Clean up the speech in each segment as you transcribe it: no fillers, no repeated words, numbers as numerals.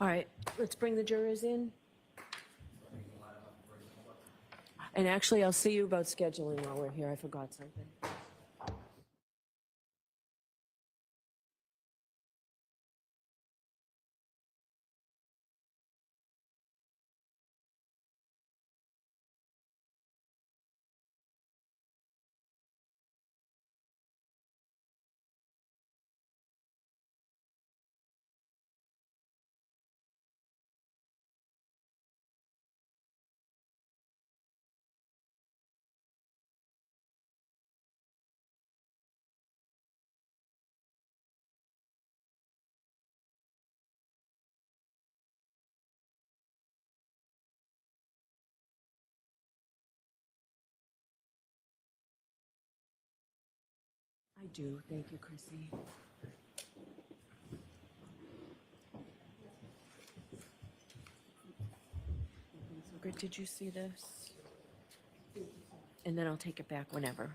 All right, let's bring the jurors in. And actually, I'll see you about scheduling while we're here. I forgot something. I do. Thank you, Chrissy. So good. Did you see this? And then I'll take it back whenever.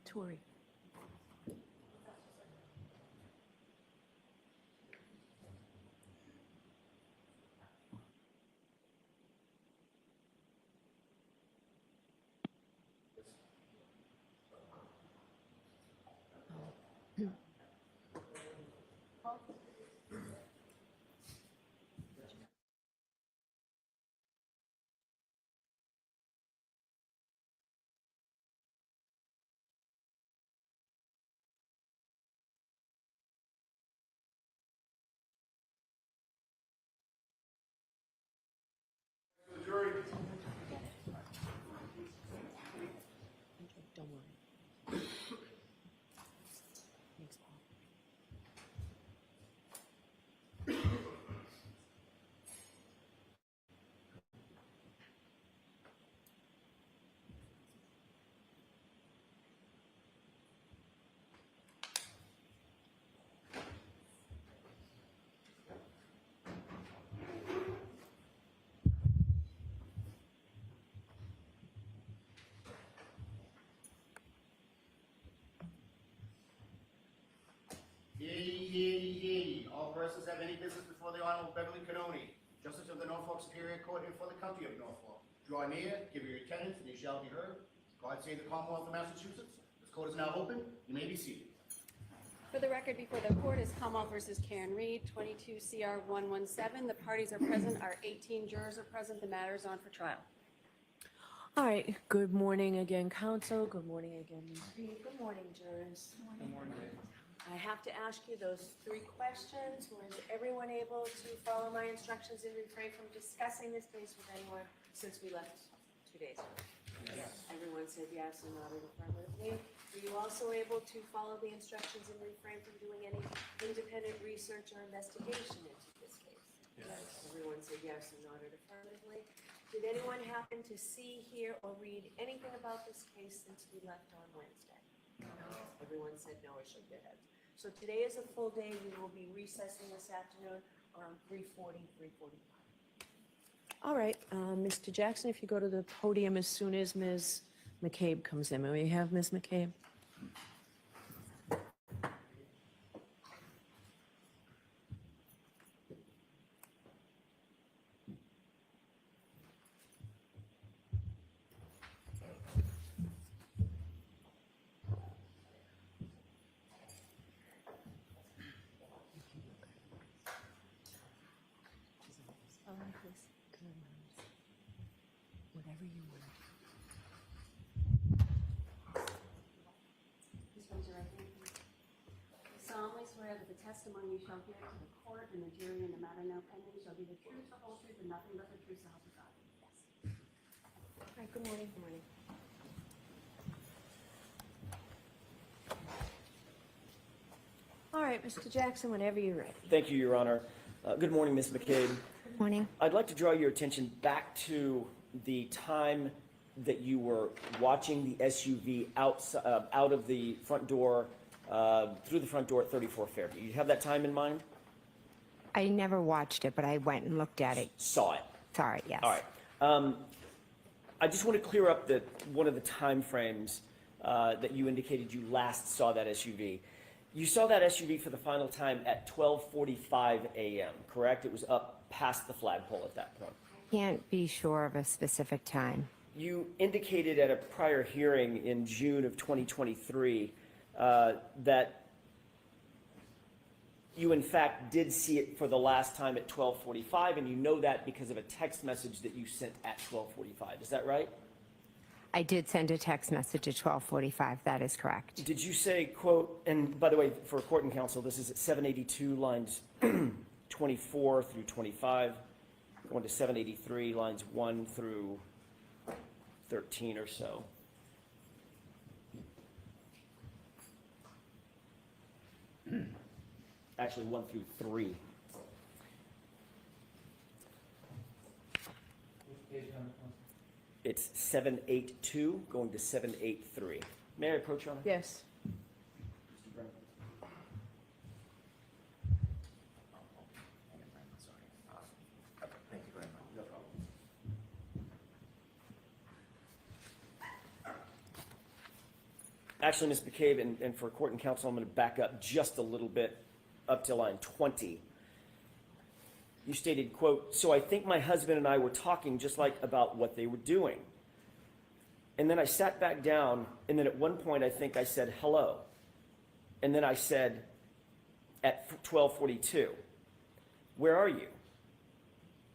Tori. Don't worry. Thanks, Paul. Yea. All persons have any business before the Honorable Beverly Canoni, Justice of the Norfolk Superior Court here for the County of Norfolk. Draw near, give your attendance, and you shall be heard. God save the Commonwealth of Massachusetts. This court is now open. You may be seated. For the record, before the court is Commonwealth versus Karen Reed, 22 CR 117. The parties are present. Our 18 jurors are present. The matter is on for trial. All right. Good morning again, counsel. Good morning again, Ms. Reed. Good morning, jurors. Good morning. I have to ask you those 3 questions. Was everyone able to follow my instructions and refrain from discussing this case with anyone since we left 2 days ago? Yes. Everyone said yes and nodded affirmatively. Were you also able to follow the instructions and refrain from doing any independent research or investigation into this case? Yes. Everyone said yes and nodded affirmatively. Did anyone happen to see, hear, or read anything about this case since we left on Wednesday? No. Everyone said no or shook their heads. So today is a full day. We will be recessing this afternoon around 3:40, 3:45. All right, Mr. Jackson, if you go to the podium as soon as Ms. McCabe comes in. May we have Ms. McCabe? Whatever you want. Please raise your right hand. I solemnly swear that the testimony you shall give to the court and the jury in the matter now pending shall be the truth, the whole truth, and nothing but the truth, so help you God. Yes. All right, good morning. Good morning. All right, Mr. Jackson, whenever you're ready. Thank you, Your Honor. Good morning, Ms. McCabe. Good morning. I'd like to draw your attention back to the time that you were watching the SUV out of the front door, through the front door at 34 Fairview. You have that time in mind? I never watched it, but I went and looked at it. Saw it. Sorry, yes. All right. I just want to clear up one of the time frames that you indicated you last saw that SUV. You saw that SUV for the final time at 12:45 a.m., correct? It was up past the flagpole at that point. Can't be sure of a specific time. You indicated at a prior hearing in June of 2023 that you in fact did see it for the last time at 12:45, and you know that because of a text message that you sent at 12:45. Is that right? I did send a text message at 12:45. That is correct. Did you say, quote, and by the way, for court and counsel, this is at 782 lines 24 through 25, going to 783 lines 1 through 13 or so. Actually, 1 through 3. It's 782 going to 783. May I approach, Your Honor? Yes. Mr. Brennan. Thank you very much. No problem. Actually, Ms. McCabe, and for court and counsel, I'm going to back up just a little bit up to line 20. You stated, quote, "So I think my husband and I were talking just like about what they were doing. And then I sat back down, and then at one point I think I said hello. And then I said at 12:42, where are you?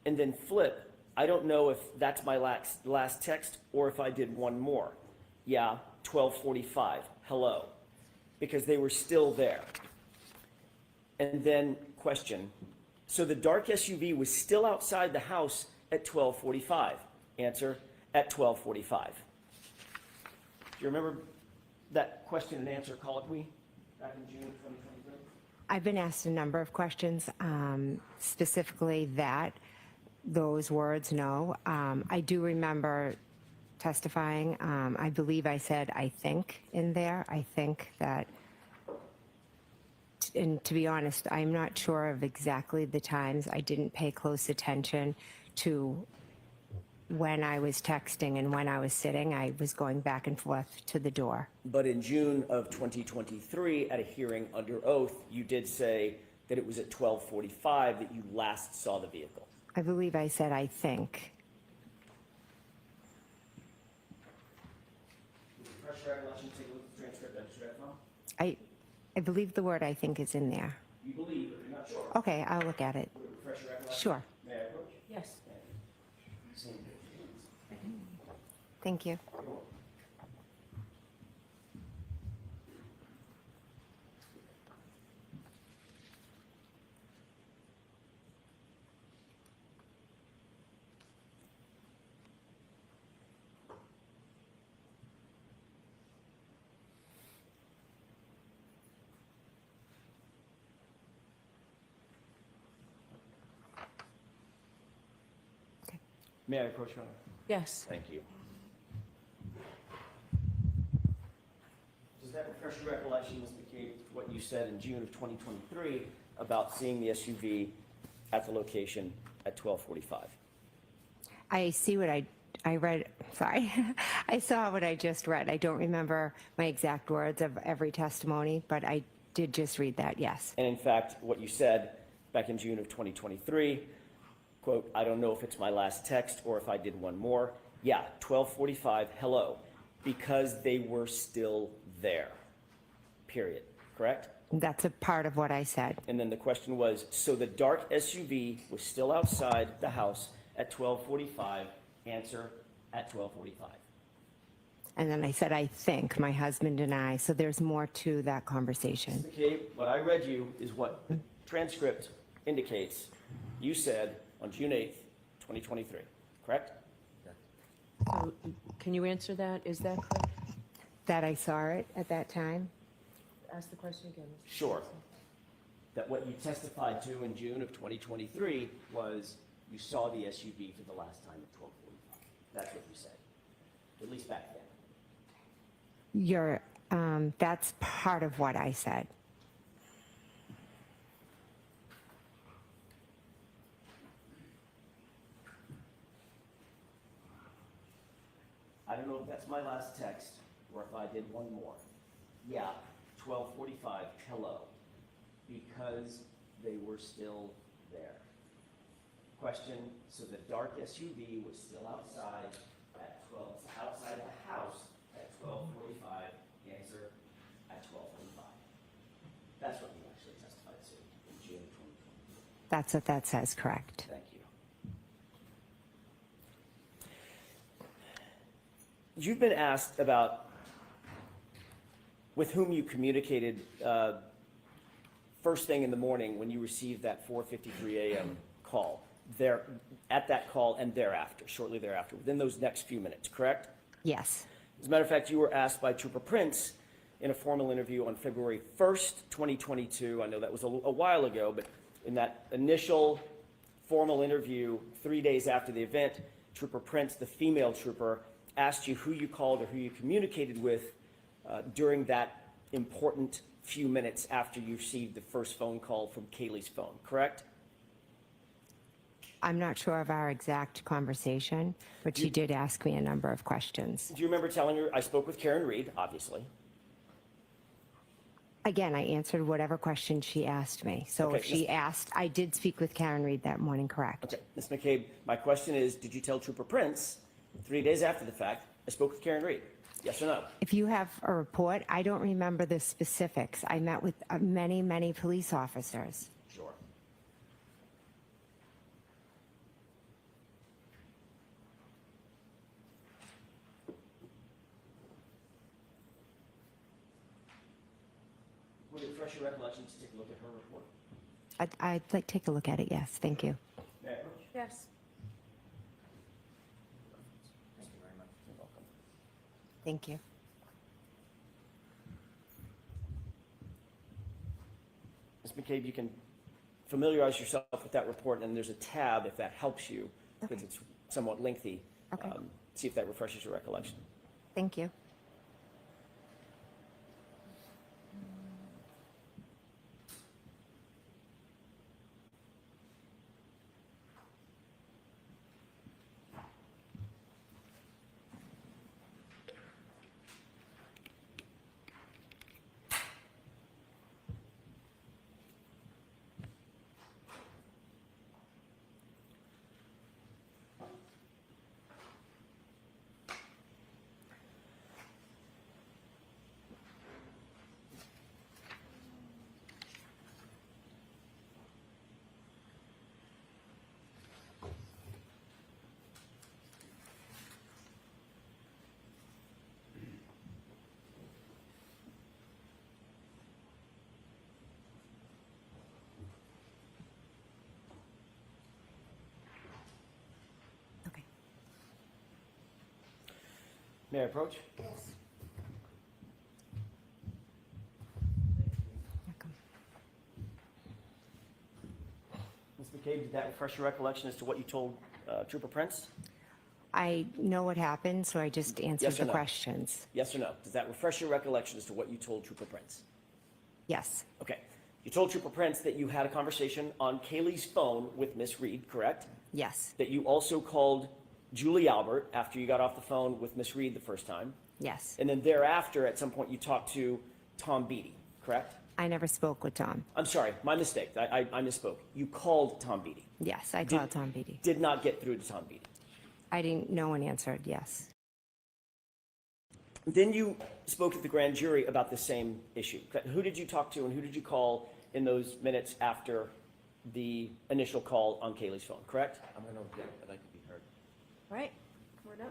And then flip, I don't know if that's my last text or if I did one more. Yeah, 12:45, hello." Because they were still there. And then question, so the dark SUV was still outside the house at 12:45. Answer, at 12:45. Do you remember that question and answer colloquy back in June of 2023? I've been asked a number of questions, specifically those words, no. I do remember testifying. I believe I said, I think, in there. I think that, and to be honest, I'm not sure of exactly the times. I didn't pay close attention to when I was texting and when I was sitting. I was going back and forth to the door. But in June of 2023, at a hearing under oath, you did say that it was at 12:45 that you last saw the vehicle. I believe I said, I think. Refresh your recollection, take a look at the transcript, I just read from. I believe the word I think is in there. You believe, but you're not sure. Okay, I'll look at it. Would it refresh your recollection? Sure. May I approach? Yes. Thank you. May I approach, Your Honor? Yes. Thank you. Does that refresh your recollection, Ms. McCabe, what you said in June of 2023 about seeing the SUV at the location at 12:45? I see what I read, sorry. I saw what I just read. I don't remember my exact words of every testimony, but I did just read that, yes. And in fact, what you said back in June of 2023, quote, "I don't know if it's my last text or if I did one more. Yeah, 12:45, hello," because they were still there, period, correct? That's a part of what I said. And then the question was, so the dark SUV was still outside the house at 12:45, answer, at 12:45. And then I said, I think, my husband and I, so there's more to that conversation. Okay, what I read you is what the transcript indicates. You said on June 8th, 2023, correct? So, can you answer that? Is that correct? That I saw it at that time? Ask the question again. Mr. Sure. That what you testified to in June of 2023 was you saw the SUV for the last time at 12:45. That's what you said. at least back then. That's part of what I said. I don't know if that's my last text or if I did one more. Yeah, 12:45, hello, because they were still there. Question, so the dark SUV was still outside outside the house at 12:45, answer, at 12:45. That's what you actually testified to in June 2020. That's what that says, correct. Thank you. You've been asked about with whom you communicated first thing in the morning when you received that 4:53 a.m. call. There, at that call and thereafter, shortly thereafter, within those next few minutes, correct? Yes. As a matter of fact, you were asked by Trooper Prince in a formal interview on February 1st, 2022. I know that was a while ago, but in that initial formal interview, 3 days after the event, Trooper Prince, the female trooper, asked you who you called or who you communicated with during that important few minutes after you received the first phone call from Kaylee's phone, correct? I'm not sure of our exact conversation, but she did ask me a number of questions. Do you remember telling her, I spoke with Karen Reed, obviously? Again, I answered whatever question she asked me. So Okay, if she asked, I did speak with Karen Reed that morning, correct? Okay, Ms. McCabe, my question is, did you tell Trooper Prince 3 days after the fact, I spoke with Karen Reed? Yes or no? If you have a report, I don't remember the specifics. I met with many, many police officers. Sure. Would it refresh your recollection to take a look at her report? I'd like to take a look at it, yes, thank you. May I approach? Yes. Thank you very much. You're welcome. Thank you. Ms. McCabe, you can familiarize yourself with that report, and there's a tab if that helps you, because Okay. it's somewhat lengthy. Okay. See if that refreshes your recollection. Thank you. Okay. May I approach? Welcome. Ms. McCabe, did that refresh your recollection as to what you told Trooper Prince? I know what happened, so I just answered Yes or the no? questions. Yes or no? Does that refresh your recollection as to what you told Trooper Prince? Yes, Okay. You told Trooper Prince that you had a conversation on Kaylee's phone with Miss Reed, correct? yes, That you also called Julie Albert after you got off the phone with Miss Reed the first time. yes. And then thereafter, at some point, you talked to Tom Beatty, correct? I never spoke with Tom. I'm sorry, my mistake. I misspoke. You called Tom Beatty. Yes, I Did- called Tom Beatty. Did not get through to Tom Beatty. I didn't, no one answered, yes. Then you spoke at the grand jury about the same issue. Who did you talk to and who did you call in those minutes after the initial call on Kaylee's phone, correct? I'm gonna object, I'd like to be heard. All right, we're done.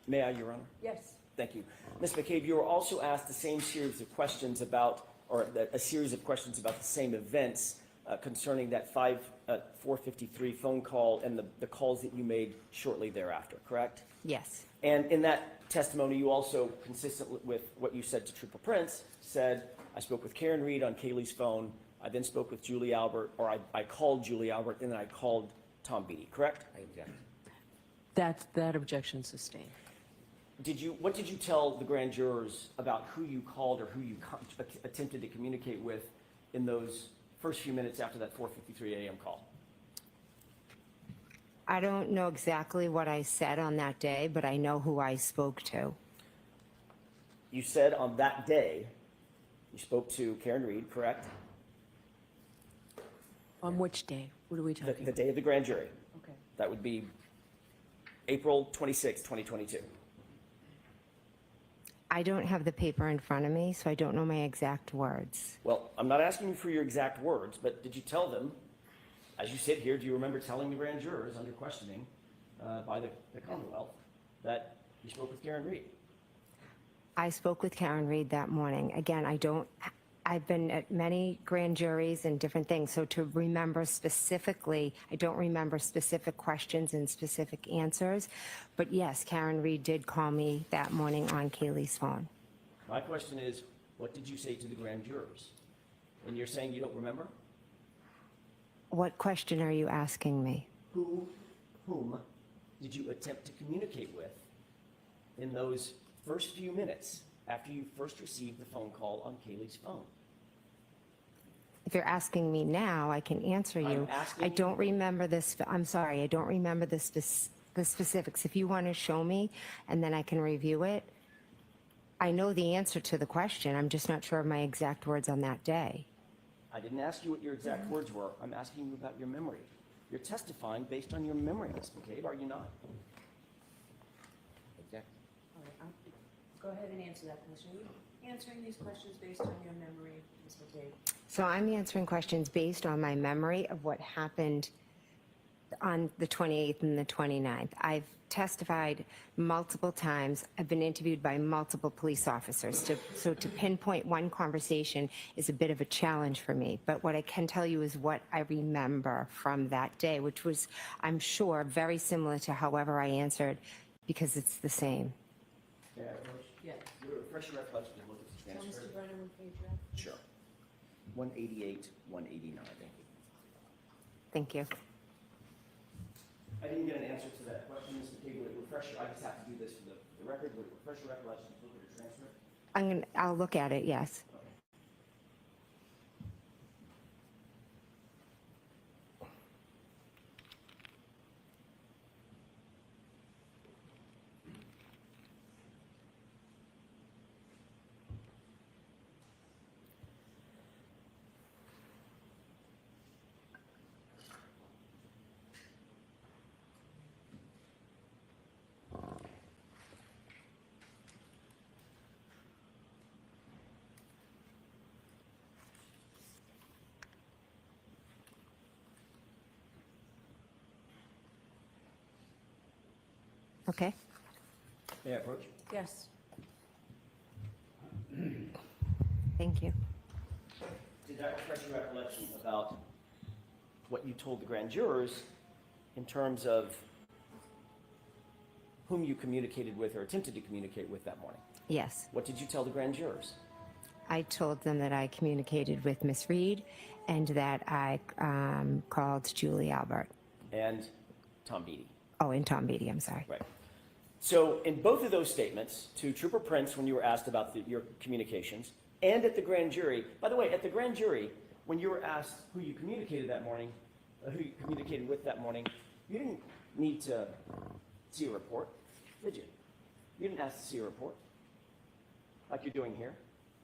May I, Your Honor? Yes. Thank you. Ms. McCabe, you were also asked the same series of questions about, or a series of questions about the same events concerning that 4:53 phone call and the calls that you made shortly thereafter, correct? Yes. And in that testimony, you also, consistent with what you said to Trooper Prince, said, I spoke with Karen Reed on Kaylee's phone, I then spoke with Julie Albert, or I called Julie Albert, and then I called Tom Beatty, correct? I object. That objection sustained. What did you tell the grand jurors about who you called or who you attempted to communicate with in those first few minutes after that 4:53 a.m. call? I don't know exactly what I said on that day, but I know who I spoke to. You said on that day, you spoke to Karen Reed, correct? On which day? What are we The talking about? day of the grand jury. Okay. That would be April 26, 2022. I don't have the paper in front of me, so I don't know my exact words. Well, I'm not asking you for your exact words, but did you tell them, as you sit here, do you remember telling the grand jurors under questioning by the Commonwealth that you spoke with Karen Reed? I spoke with Karen Reed that morning. Again, I've been at many grand juries and different things, so to remember specifically, I don't remember specific questions and specific answers, but yes, Karen Reed did call me that morning on Kaylee's phone. My question is, what did you say to the grand jurors? And you're saying you don't remember? What question are you asking me? Whom did you attempt to communicate with in those first few minutes after you first received the phone call on Kaylee's phone? If you're asking me now, I can answer you. I'm asking I you- don't remember this, I'm sorry, I don't remember the specifics. If you want to show me, and then I can review it. I know the answer to the question, I'm just not sure of my exact words on that day. I didn't ask you what your exact words were. I'm asking you about your memory. You're testifying based on your memory, Ms. McCabe, are you not? Object. All right, go ahead and answer that question. Are you answering these questions based on your memory, Ms. McCabe? So I'm answering questions based on my memory of what happened on the 28th and the 29th. I've testified multiple times. I've been interviewed by multiple police officers. So to pinpoint one conversation is a bit of a challenge for me. But what I can tell you is what I remember from that day, which was, I'm sure, very similar to however I answered, because it's the same. Yeah, Coach? Yeah. Refresh your recollection and look at the Tell transcript. Mr. Brennan what page you're at. Sure. 188, 189. Thank you. I didn't get an answer to that question, Ms. McCabe. Would it refresh your, I just have to do this for the record. Would it refresh your recollection to look at the transcript? I'll look at it, yes. Okay. May I approach? Yes. Thank you. Did that refresh your recollection about what you told the grand jurors in terms of whom you communicated with or attempted to communicate with that morning? Yes. What did you tell the grand jurors? I told them that I communicated with Miss Reed and that I called Julie Albert. And Tom Beatty. Oh, and Tom Beatty, I'm sorry. Right. So in both of those statements, to Trooper Prince when you were asked about your communications, and at the grand jury, by the way, at the grand jury, when you were asked who you communicated that morning, who you communicated with that morning, you didn't need to see a report, did you? You didn't ask to see a report, like you're doing here.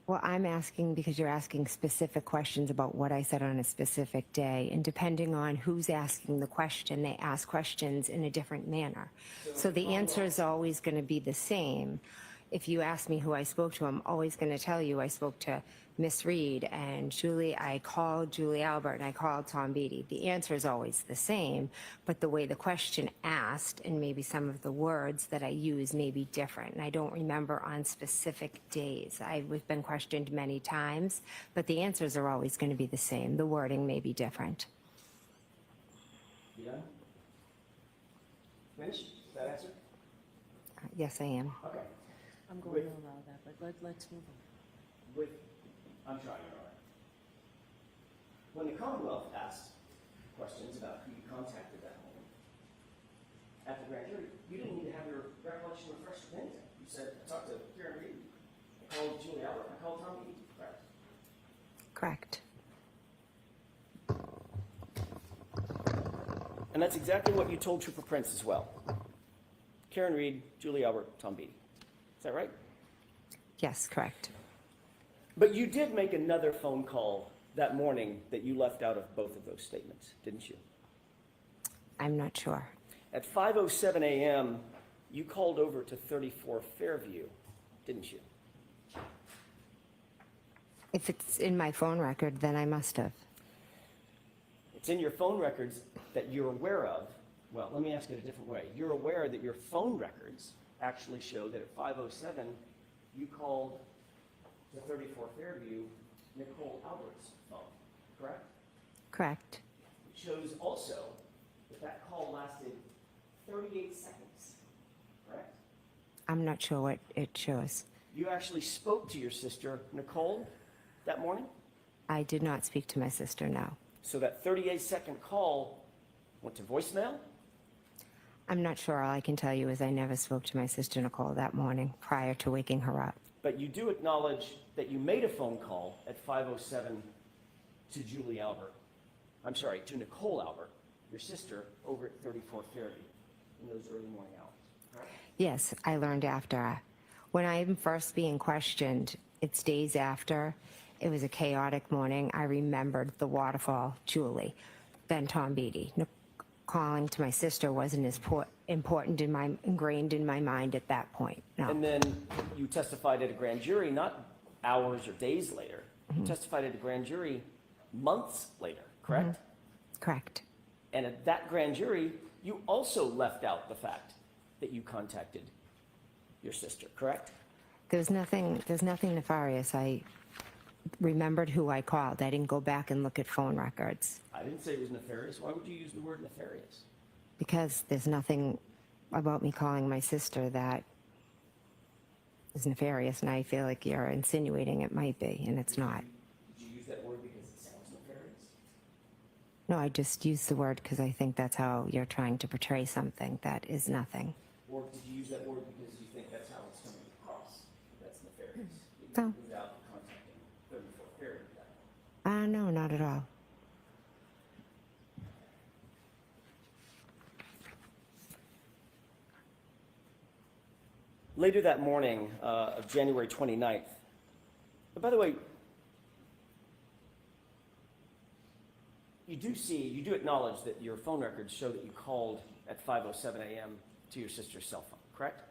Well, I'm asking because you're asking specific questions about what I said on a specific day, and depending on who's asking the question, they ask questions in a different manner. So the answer is always going to be the same. if you ask me who I spoke to, I'm always going to tell you I spoke to Miss Reed and Julie. I called Julie Albert and I called Tom Beatty. The answer is always the same, but the way the question asked and maybe some of the words that I use may be different. And I don't remember on specific days. I've been questioned many times, but the answers are always going to be the same. The wording may be different. You done? Finished? Is that answer? Yes, I am. Okay. I'm going to allow that, but let's move on. I'm trying, all right. When the Commonwealth asked questions about who you contacted that morning at the grand jury, you didn't need to have your recollection refreshed with anything. You said, I talked to Karen Reed, I called Julie Albert, I called Tom Beatty, correct? Correct. And that's exactly what you told Trooper Prince as well. Karen Reed, Julie Albert, Tom Beatty. Is that right? Yes, correct. But you did make another phone call that morning that you left out of both of those statements, didn't you? I'm not sure. At 5:07 a.m., you called over to 34 Fairview, didn't you? If it's in my phone record, then I must have. It's in your phone records that you're aware of. Well, let me ask it a different way. You're aware that your phone records actually show that at 5:07, you called to 34 Fairview, Nicole Albert's phone, correct? Correct. It shows also that that call lasted 38 seconds, correct? I'm not sure what it shows. You actually spoke to your sister, Nicole, that morning? I did not speak to my sister, no. So that 38-second call went to voicemail? I'm not sure. All I can tell you is I never spoke to my sister Nicole that morning prior to waking her up. But you do acknowledge that you made a phone call at 5:07 to Julie Albert. I'm sorry, to Nicole Albert, your sister, over at 34 Fairview in those early morning hours, correct? Yes, I learned after. When I'm first being questioned, it's days after. It was a chaotic morning. I remembered the waterfall, Julie, then Tom Beatty. Calling to my sister wasn't as important ingrained in my mind at that point. No. And then you testified at a grand jury, not hours or days later. You testified at a grand jury months later, correct? Correct. And at that grand jury, you also left out the fact that you contacted your sister, correct? There's nothing nefarious. I remembered who I called. I didn't go back and look at phone records I didn't say it was nefarious. Why would you use the word nefarious? because there's nothing about me calling my sister that is nefarious, and I feel like you're insinuating it might be, and it's not. Did you use that word because it sounds nefarious? No, I just use the word because I think that's how you're trying to portray something that is nothing. Or did you use that word because you think that's how it's coming across? That's nefarious. No. Without contacting 34 Fairview. No, not at all. Later that morning of January 29th, and by the way, you do acknowledge that your phone records show that you called at 5:07 a.m. to your sister's cell phone, correct?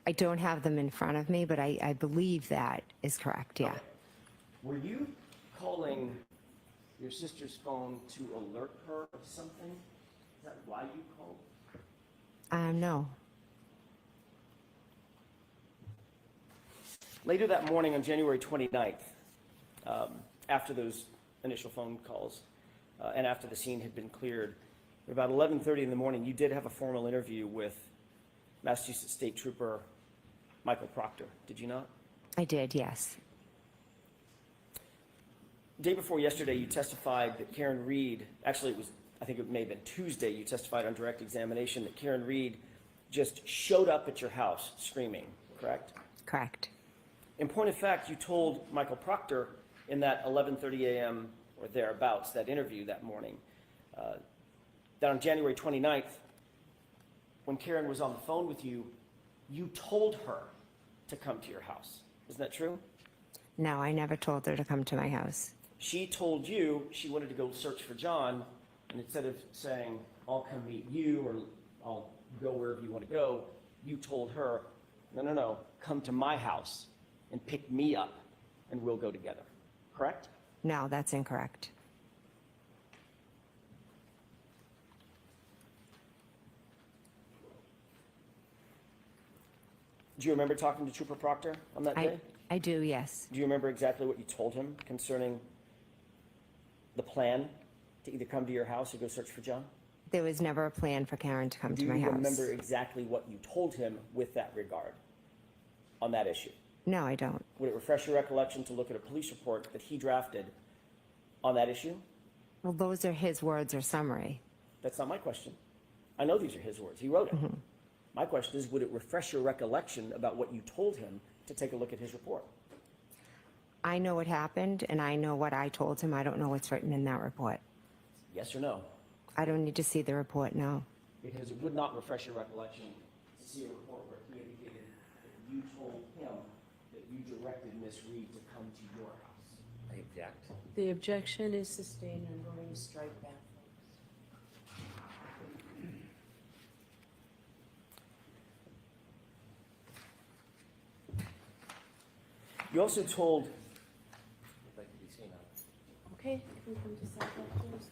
I don't have them in front of me, but I believe that is correct, yeah. Okay. Were you calling your sister's phone to alert her of something? Is that why you called? No. Later that morning on January 29th, after those initial phone calls and after the scene had been cleared, at about 11:30 in the morning, you did have a formal interview with Massachusetts State Trooper Michael Proctor, did you not? I did, yes. Day before yesterday, you testified that Karen Reed, actually I think it may have been Tuesday, you testified on direct examination that Karen Reed just showed up at your house screaming, correct? Correct. In point of fact, you told Michael Proctor in that 11:30 a.m. or thereabouts, that interview that morning, that on January 29th, when Karen was on the phone with you, you told her to come to your house. Isn't that true? No, I never told her to come to my house. She told you she wanted to go search for John, and instead of saying, I'll come meet you or I'll go wherever you want to go, you told her, No. Come to my house and pick me up, and we'll go together. Correct? No, that's incorrect. Do you remember talking to Trooper Proctor on that day? I do, yes. Do you remember exactly what you told him concerning the plan to either come to your house or go search for John? There was never a plan for Karen to come Do to my you house. remember exactly what you told him with that regard on that issue? No, I don't. Would it refresh your recollection to look at a police report that he drafted on that issue? Well, those are his words or summary. That's not my question. I know these are his words. He wrote it. My question is, would it refresh your recollection about what you told him to take a look at his report? I know what happened, and I know what I told him. I don't know what's written in that report. Yes or no? I don't need to see the report, no. Because it would not refresh your recollection to see a report where he indicated that you told him that you directed Miss Reed to come to your house. I object. The objection is sustained. I'm going to strike that. You also told, I'd like to be seen on it. Okay, can we come to side that, please?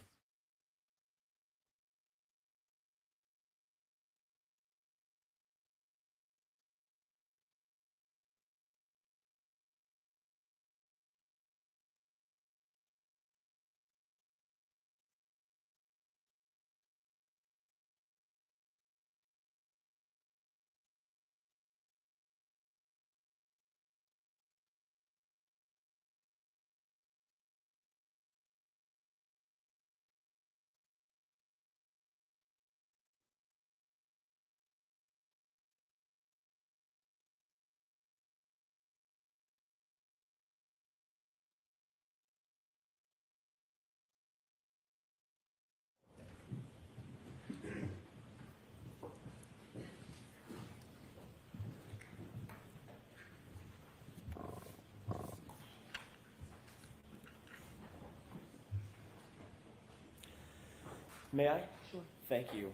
may I? Sure. Thank you.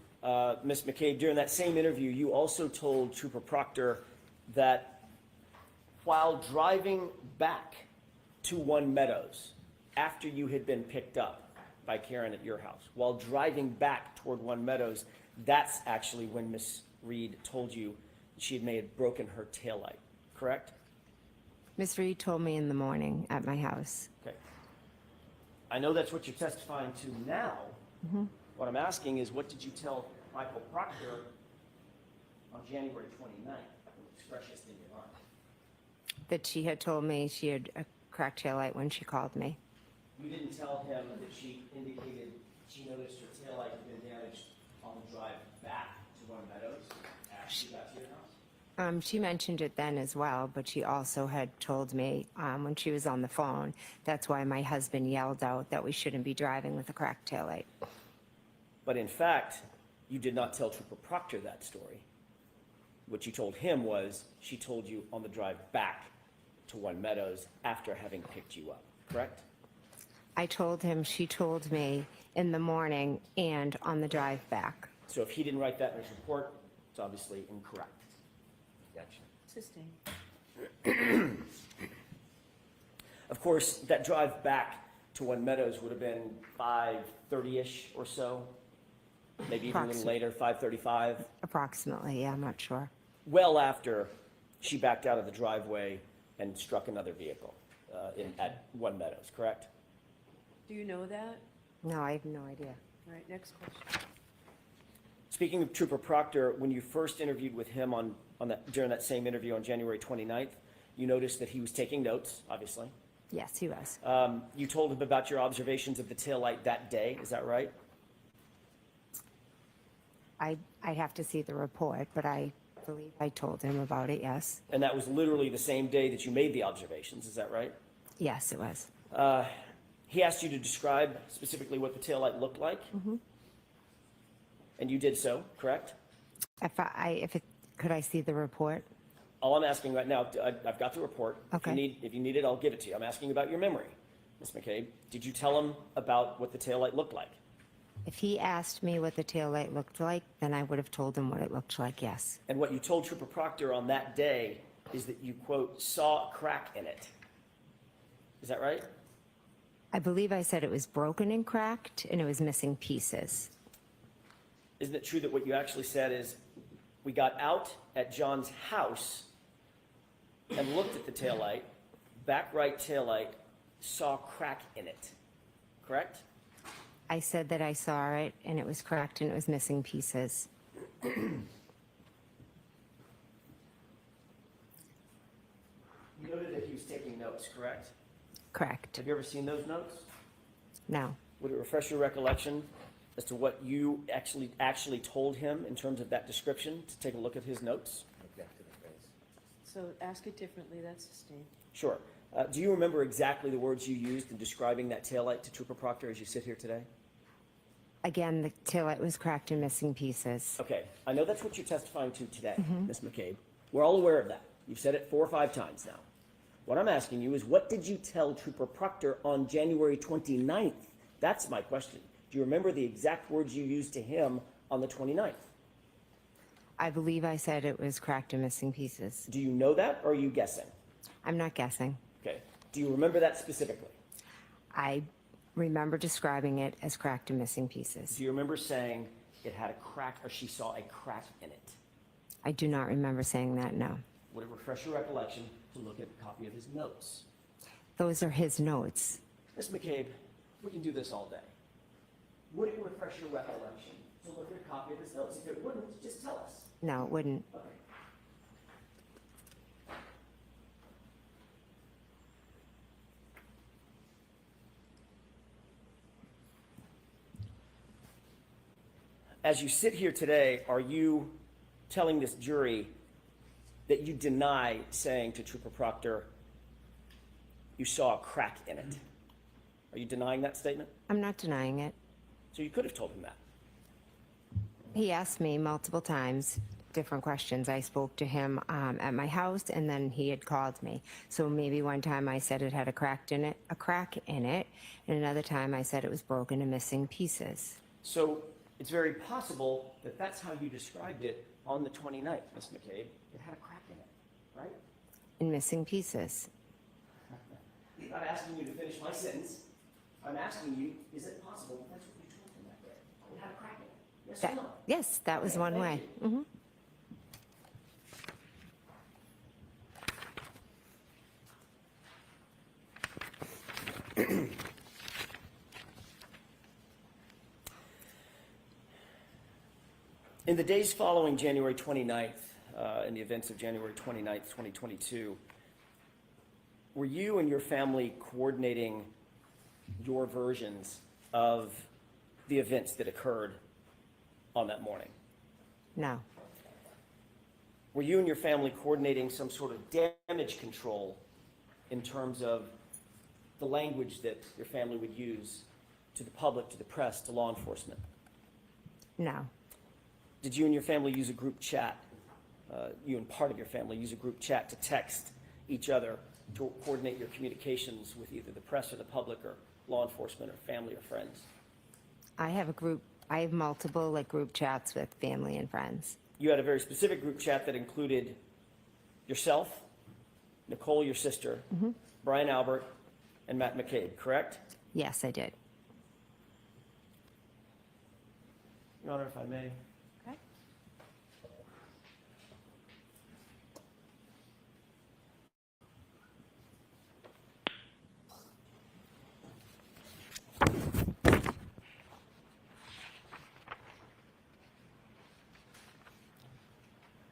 Ms. McCabe, during that same interview, you also told Trooper Proctor that while driving back to One Meadows, after you had been picked up by Karen at your house, while driving back toward One Meadows, that's actually when Miss Reed told you she had broken her taillight, correct? Miss Reed told me in the morning at my house. Okay. I know that's what you're testifying to now. What I'm asking is, what did you tell Michael Proctor on January 29th? It's freshest in your mind. That she had told me she had a cracked taillight when she called me. You didn't tell him that she indicated she noticed her taillight had been damaged on the drive back to One Meadows after she got to your house? She mentioned it then as well, but she also had told me when she was on the phone, that's why my husband yelled out that we shouldn't be driving with a cracked taillight. But in fact, you did not tell Trooper Proctor that story. What you told him was she told you on the drive back to One Meadows after having picked you up, correct? I told him she told me in the morning and on the drive back. So if he didn't write that in his report, it's obviously incorrect. Objection. Sustained. Of course, that drive back to One Meadows would have been 5:30-ish or so, maybe even a little later, 5:35. Approximately, yeah, I'm not sure. Well after she backed out of the driveway and struck another vehicle at One Meadows, correct? Do you know that? No, I have no idea. All right, next question. Speaking of Trooper Proctor, when you first interviewed with him during that same interview on January 29th, you noticed that he was taking notes, obviously. Yes, he was. You told him about your observations of the taillight that day, is that right? I'd have to see the report, but I believe I told him about it, yes. And that was literally the same day that you made the observations, is that right? Yes, it was. He asked you to describe specifically what the taillight looked like. And you did so, correct? Could I see the report? All I'm asking right now, I've got the report. Okay. If you need it, I'll give it to you. I'm asking about your memory, Ms. McCabe. Did you tell him about what the taillight looked like? If he asked me what the taillight looked like, then I would have told him what it looked like, yes. And what you told Trooper Proctor on that day is that you, quote, saw a crack in it. Is that right? I believe I said it was broken and cracked, and it was missing pieces. Isn't it true that what you actually said is, we got out at John's house and looked at the taillight, back right taillight, saw a crack in it, correct? I said that I saw it, and it was cracked, and it was missing pieces. You noted that he was taking notes, correct? Correct. Have you ever seen those notes? No. Would it refresh your recollection as to what you actually told him in terms of that description, to take a look at his notes? Object to the phrase. So ask it differently, that's sustained. Sure. Do you remember exactly the words you used in describing that taillight to Trooper Proctor as you sit here today? Again, the taillight was cracked and missing pieces. Okay, I know that's what you're testifying to today, Ms. McCabe. We're all aware of that. You've said it 4 or 5 times now. What I'm asking you is, what did you tell Trooper Proctor on January 29th? That's my question. Do you remember the exact words you used to him on the 29th? I believe I said it was cracked and missing pieces. Do you know that, or are you guessing? I'm not guessing. Okay. Do you remember that specifically? I remember describing it as cracked and missing pieces. Do you remember saying it had a crack, or she saw a crack in it? I do not remember saying that, no. Would it refresh your recollection to look at a copy of his notes? Those are his notes. Ms. McCabe, we can do this all day. Would it refresh your recollection to look at a copy of his notes? If it wouldn't, just tell us. No, it wouldn't. Okay. As you sit here today, are you telling this jury that you deny saying to Trooper Proctor, you saw a crack in it? Are you denying that statement? I'm not denying it. So you could have told him that. He asked me multiple times different questions. I spoke to him at my house, and then he had called me. So maybe one time I said it had a crack in it, and another time I said it was broken and missing pieces. So it's very possible that that's how you described it on the 29th, Ms. McCabe. It had a crack in it, right? And missing pieces. I'm not asking you to finish my sentence. I'm asking you, is it possible that that's what you told him that day? It had a crack in it? Yes or no? Yes, that was Okay, one thank way. you. Mhm. In the days following January 29th, in the events of January 29th, 2022, were you and your family coordinating your versions of the events that occurred on that morning? No, Were you and your family coordinating some sort of damage control in terms of the language that your family would use to the public, to the press, to law enforcement? no, Did you and your family use a group chat, you and part of your family use a group chat to text each other to coordinate your communications with either the press or the public or law enforcement or family or friends? I have multiple group chats with family and friends. You had a very specific group chat that included yourself, Nicole, your sister, Brian Albert, and Matt McCabe, correct? Yes, I did. Your Honor, if I may. Okay.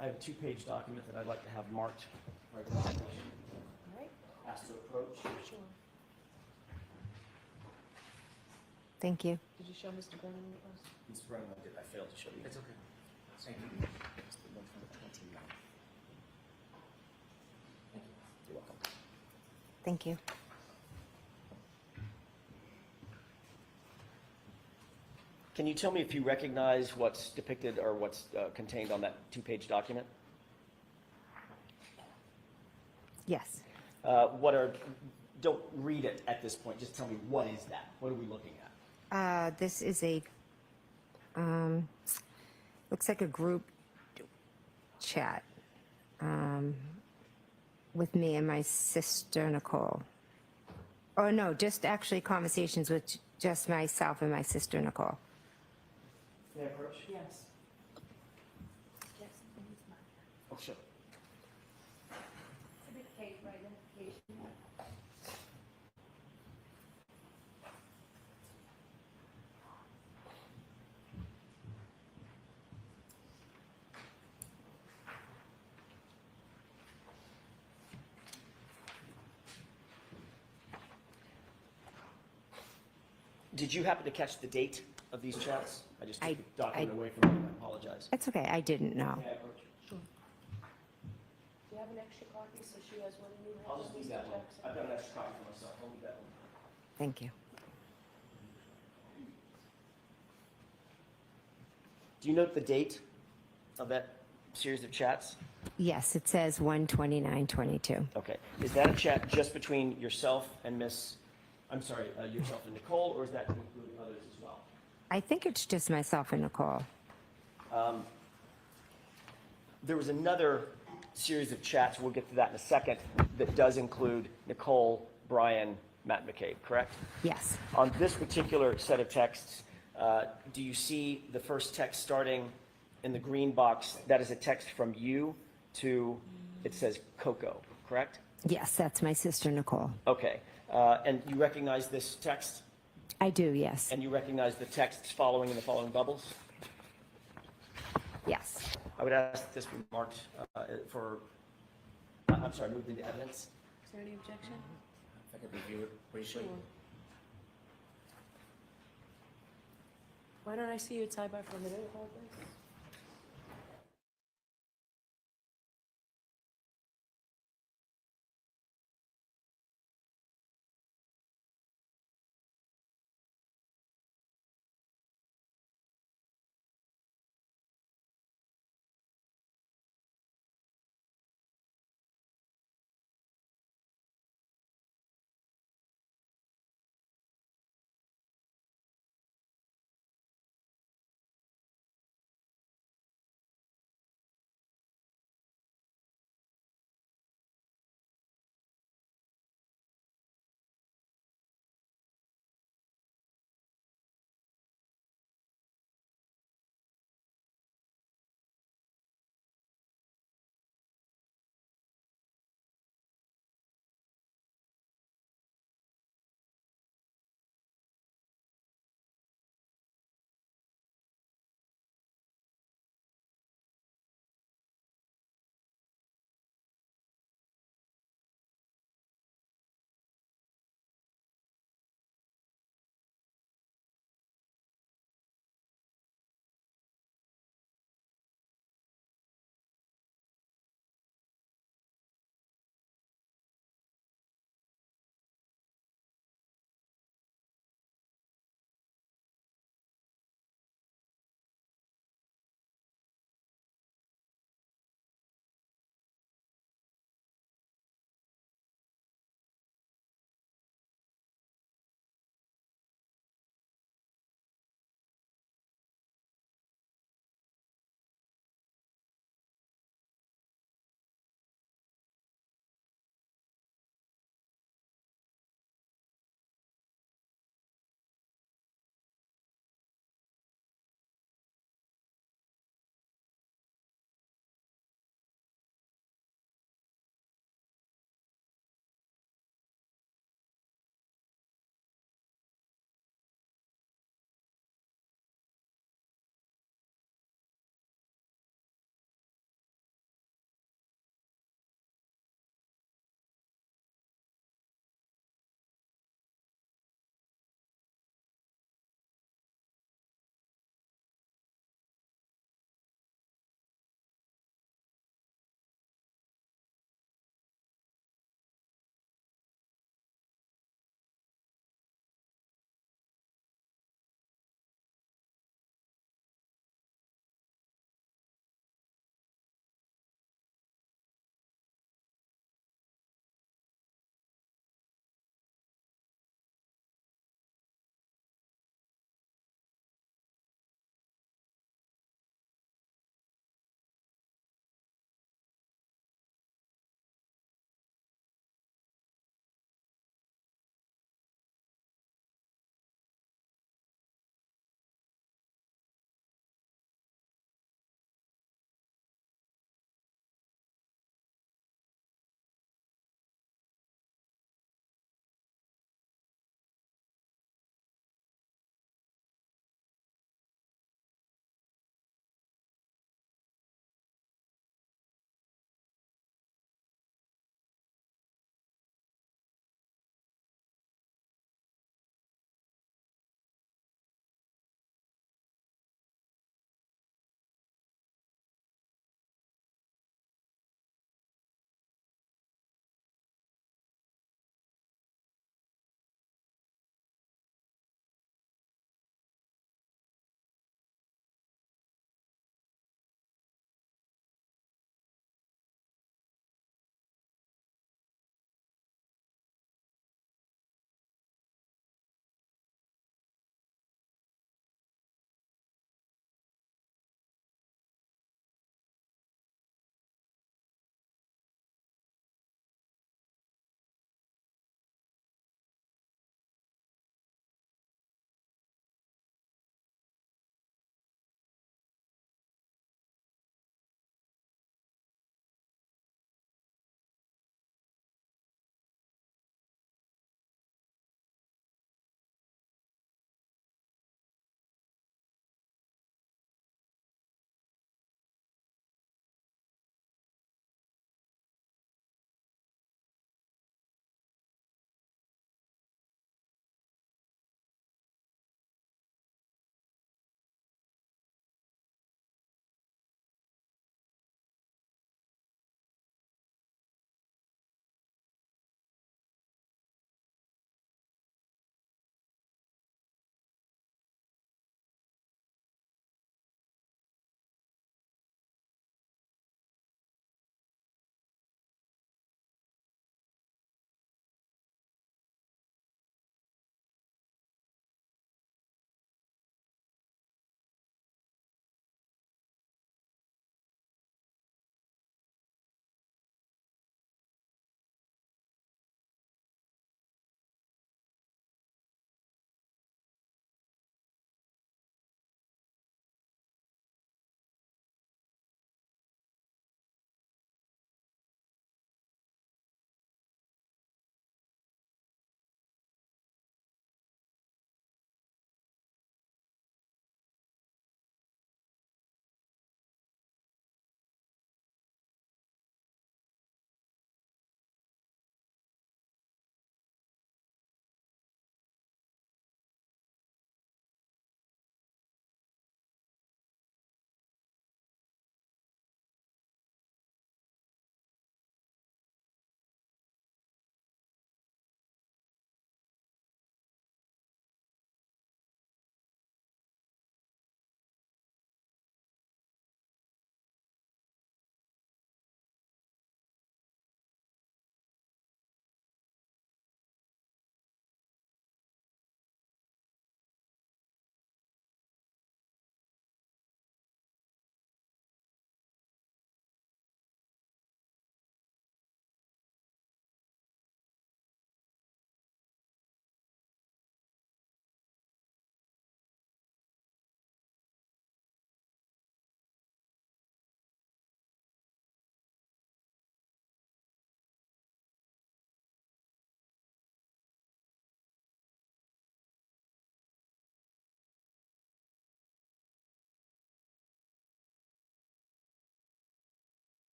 I have a 2-page document that I'd like to have marked. Right in the section. All right, Asked to approach. sure. Thank you. Did you show Mr. Brennan what it was? Mr. Brennan, I failed to show you. It's okay. Thank you. You're welcome. Thank you. Can you tell me if you recognize what's depicted or what's contained on that 2-page document? Yes. Don't read it at this point, just tell me what is that? What are we looking at? This is a Looks like a group chat with me and my sister Nicole. Oh no, just actually conversations with just myself and my sister Nicole. May I approach? Yes. Oh, sure. Did you happen to catch the date of these chats? I just took I- the document away from you, I apologize. It's okay, I didn't know. May I approach? Sure. Do you have an extra copy so she has one and you have I'll one, just leave Mr. that one. Jackson? I've got an extra copy for myself, I'll leave that one. Thank you. Do you note the date of that series of chats? Yes, it says 1/29/22. Okay. Is that a chat just between yourself and yourself and Nicole, or is that including others as well? I think it's just myself and Nicole. There was another series of chats, we'll get to that in a second, that does include Nicole, Brian, Matt McCabe, correct? Yes. On this particular set of texts, do you see the first text starting in the green box? That is a text from you to, it says Coco, correct? Yes, that's my sister Nicole. Okay. And you recognize this text? I do, yes. And you recognize the texts following in the following bubbles? Yes. I would ask that this be marked moved into evidence. Is there any objection? If I could review it briefly. Sure. Why don't I see you at sidebar for a minute, hold this?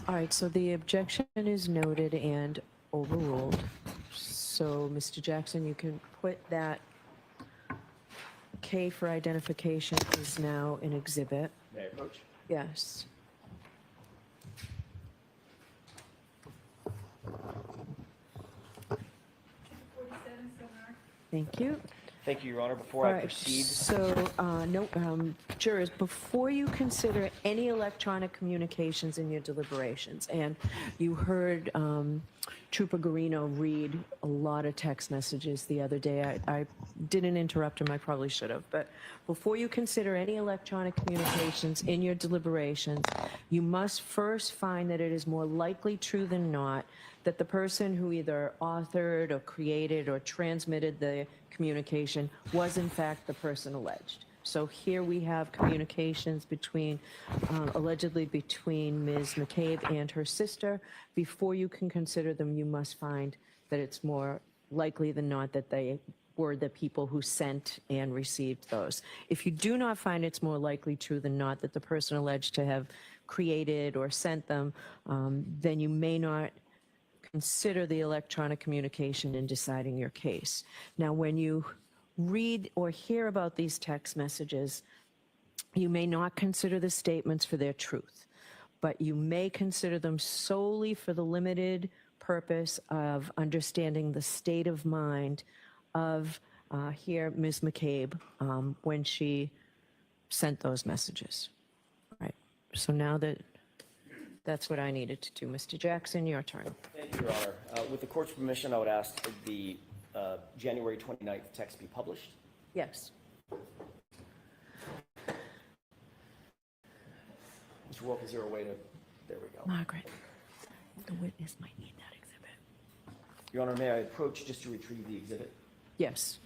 All right, so the objection is noted and overruled. So, Mr. Jackson, you can put that K for identification is now an exhibit. May I approach? Yes. Thank you. Thank you, Your Honor. Before All I right, proceed, so, jurors, before you consider any electronic communications in your deliberations, and you heard Trooper Garino read a lot of text messages the other day. I didn't interrupt him, I probably should have, but before you consider any electronic communications in your deliberations, you must first find that it is more likely true than not that the person who either authored or created or transmitted the communication was in fact the person alleged. So here we have communications between, allegedly between Ms. McCabe and her sister. Before you can consider them, you must find that it's more likely than not that they were the people who sent and received those. If you do not find it's more likely true than not that the person alleged to have created or sent them, then you may not consider the electronic communication in deciding your case. Now, when you read or hear about these text messages, you may not consider the statements for their truth, but you may consider them solely for the limited purpose of understanding the state of mind of here, Ms. McCabe, when she sent those messages. All right, so now that's what I needed to do. Mr. Jackson, your turn. thank you, Your Honor. With the court's permission, I would ask that the January 29th text be published. Yes. Mr. Wilk, is there a way to, there we go. Margaret, the witness might need that exhibit. Your Honor, may I approach just to retrieve the exhibit? Yes.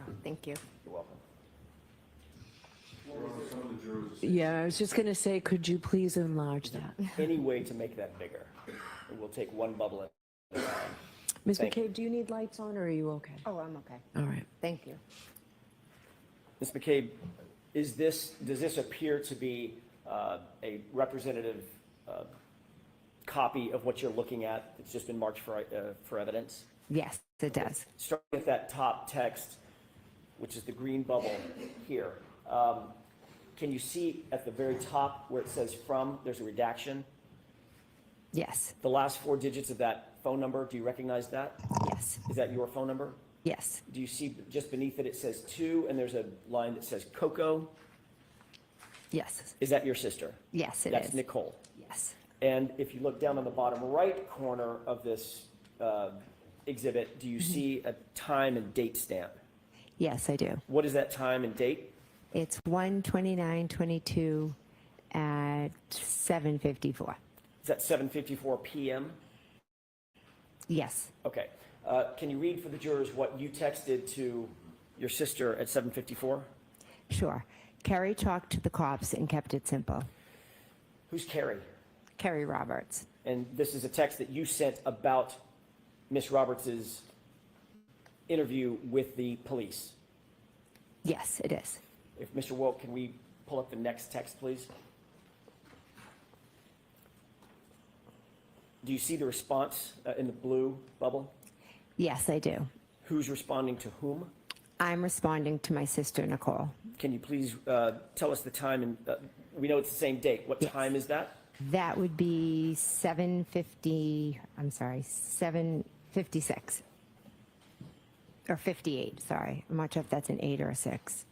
Oh, thank you. You're welcome. Yeah, I was just going to say, could you please enlarge that? Any way to make that bigger? And we'll take one bubble at a time. Ms. Thank you. McCabe, do you need lights on, or are you okay? Oh, I'm okay. All right. Thank you. Ms. McCabe, does this appear to be a representative copy of what you're looking at that's just been marked for evidence? Yes, it does. Starting at that top text, which is the green bubble here, can you see at the very top where it says from, there's a redaction? Yes, The last four digits of that phone number, do you recognize that? yes, Is that your phone number? yes, Do you see just beneath it, it says to, and there's a line that says Coco? yes, Is that your sister? yes, it That's is. Nicole. Yes, And if you look down on the bottom right corner of this exhibit, do you see a time and date stamp? yes, I do. What is that time and date? It's 1:29:22 at 7:54. Is that 7:54 p.m.? Yes, Okay. Can you read for the jurors what you texted to your sister at 7:54? sure. Carrie talked to the cops and kept it simple. Who's Carrie? Carrie Roberts. And this is a text that you sent about Miss Roberts's interview with the police. Yes, it is. If Mr. Wilk, can we pull up the next text, please? Do you see the response in the blue bubble? Yes, I do. Who's responding to whom? I'm responding to my sister, Nicole. Can you please tell us the time? And we know it's the same date. What Yes. time is that? That would be 7:56. Or 58, sorry. I'm not sure if that's an 8 or a 6.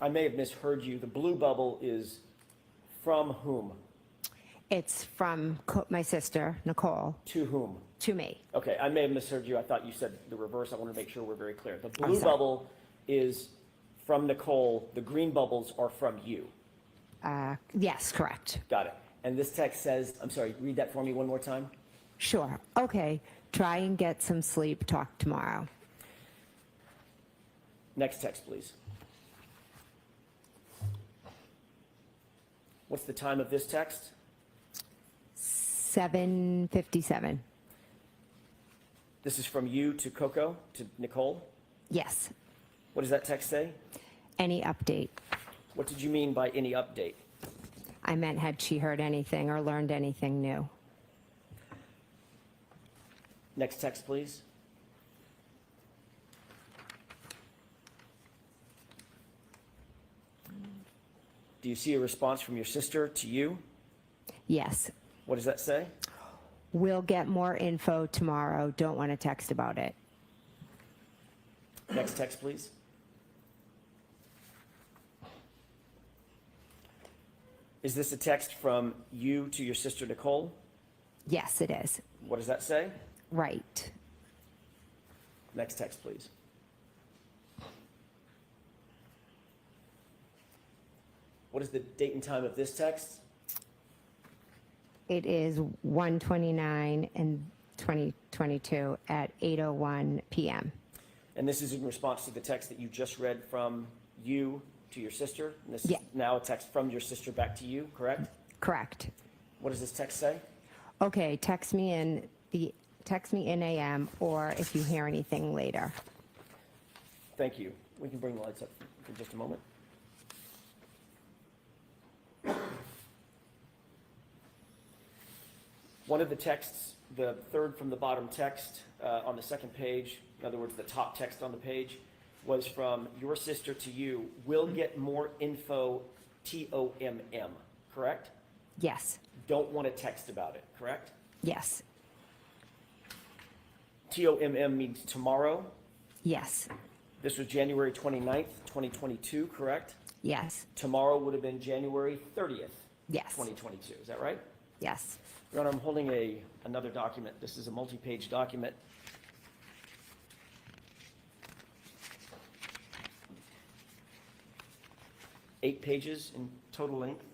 I may have misheard you. The blue bubble is from whom? It's from my sister, Nicole, To whom? to me. Okay, I may have misheard you. I thought you said the reverse. I want to make sure we're very clear. The I'm blue sorry. bubble is from Nicole. The green bubbles are from you. Yes, correct. Got it. And this text says, I'm sorry, read that for me one more time. Sure. Okay. Try and get some sleep. Talk tomorrow. Next text, please. What's the time of this text? 7:57. This is from you to Coco, to Nicole? Yes. What does that text say? Any update? What did you mean by any update? I meant had she heard anything or learned anything new? Next text, please. Do you see a response from your sister to you? Yes. What does that say? We'll get more info tomorrow. Don't want to text about it. Next text, please. Is this a text from you to your sister Nicole? Yes, it is. What does that say? Right. Next text, please. What is the date and time of this text? It is 1:29 in 2022 at 8:01 p.m. And this is in response to the text that you just read from you to your sister? And this Yeah. is now a text from your sister back to you, correct? Correct. What does this text say? Okay, text me in AM or if you hear anything later. Thank you. We can bring the lights up for just a moment. One of the texts, the third from the bottom text on the second page, in other words, the top text on the page, was from your sister to you. We'll get more info, TOMM, correct? Yes. Don't want to text about it, correct? Yes. TOMM means tomorrow. Yes. This was January 29th, 2022, correct? Yes. Tomorrow would have been January 30th, Yes. 2022. Is that right? Yes. Your Honor, I'm holding another document. This is a multi-page document. Eight pages in total length.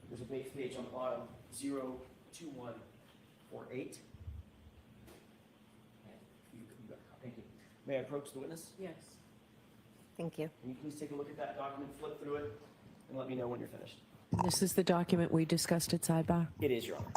There's a base page on the bottom, 02148. Thank you. May I approach the witness? Yes. Thank you. Can you please take a look at that document, flip through it, and let me know when you're finished? This is the document we discussed at sidebar? It is, Your Honor.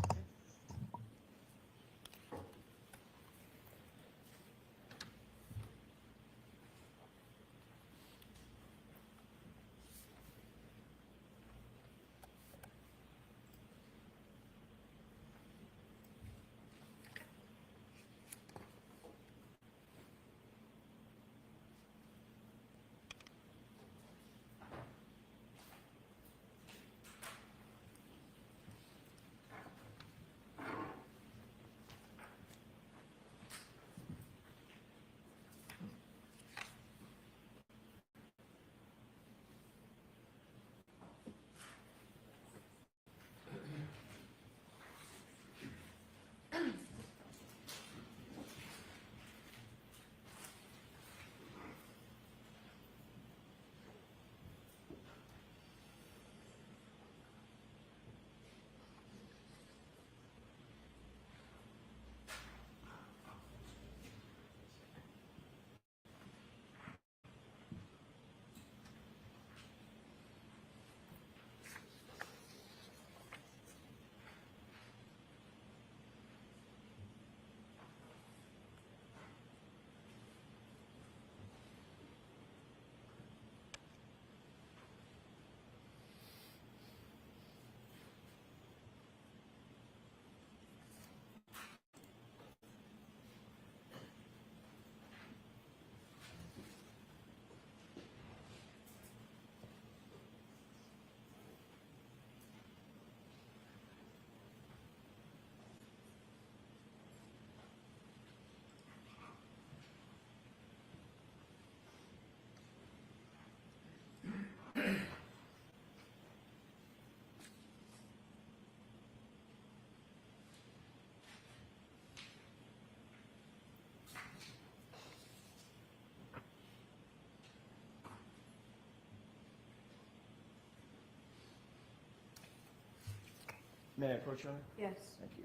May I approach, Your Honor? Yes. Thank you.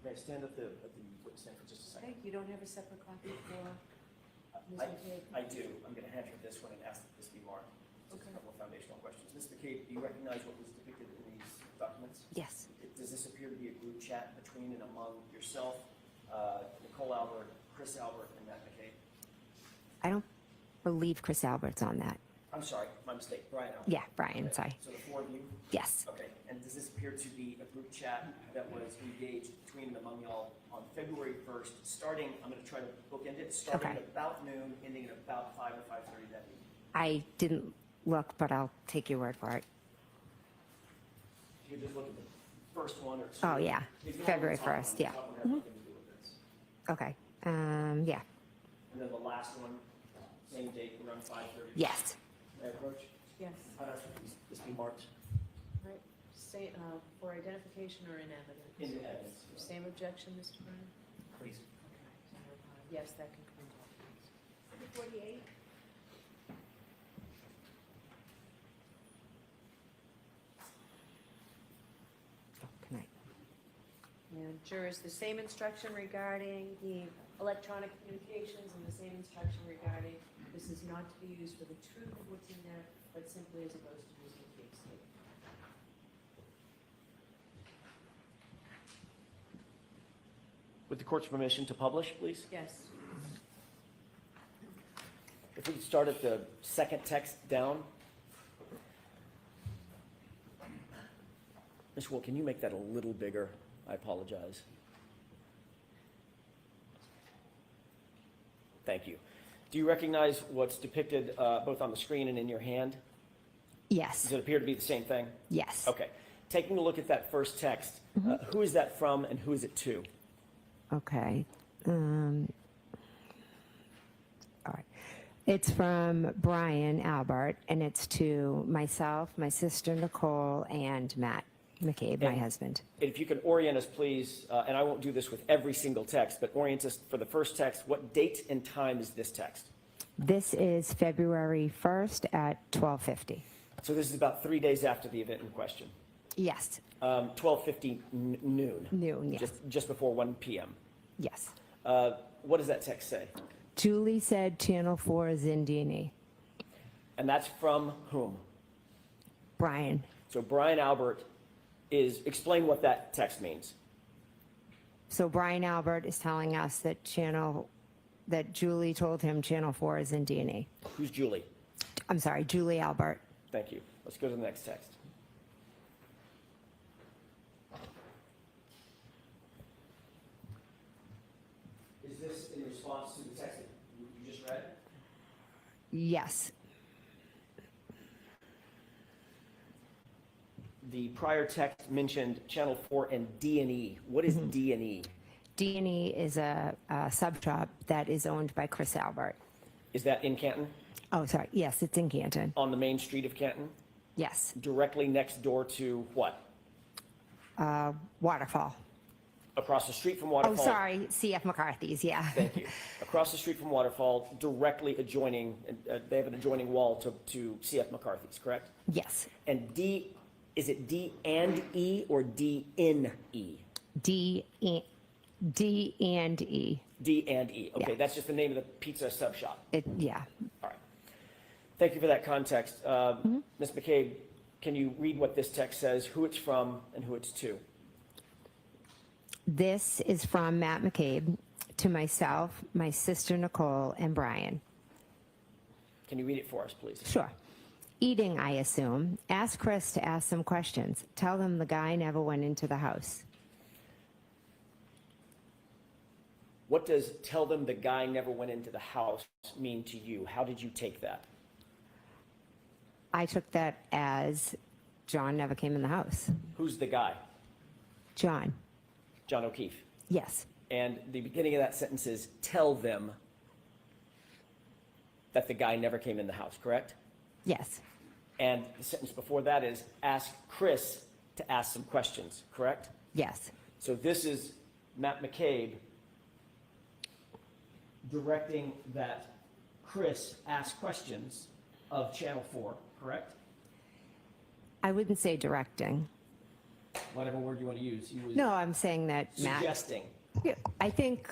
May I stand at the witness stand for just a second? Okay, you don't have a separate copy for Ms. I- McCabe? I do. I'm going to hand her this one and ask that this be marked. foundational questions. Ms. McCabe, do you recognize what was depicted in these documents? Yes. Does this appear to be a group chat between and among yourself, Nicole Albert, Chris Albert, and Matt McCabe? I don't believe Chris Albert's on that. I'm sorry, my mistake, Brian Albert. Yeah, Brian, sorry. So the four of you? Yes. Okay, and does this appear to be a group chat that was engaged between and among y'all on February 1st, starting, I'm going to try to bookend it, starting Okay. at about noon, ending at about 5 or 5:30 that evening? I didn't look, but I'll take your word for it. If you could just look at the first one or two. Oh, yeah, Ignore the February top one. 1st, The yeah. top one has nothing to do with this. Okay, yeah, And then the last one, same date, around 5:30. yes. May I approach? Yes, I'd ask that this be marked right, say, for identification or in evidence? into evidence. Same objection, Mr. Brown? Please. Yes, that can come to. 48. Good night. And jurors, the same instruction regarding the electronic communications and the same instruction regarding this is not to be used for the truth of what's in there, but simply as opposed to using fake statement. With the court's permission to publish, please? Yes. If we could start at the second text down. Ms. Wool, can you make that a little bigger? I apologize. Thank you. Do you recognize what's depicted both on the screen and in your hand? Yes, Does it appear to be the same thing? yes. Okay. Taking a look at that first text, who is that from and who is it to? Okay. All right. It's from Brian Albert, and it's to myself, my sister Nicole, and Matt McCabe, my And- husband. If you can orient us, please, and I won't do this with every single text, but orient us for the first text. What date and time is this text? This is February 1st at 12:50. So this is about 3 days after the event in question. Yes, 12:50 noon. noon, yes, Just before 1 p.m. yes. What does that text say? Julie said Channel 4 is in D&E. And that's from whom? Brian, So Brian Albert explain what that text means. so Brian Albert is telling us that Julie told him Channel 4 is in D&E. Who's Julie? I'm sorry, Julie Albert. Thank you. Let's go to the next text. Is this in response to the text that you just read? Yes, The prior text mentioned Channel 4 and D&E. What is D&E? D&E is a sub shop that is owned by Chris Albert. Is that in Canton? Oh, sorry, yes, it's in Canton. On the main street of Canton? Yes, Directly next door to what? Waterfall. Across the street from Oh, Waterfall? sorry, CF McCarthy's, yeah. Thank you. Across the street from Waterfall, directly adjoining, they have an adjoining wall to CF McCarthy's, correct? Yes, And D, is it D and E or D in E? D and E. D and E. Okay, Yeah. that's just the name of the pizza sub shop. Yeah, All right. Thank you for that context. Ms. McCabe, can you read what this text says, who it's from and who it's to? this is from Matt McCabe to myself, my sister Nicole, and Brian. Can you read it for us, please? Sure. Eating, I assume. Ask Chris to ask some questions. Tell him the guy never went into the house. What does tell them the guy never went into the house mean to you? How did you take that? I took that as John never came in the house. Who's the guy? John, John O'Keefe. yes, And the beginning of that sentence is tell them that the guy never came in the house, correct? yes, And the sentence before that is ask Chris to ask some questions, correct? yes, So this is Matt McCabe directing that Chris ask questions of Channel 4, correct? I wouldn't say directing. Whatever word you want to use. He was No, I'm saying that Matt, suggesting. Yeah, I think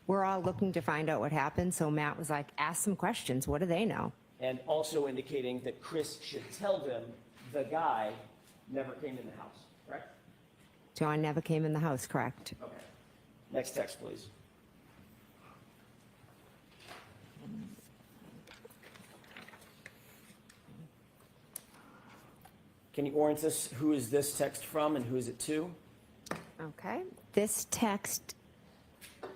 we're all looking to find out what happened, so Matt was like, ask some questions, what do they know? And also indicating that Chris should tell them the guy never came in the house, correct? John never came in the house, correct? Okay. Next text, please. Can you orient us, who is this text from and who is it to? Okay. This text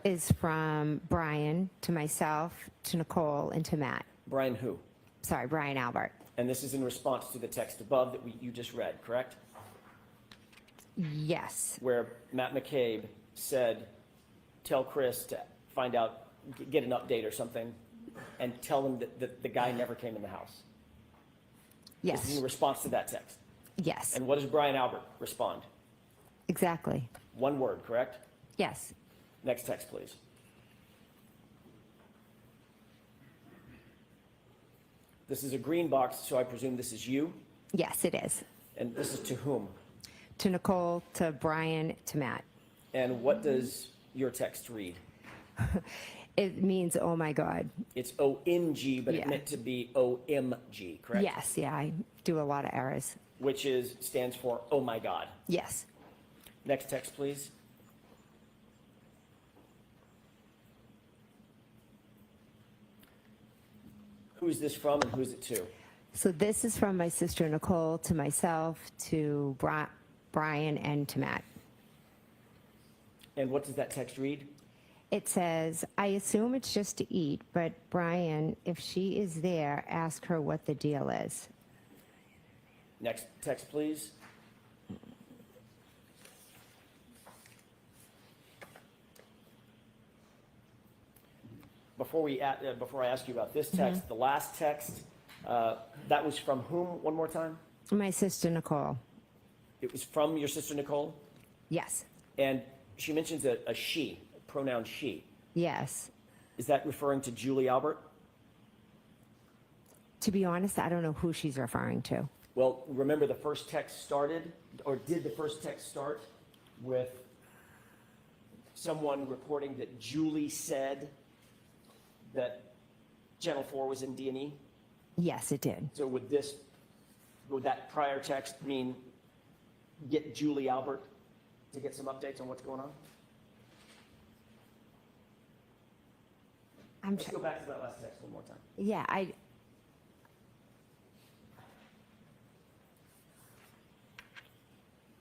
is from Brian to myself, to Nicole, and to Matt. Brian who? Sorry, Brian Albert. And this is in response to the text above that you just read, correct? Yes, Where Matt McCabe said, tell Chris to find out, get an update or something, and tell him that the guy never came in the house. This is yes, in response to that text. yes, And what does Brian Albert respond? exactly. One word, correct? Yes, Next text, please. This is a green box, so I presume this is you, yes, it is. and this is to whom? To Nicole, to Brian, to Matt. And what does your text read? It means, oh my God. It's O-N-G, but it Yeah. meant to be O-M-G, correct? Yes, yeah, I do a lot of errors. Which stands for, oh my God. Yes. Next text, please. Who is this from and who is it to? So this is from my sister Nicole to myself, to Brian, and to Matt. And what does that text read? It says, I assume it's just to eat, but Brian, if she is there, ask her what the deal is. Next text, please. Before I ask you about this text, the last text, that was from whom, one more time? My sister Nicole. It was from your sister Nicole, Yes. and she mentions a she, pronoun she. Yes. Is that referring to Julie Albert? To be honest, I don't know who she's referring to. Well, remember the first text started, or did the first text start with someone reporting that Julie said that Channel 4 was in D&E? Yes, it did. So would that prior text mean get Julie Albert to get some updates on what's going on? Let's go back to that last text one more time. Yeah,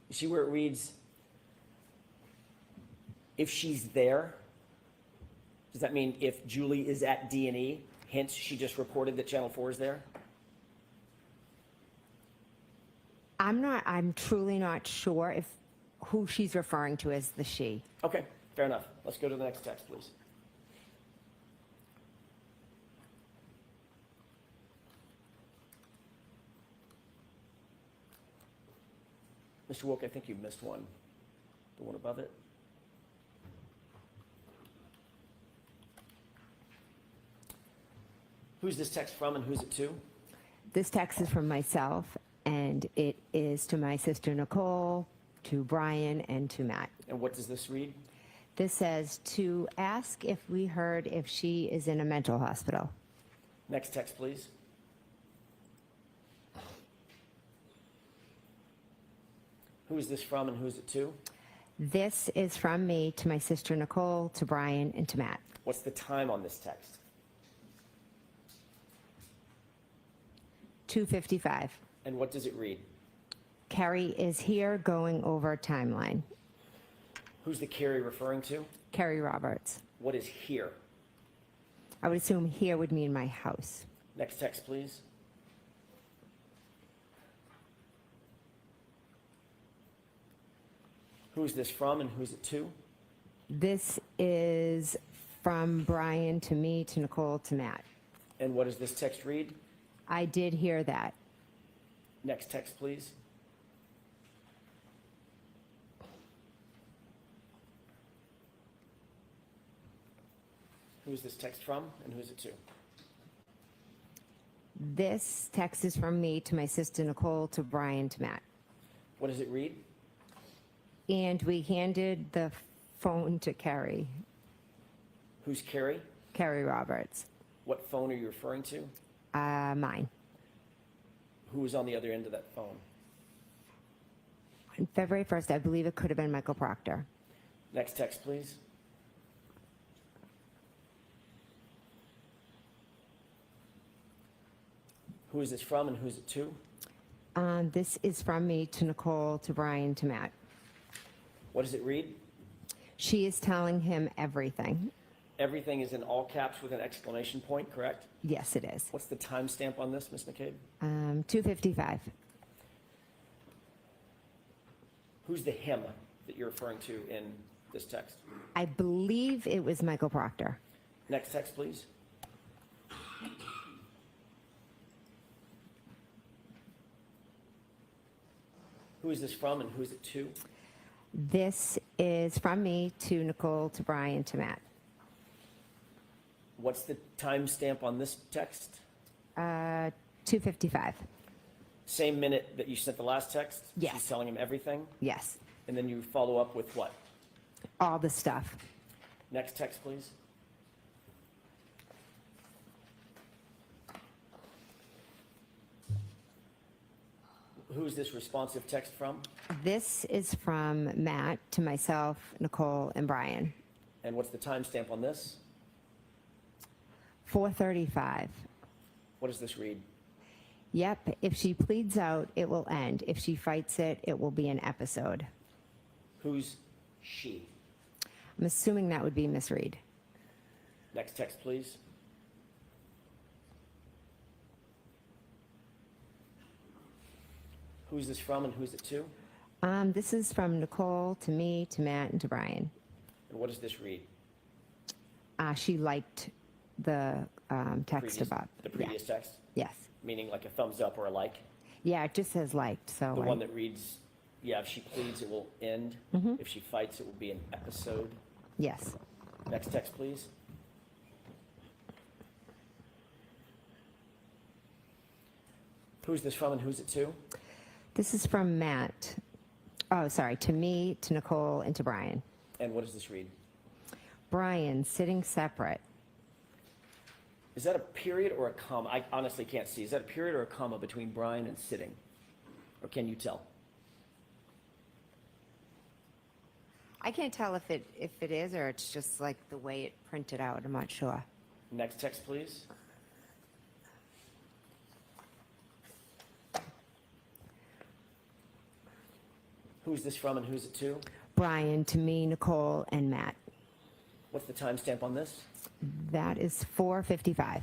You see where it reads, if she's there? Does that mean if Julie is at D&E, hence she just reported that Channel 4 is there? I'm truly not sure if who she's referring to as the she. Okay, fair enough. Let's go to the next text, please. Mr. Wilk, I think you missed one. The one above it. Who's this text from and who's it to? This text is from myself, and it is to my sister Nicole, to Brian, and to Matt. And what does this read? This says to ask if we heard if she is in a mental hospital. Next text, please. Who is this from and who is it to? This is from me to my sister Nicole, to Brian, and to Matt. What's the time on this text? 2:55. And what does it read? Carrie is here going over timeline. Who's the Carrie referring to? Carrie Roberts. What is here? I would assume here would mean my house. Next text, please. Who's this from and who's it to? This is from Brian to me, to Nicole, to Matt. And what does this text read? I did hear that. Next text, please. Who's this text from and who's it to? This text is from me to my sister Nicole, to Brian, to Matt. What does it read? And we handed the phone to Carrie, Who's Carrie? Carrie Roberts. What phone are you referring to? Mine. Who was on the other end of that phone? On February 1st, I believe it could have been Michael Proctor. Next text, please. Who is this from and who is it to? This is from me to Nicole, to Brian, to Matt. What does it read? She is telling him everything. Everything is in all caps with an exclamation point, correct? Yes, it is. What's the timestamp on this, Ms. McCabe? 2:55. Who's the him that you're referring to in this text? I believe it was Michael Proctor. Next text, please. Who is this from and who is it to? This is from me to Nicole, to Brian, to Matt. What's the timestamp on this text? 2:55. Same minute that you sent the last text? Yes. She's telling him everything? Yes. And then you follow up with what? All the stuff. Next text, please. Who's this responsive text from? This is from Matt to myself, Nicole, and Brian. And what's the timestamp on this? 4:35. What does this read? Yep, if she pleads out, it will end. If she fights it, it will be an episode. Who's she? I'm assuming that would be Miss Reed. Next text, please. Who's this from and who's it to? This is from Nicole to me, to Matt, and to Brian. And what does this read? She liked the text above. The previous text? Yes. Meaning like a thumbs up or a like? Yeah, it just says liked, so. The one that reads, yeah, if she pleads, it will end. If she fights, it will be an episode. Yes. Next text, please. Who's this from and who's it to? This is from Matt. Oh, sorry, to me, to Nicole, and to Brian. And what does this read? Brian, sitting separate. Is that a period or a comma? I honestly can't see. Is that a period or a comma between Brian and sitting? Or can you tell? I can't tell if it is or it's just like the way it printed out. I'm not sure. Next text, please. Who's this from and who's it to? Brian, to me, Nicole, and Matt. What's the timestamp on this? That is 4:55.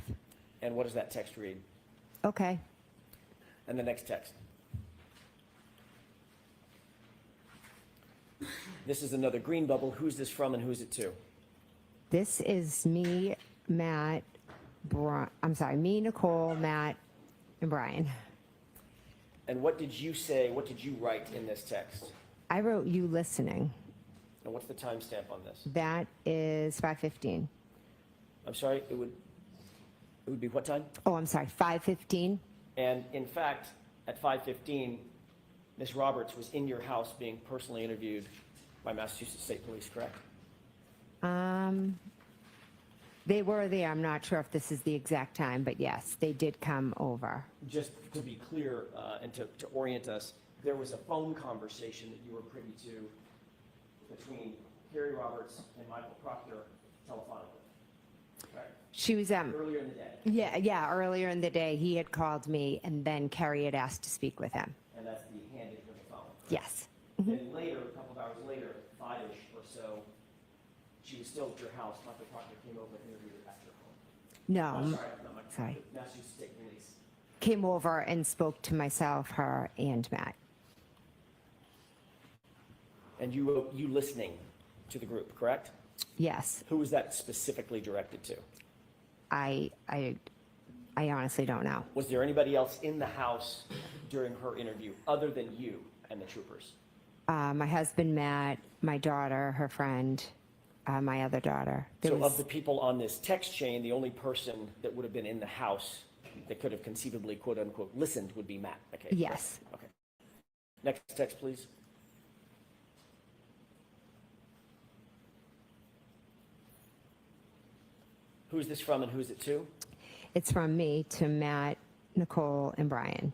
And what does that text read? Okay. And the next text. This is another green bubble. Who's this from and who's it to? This is me, Matt, me, Nicole, Matt, and Brian. And what did you say, what did you write in this text? I wrote you listening. And what's the timestamp on this? That is 5:15. I'm sorry, it would be what time? Oh, I'm sorry, 5:15. And in fact, at 5:15, Ms. Roberts was in your house being personally interviewed by Massachusetts State Police, correct? They were there. I'm not sure if this is the exact time, but yes, they did come over. Just to be clear and to orient us, there was a phone conversation that you were privy to between Carrie Roberts and Michael Proctor telephonically, correct? She was Earlier in the day. yeah, earlier in the day he had called me and then Carrie had asked to speak with him. And that's the handing of the phone. Yes. Then later, a couple of hours later, 5-ish or so, she was still at your house. Michael Proctor came over and interviewed her at your home. No, I'm sorry, not Michael. sorry. Massachusetts State Police. Came over and spoke to myself, her, and Matt. And you wrote you listening to the group, correct? Yes. Who was that specifically directed to? I honestly don't know. Was there anybody else in the house during her interview other than you and the troopers? My husband, Matt, my daughter, her friend, my other daughter. So of the people on this text chain, the only person that would have been in the house that could have conceivably, quote unquote, listened would be Matt McCabe. Yes. Right? Okay. Next text, please. Who's this from and who's it to? It's from me to Matt, Nicole, and Brian.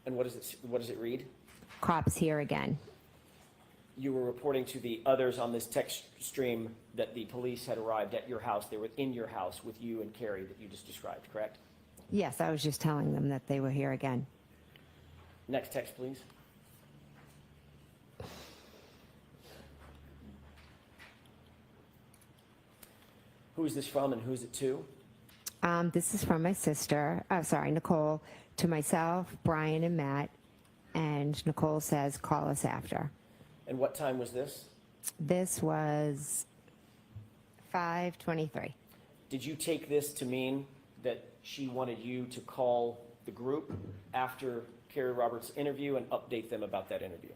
And what does it read? Cops here again. You were reporting to the others on this text stream that the police had arrived at your house. They were in your house with you and Carrie that you just described, correct? Yes, I was just telling them that they were here again. Next text, please. Who is this from and who is it to? This is from my sister, Nicole, to myself, Brian, and Matt. And Nicole says, call us after. And what time was this? This was 5:23. Did you take this to mean that she wanted you to call the group after Carrie Roberts' interview and update them about that interview?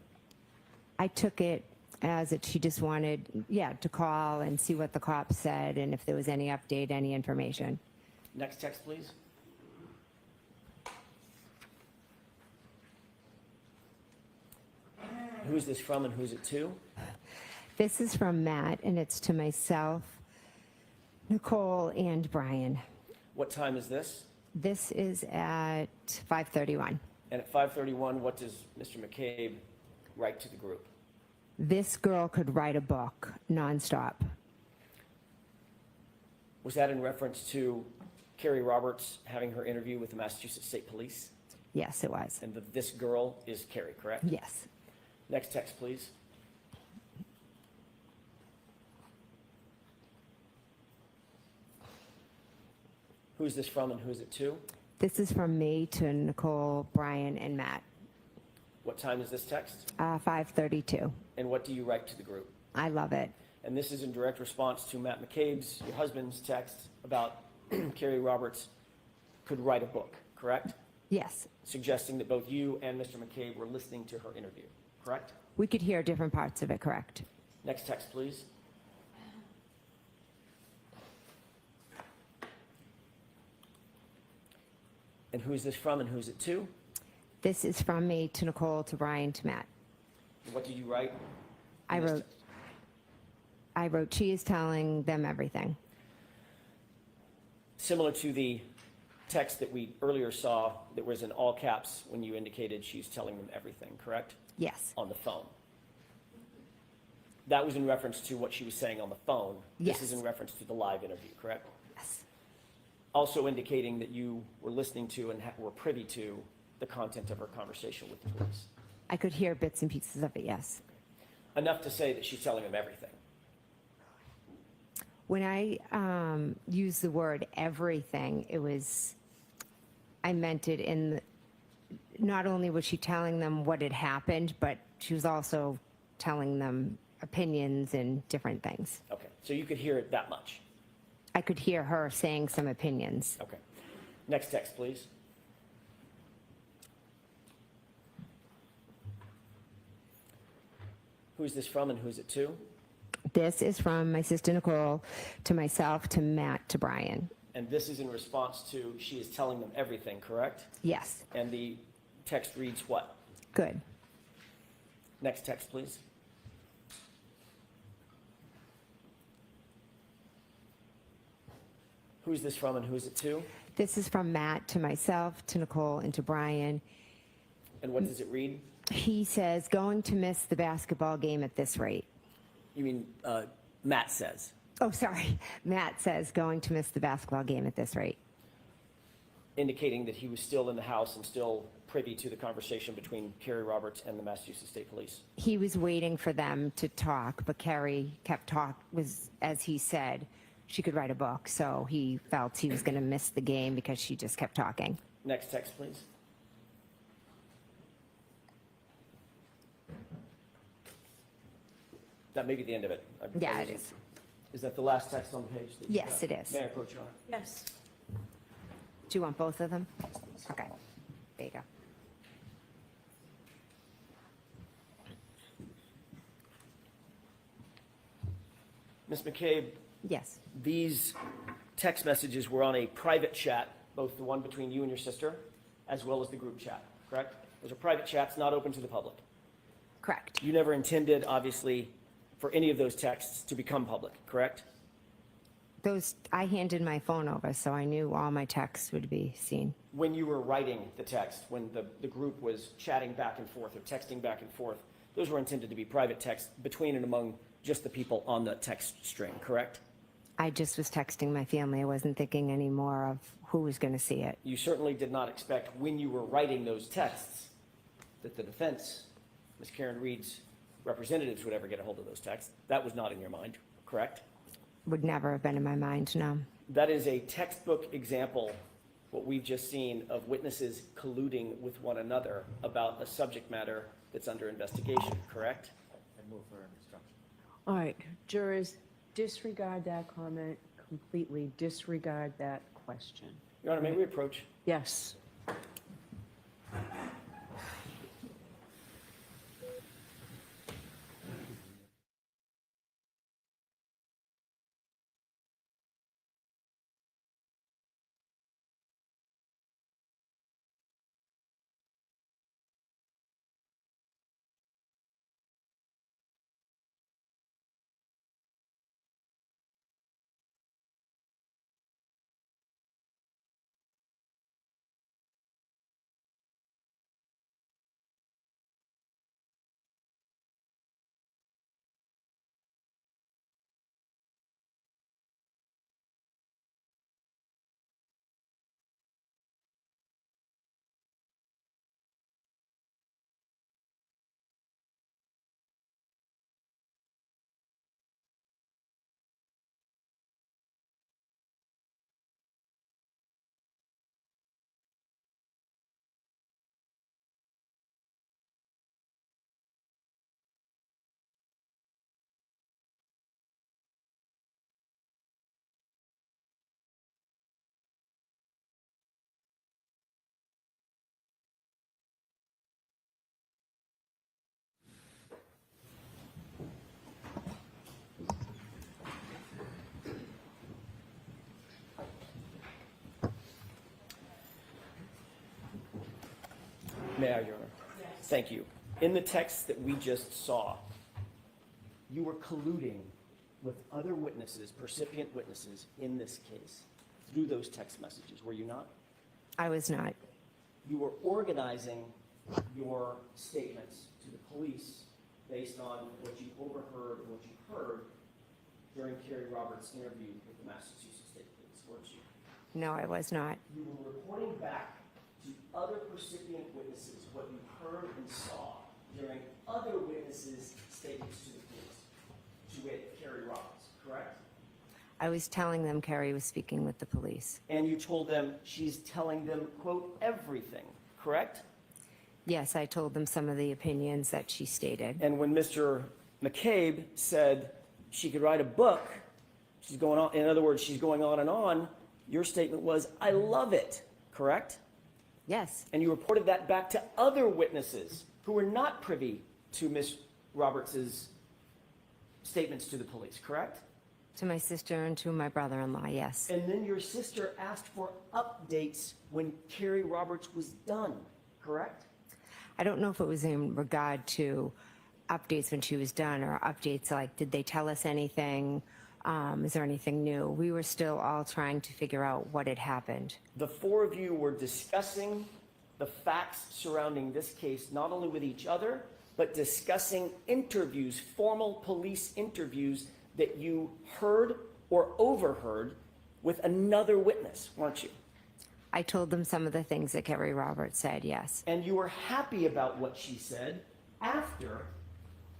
I took it as that she just wanted, to call and see what the cops said and if there was any update, any information. Next text, please. Who is this from and who is it to? This is from Matt, and it's to myself, Nicole, and Brian. What time is this? This is at 5:31. And at 5:31, what does Mr. McCabe write to the group? This girl could write a book nonstop. Was that in reference to Carrie Roberts having her interview with the Massachusetts State Police? Yes, it was. And this girl is Carrie, correct? Yes. Next text, please. Who is this from and who is it to? This is from me to Nicole, Brian, and Matt. What time is this text? 5:32. And what do you write to the group? I love it. And this is in direct response to Matt McCabe's, your husband's text about Carrie Roberts could write a book, correct? Yes. Suggesting that both you and Mr. McCabe were listening to her interview, correct? We could hear different parts of it, correct? Next text, please. And who is this from and who is it to? This is from me to Nicole, to Brian, to Matt. What did you write? I in this wrote, text? she is telling them everything. Similar to the text that we earlier saw that was in all caps when you indicated she's telling them everything, correct? Yes. On the phone. That was in reference to what she was saying on the phone. Yes. This is in reference to the live interview, correct? Yes. Also indicating that you were listening to and were privy to the content of her conversation with the police. I could hear bits and pieces of it, yes. Enough to say that she's telling them everything. When I used the word everything, I meant it in, not only was she telling them what had happened, but she was also telling them opinions and different things. Okay, so you could hear it that much. I could hear her saying some opinions. Okay. Next text, please. Who is this from and who is it to? This is from my sister Nicole to myself, to Matt, to Brian. And this is in response to she is telling them everything, correct? Yes. And the text reads what? Good. Next text, please. Who is this from and who is it to? This is from Matt to myself, to Nicole, and to Brian. And what does it read? He says, going to miss the basketball game at this rate. You mean Matt says. Oh, sorry. Matt says, going to miss the basketball game at this rate. Indicating that he was still in the house and still privy to the conversation between Carrie Roberts and the Massachusetts State Police. He was waiting for them to talk, but Carrie kept as he said, she could write a book, so he felt he was going to miss the game because she just kept talking. Next text, please. That may be the end of it. Yeah, it is. Is that the last text on the page? that you Yes, got? it is. May I approach you on it? Yes. Do you want both of them? Okay. There you go. Ms. McCabe, Yes. these text messages were on a private chat, both the one between you and your sister, as well as the group chat, correct? Those are private chats, not open to the public. Correct. You never intended, obviously, for any of those texts to become public, correct? I handed my phone over, so I knew all my texts would be seen. When you were writing the text, when the group was chatting back and forth or texting back and forth, those were intended to be private texts between and among just the people on the text string, correct? I just was texting my family. I wasn't thinking any more of who was going to see it. You certainly did not expect when you were writing those texts that the defense, Ms. Karen Reed's representatives would ever get a hold of those texts. That was not in your mind, correct? Would never have been in my mind, no. That is a textbook example, what we've just seen, of witnesses colluding with one another about a subject matter that's under investigation, correct? I move for instruction. All right, jurors, disregard that comment, completely disregard that question. Your Honor, may we approach? Yes. May I, Your Honor? Yes. Thank you. In the text that we just saw, you were colluding with other witnesses, percipient witnesses in this case through those text messages, were you not? I was not. You were organizing your statements to the police based on what you overheard and what you heard during Kerry Roberts' interview with the Massachusetts State Police, weren't you? No, I was not. You were reporting back to other percipient witnesses what you heard and saw during other witnesses' statements to the police, to wit, Kerry Roberts, correct? I was telling them Carrie was speaking with the police. And you told them she's telling them, quote, everything, correct? Yes, I told them some of the opinions that she stated. And when Mr. McCabe said she could write a book, she's going on, in other words, she's going on and on, your statement was, I love it, correct? Yes, And you reported that back to other witnesses who were not privy to Ms. Roberts' statements to the police, correct? to my sister and to my brother-in-law, yes. And then your sister asked for updates when Kerry Roberts was done, correct? I don't know if it was in regard to updates when she was done or updates like, did they tell us anything? Is there anything new? We were still all trying to figure out what had happened. The four of you were discussing the facts surrounding this case, not only with each other, but discussing interviews, formal police interviews that you heard or overheard with another witness, weren't you? I told them some of the things that Kerry Roberts said, yes. And you were happy about what she said after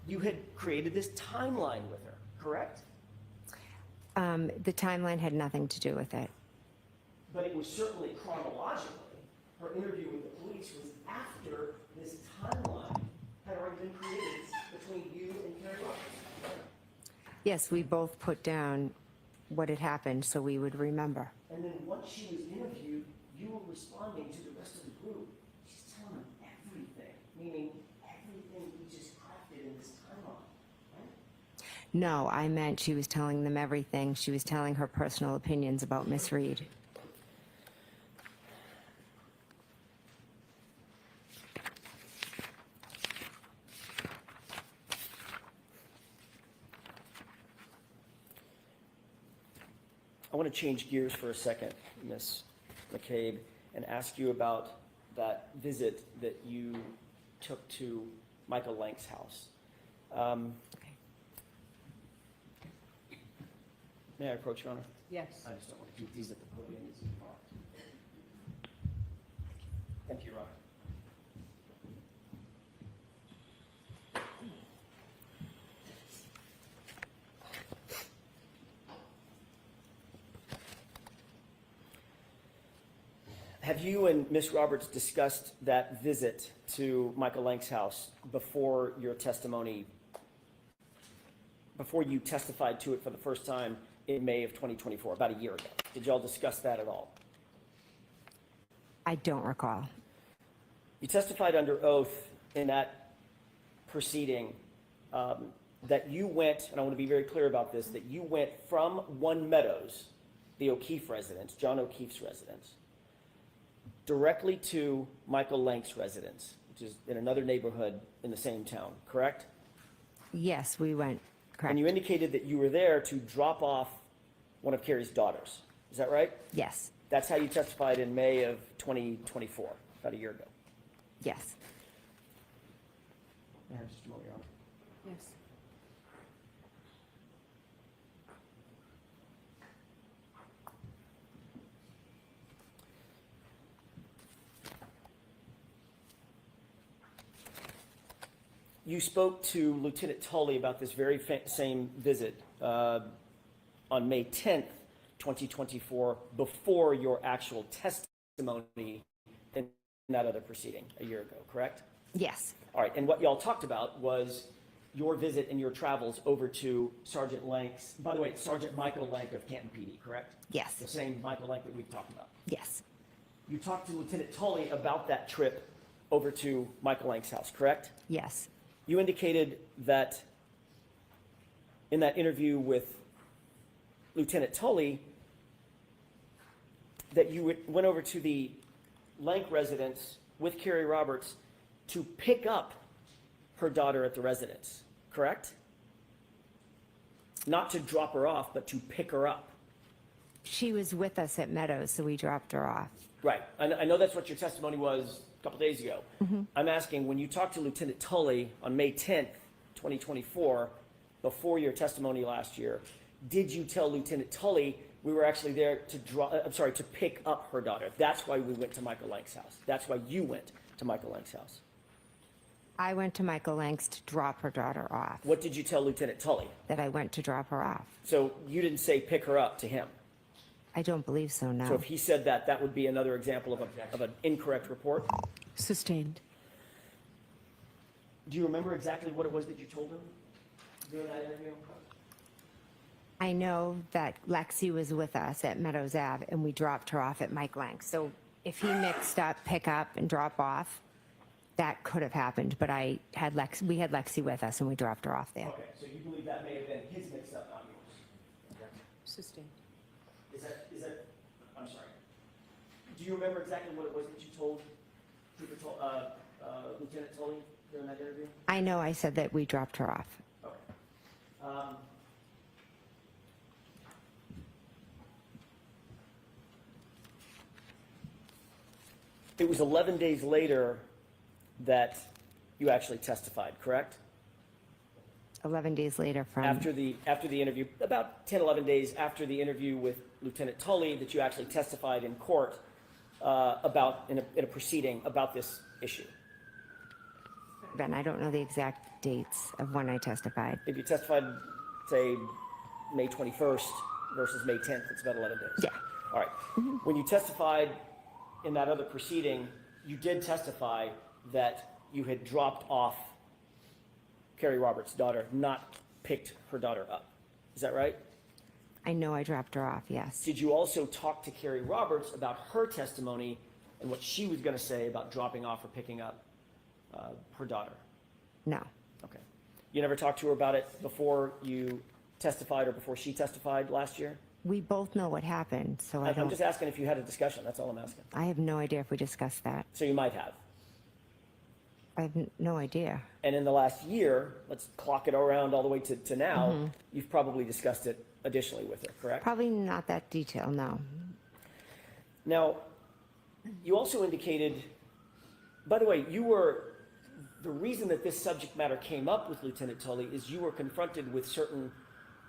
you had created this timeline with her, correct? The timeline had nothing to do with it. But it was certainly chronologically. Her interview with the police was after this timeline had already been created between you and Kerry Roberts. Yes, we both put down what had happened so we would remember. And then once she was interviewed, you were responding to the rest of the group. She's telling them everything, meaning everything we just crafted in this timeline, right? No, I meant she was telling them everything. She was telling her personal opinions about Miss Reed. I want to change gears for a second, Ms. McCabe, and ask you about that visit that you took to Michael Lank's house. May I approach, Your Honor? Yes. I just don't want to keep these at the podium. Thank you, Your Honor. Have you and Ms. Roberts discussed that visit to Michael Lank's house before your testimony, before you testified to it for the first time in May of 2024, about a year ago? Did y'all discuss that at all? I don't recall. You testified under oath in that proceeding that you went, and I want to be very clear about this, that you went from One Meadows, the O'Keefe residence, John O'Keefe's residence, directly to Michael Lank's residence, which is in another neighborhood in the same town, correct? Yes, we went, correct. And you indicated that you were there to drop off one of Carrie's daughters. Is that right? Yes, That's how you testified in May of 2024, about a year ago. yes. Just a moment, Your Honor. Yes. You spoke to Lieutenant Tully about this very same visit on May 10th, 2024, before your actual testimony in that other proceeding a year ago, correct? Yes, All right, and what y'all talked about was your visit and your travels over to Sergeant Lank's, by the way, Sergeant Michael Lank of Canton PD, correct? yes, The same Michael Lank that we've talked about. yes, You talked to Lieutenant Tully about that trip over to Michael Lank's house, correct? yes, You indicated that in that interview with Lieutenant Tully that you went over to the Lank residence with Carrie Roberts to pick up her daughter at the residence, correct? Not to drop her off, but to pick her up. she was with us at Meadows, so we dropped her off. Right. I know that's what your testimony was a couple days ago. I'm asking, when you talked to Lieutenant Tully on May 10th, 2024, before your testimony last year, did you tell Lieutenant Tully we were actually there to pick up her daughter? That's why we went to Michael Lank's house. That's why you went to Michael Lank's house. I went to Michael Lank's to drop her daughter off, What did you tell Lieutenant Tully? that I went to drop her off. So you didn't say pick her up to him. I don't believe so, So no. if he said that, that would be another example of an incorrect report. Sustained. Do you remember exactly what it was that you told him during that interview? I know that Lexi was with us at Meadows Ave, and we dropped her off at Mike Lank's. So if he mixed up pick up and drop off, that could have happened, but we had Lexi with us, and we dropped her off there. Okay, so you believe that may have been his mix-up, not yours? Sustained. Is that, I'm sorry. Do you remember exactly what it was that you told Lieutenant Tully during that interview? I know I said that we dropped her off. Okay. It was 11 days later that you actually testified, correct? 11 days later from, After the interview, about 10, 11 days after the interview with Lieutenant Tully, that you actually testified in court in a proceeding about this issue. Ben, I don't know the exact dates of when I testified. If you testified, say, May 21st versus May 10th, it's about 11 days. Yeah. All right. When you testified in that other proceeding, you did testify that you had dropped off Carrie Roberts' daughter, not picked her daughter up. Is that right? I know I dropped her off, yes. Did you also talk to Carrie Roberts about her testimony and what she was going to say about dropping off or picking up her daughter? No, Okay. You never talked to her about it before you testified or before she testified last year? we both know what happened, so I I'm don't, just asking if you had a discussion. That's all I'm asking. I have no idea if we discussed that. So you might have. I have no idea. And in the last year, let's clock it around all the way to now, you've probably discussed it additionally with her, correct? Probably not that detailed, no. Now, you also indicated, by the way, the reason that this subject matter came up with Lieutenant Tully is you were confronted with certain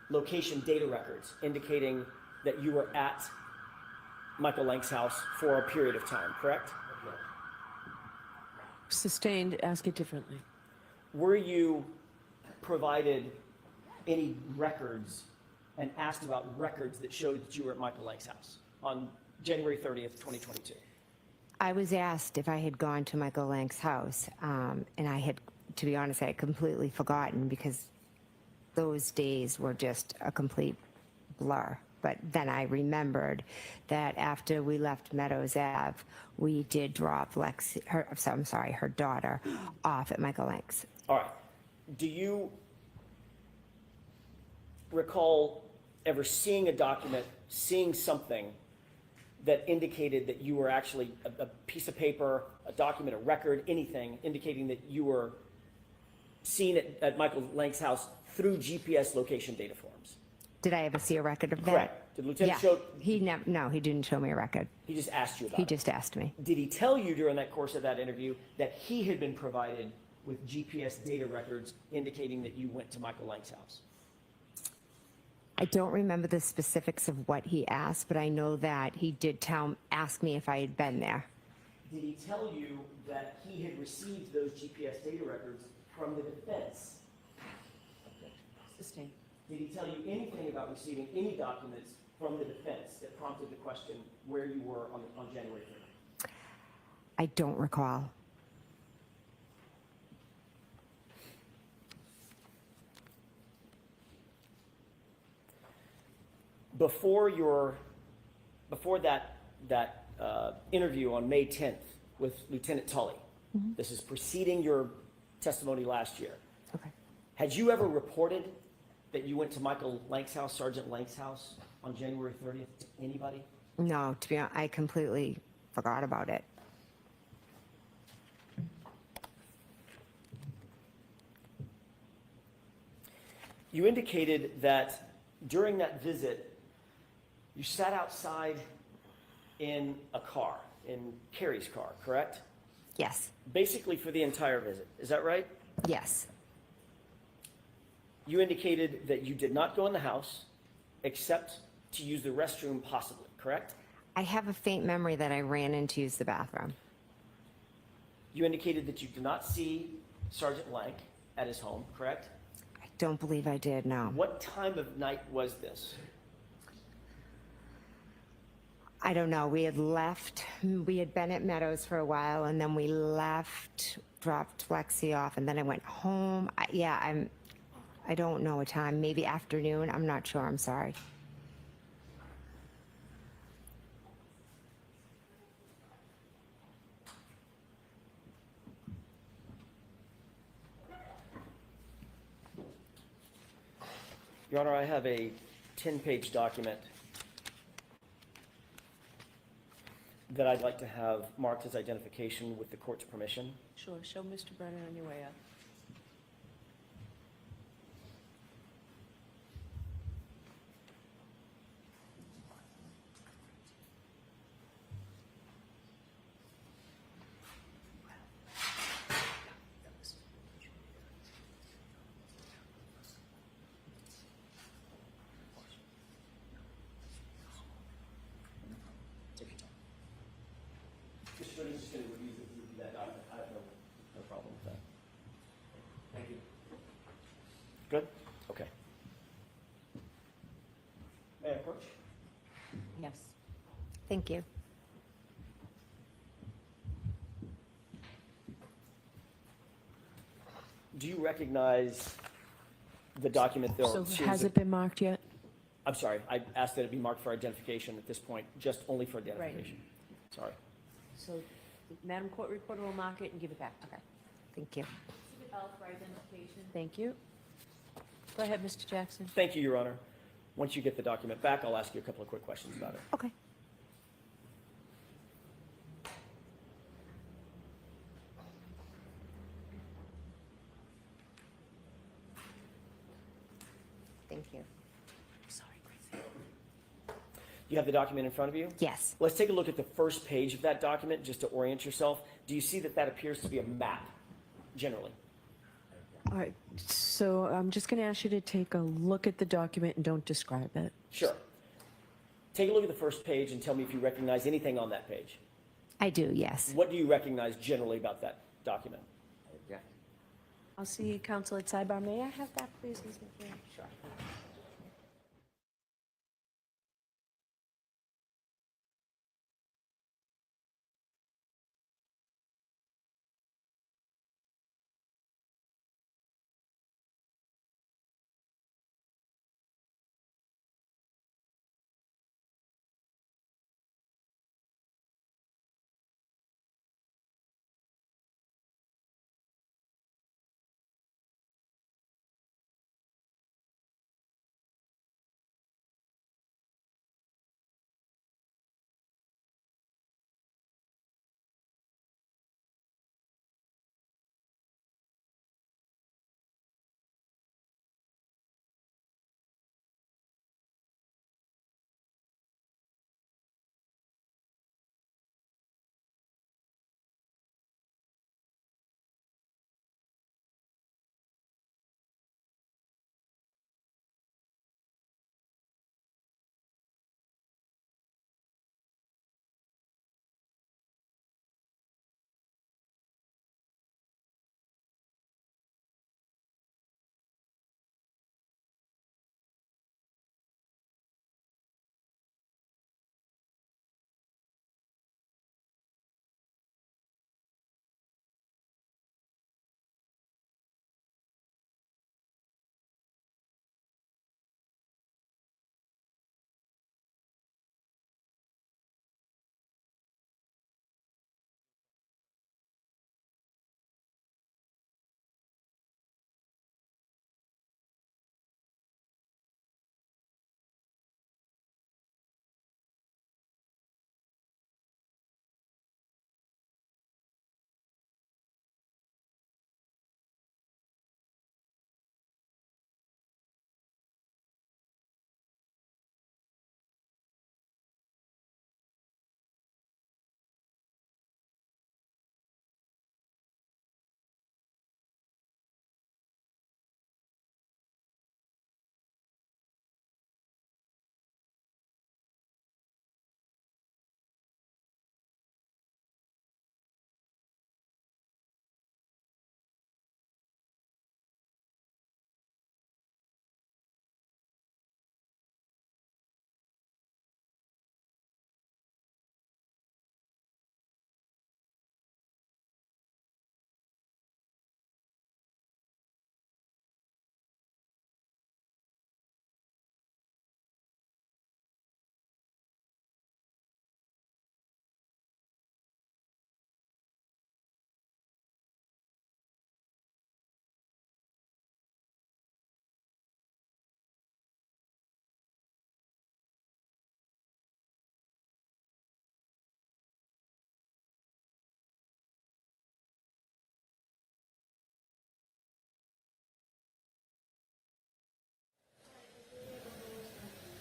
location data records indicating that you were at Michael Lank's house for a period of time, correct? Sustained, ask it differently. Were you provided any records and asked about records that showed that you were at Michael Lank's house on January 30th, 2022? I was asked if I had gone to Michael Lank's house, and I had, to be honest, I had completely forgotten because those days were just a complete blur. But then I remembered that after we left Meadows Ave, we did drop her daughter, off at Michael Lank's. All right. Do you recall ever seeing a document, seeing something that indicated that you were actually a piece of paper, a document, a record, anything indicating that you were seen at Michael Lank's house through GPS location data forms? Did I ever see a record of that? Correct. Did Lieutenant Yeah. show? No, he didn't show me a record. He just asked you about He it. just asked me. Did he tell you during that course of that interview that he had been provided with GPS data records indicating that you went to Michael Lank's house? I don't remember the specifics of what he asked, but I know that he did ask me if I had been there. Did he tell you that he had received those GPS data records from the defense? Sustained. Did he tell you anything about receiving any documents from the defense that prompted the question where you were on January 3rd? I don't recall. Before that interview on May 10th with Lieutenant Tully, this is preceding your testimony last year. Okay. Had you ever reported that you went to Michael Lank's house, Sergeant Lank's house, on January 30th to anybody? No, to be honest, I completely forgot about it. You indicated that during that visit, you sat outside in a car, in Carrie's car, correct? Yes. Basically for the entire visit, is that right? Yes. You indicated that you did not go in the house except to use the restroom possibly, correct? I have a faint memory that I ran in to use the bathroom. You indicated that you did not see Sergeant Lank at his home, correct? I don't believe I did, no. What time of night was this? I don't know. We had left. We had been at Meadows for a while, and then we left, dropped Lexi off, and then I went home. I don't know a time. Maybe afternoon. I'm not sure. I'm sorry. Your Honor, I have a 10-page document that I'd like to have marked as identification with the court's permission. Sure, show Mr. Brenner on your way up. Take your time. Mr. Brenner's just going to review that document. I have no problem with that. Thank you. Good? Okay. May I approach? Yes. Thank you. Do you recognize the document there? So has it been marked yet? I'm sorry, I asked that it be marked for identification at this point, just only for identification. Sorry. So Madam Court Reporter will mark it and give it back. Okay. Thank you. See the bell for identification. Thank you. Go ahead, Mr. Jackson. Thank you, Your Honor. Once you get the document back, I'll ask you a couple of quick questions about it. Okay. Thank you. Sorry, Greg. You have the document in front of you? Yes. Let's take a look at the first page of that document just to orient yourself. Do you see that that appears to be a map, generally? All right, so I'm just going to ask you to take a look at the document and don't describe it. Sure. Take a look at the first page and tell me if you recognize anything on that page. I do, yes. What do you recognize generally about that document? I object. I'll see counsel at sidebar. May I have that, please, Ms. McCabe? Sure.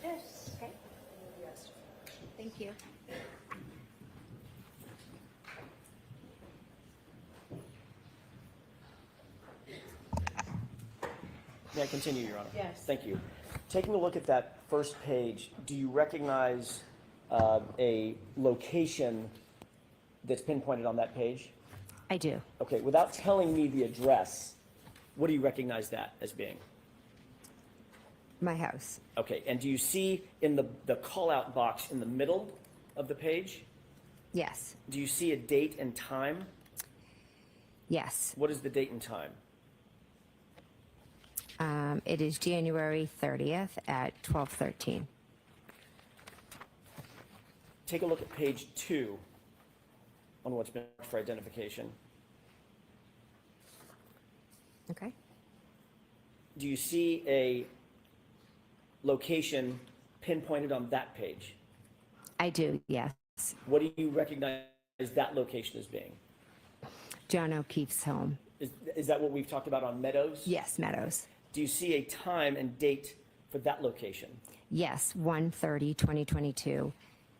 Yes, okay. Thank you. May I continue, Your Honor? Yes. Thank you. Taking a look at that first page, do you recognize a location that's pinpointed on that page? I do. Okay, without telling me the address, what do you recognize that as being? My house. Okay, and do you see in the call-out box in the middle of the page, Yes. do you see a date and time? Yes. What is the date and time? It is January 30th at 12:13. Take a look at page 2 on what's been marked for identification. Okay. Do you see a location pinpointed on that page? I do, yes. What do you recognize that location as being? John O'Keefe's home. Is that what we've talked about on Meadows? Yes, Meadows. Do you see a time and date for that location Yes, 1/30/2022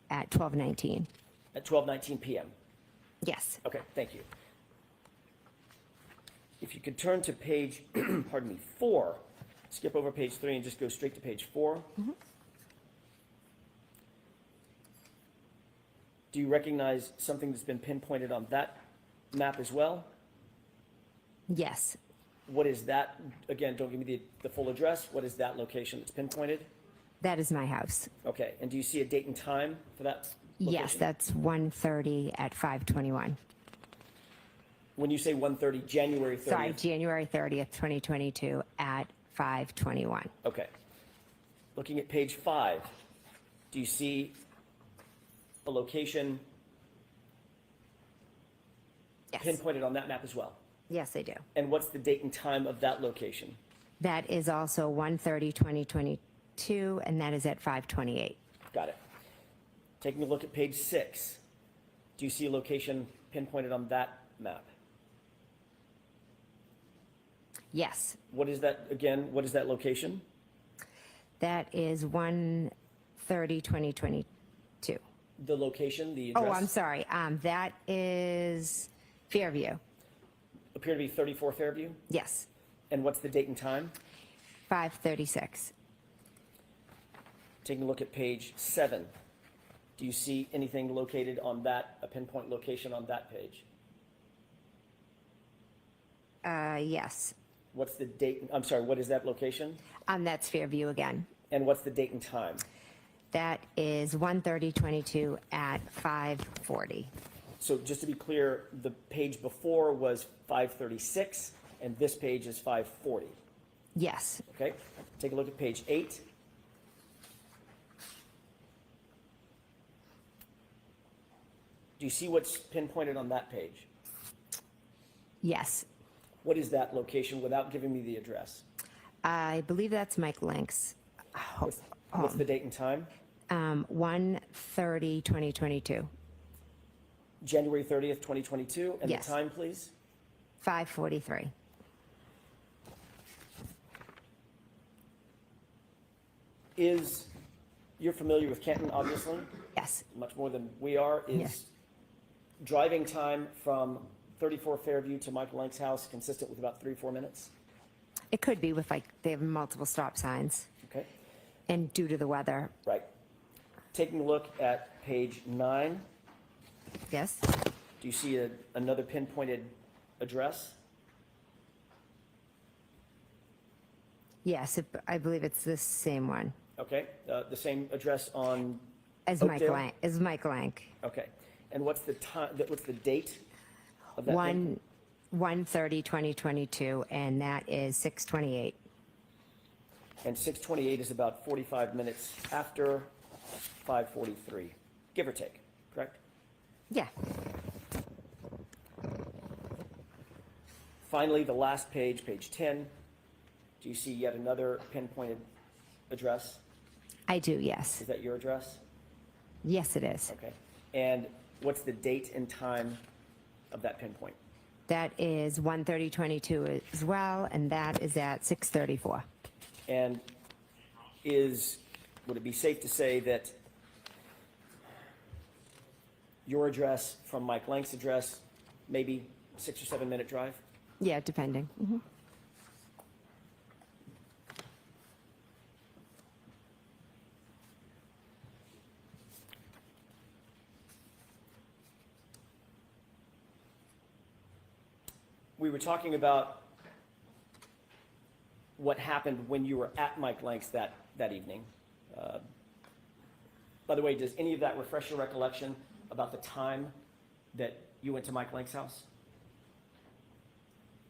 at 12:19. at 12:19 PM. Yes. Okay, thank you. If you could turn to page, pardon me, 4, skip over page 3 and just go straight to page 4. Do you recognize something that's been pinpointed on that map as well? Yes. What is that? Again, don't give me the full address. What is that location that's pinpointed? That is my house. Okay, and do you see a date and time for that location? Yes, that's 1:30 at 5:21. When you say 1:30, January 30th? Sorry, January 30th, 2022 at 5:21. Okay. Looking at page 5, do you see a location Yes. pinpointed on that map as well? Yes, I do. And what's the date and time of that location? That is also 1/30/2022, and that is at 5:28. Got it. Taking a look at page 6, do you see a location pinpointed on that map? Yes, What is that, again, what is that location? that is 1/30/2022. The location, the address? Oh, I'm sorry. That is Fairview. Appear to be 34 Fairview? Yes, And what's the date and time? 5:36. Taking a look at page 7, do you see anything located on that, a pinpoint location on that page? Yes. What's the date, I'm sorry, what is that location? That's Fairview again. And what's the date and time? That is 1/30/22 at 5:40. So just to be clear, the page before was 5:36, and this page is 5:40, Yes. okay? Take a look at page 8. Do you see what's pinpointed on that page? Yes. What is that location without giving me the address? I believe that's Mike Link's. What's the date and time? 1/30/2022. January 30th, 2022, and the Yes. time, please? 5:43. You're familiar with Canton, obviously, Yes. much more than we are. Yes. Is driving time from 34 Fairview to Michael Lank's house consistent with about 3-4 minutes? It could be with they have multiple stop signs Okay, and due to the weather. right. Taking a look at page 9, Yes. do you see another pinpointed address? Yes, I believe it's the same one Okay, the same address on, as Oakdale? Mike Lank. okay. And what's the time, what's the date of that? 1/30/2022, and that is 6:28. And 6:28 is about 45 minutes after 5:43, give or take, correct? Yeah. Finally, the last page, page 10, do you see yet another pinpointed address? I do, yes. Is that your address? Yes, it is. Okay. And what's the date and time of that pinpoint? That is 1/30/22 as well, and that is at 6:34. And would it be safe to say that your address from Mike Lank's address, maybe 6 or 7 minute drive? Yeah, depending. Mhm. We were talking about what happened when you were at Mike Lank's that evening. By the way, does any of that refresh your recollection about the time that you went to Mike Lank's house?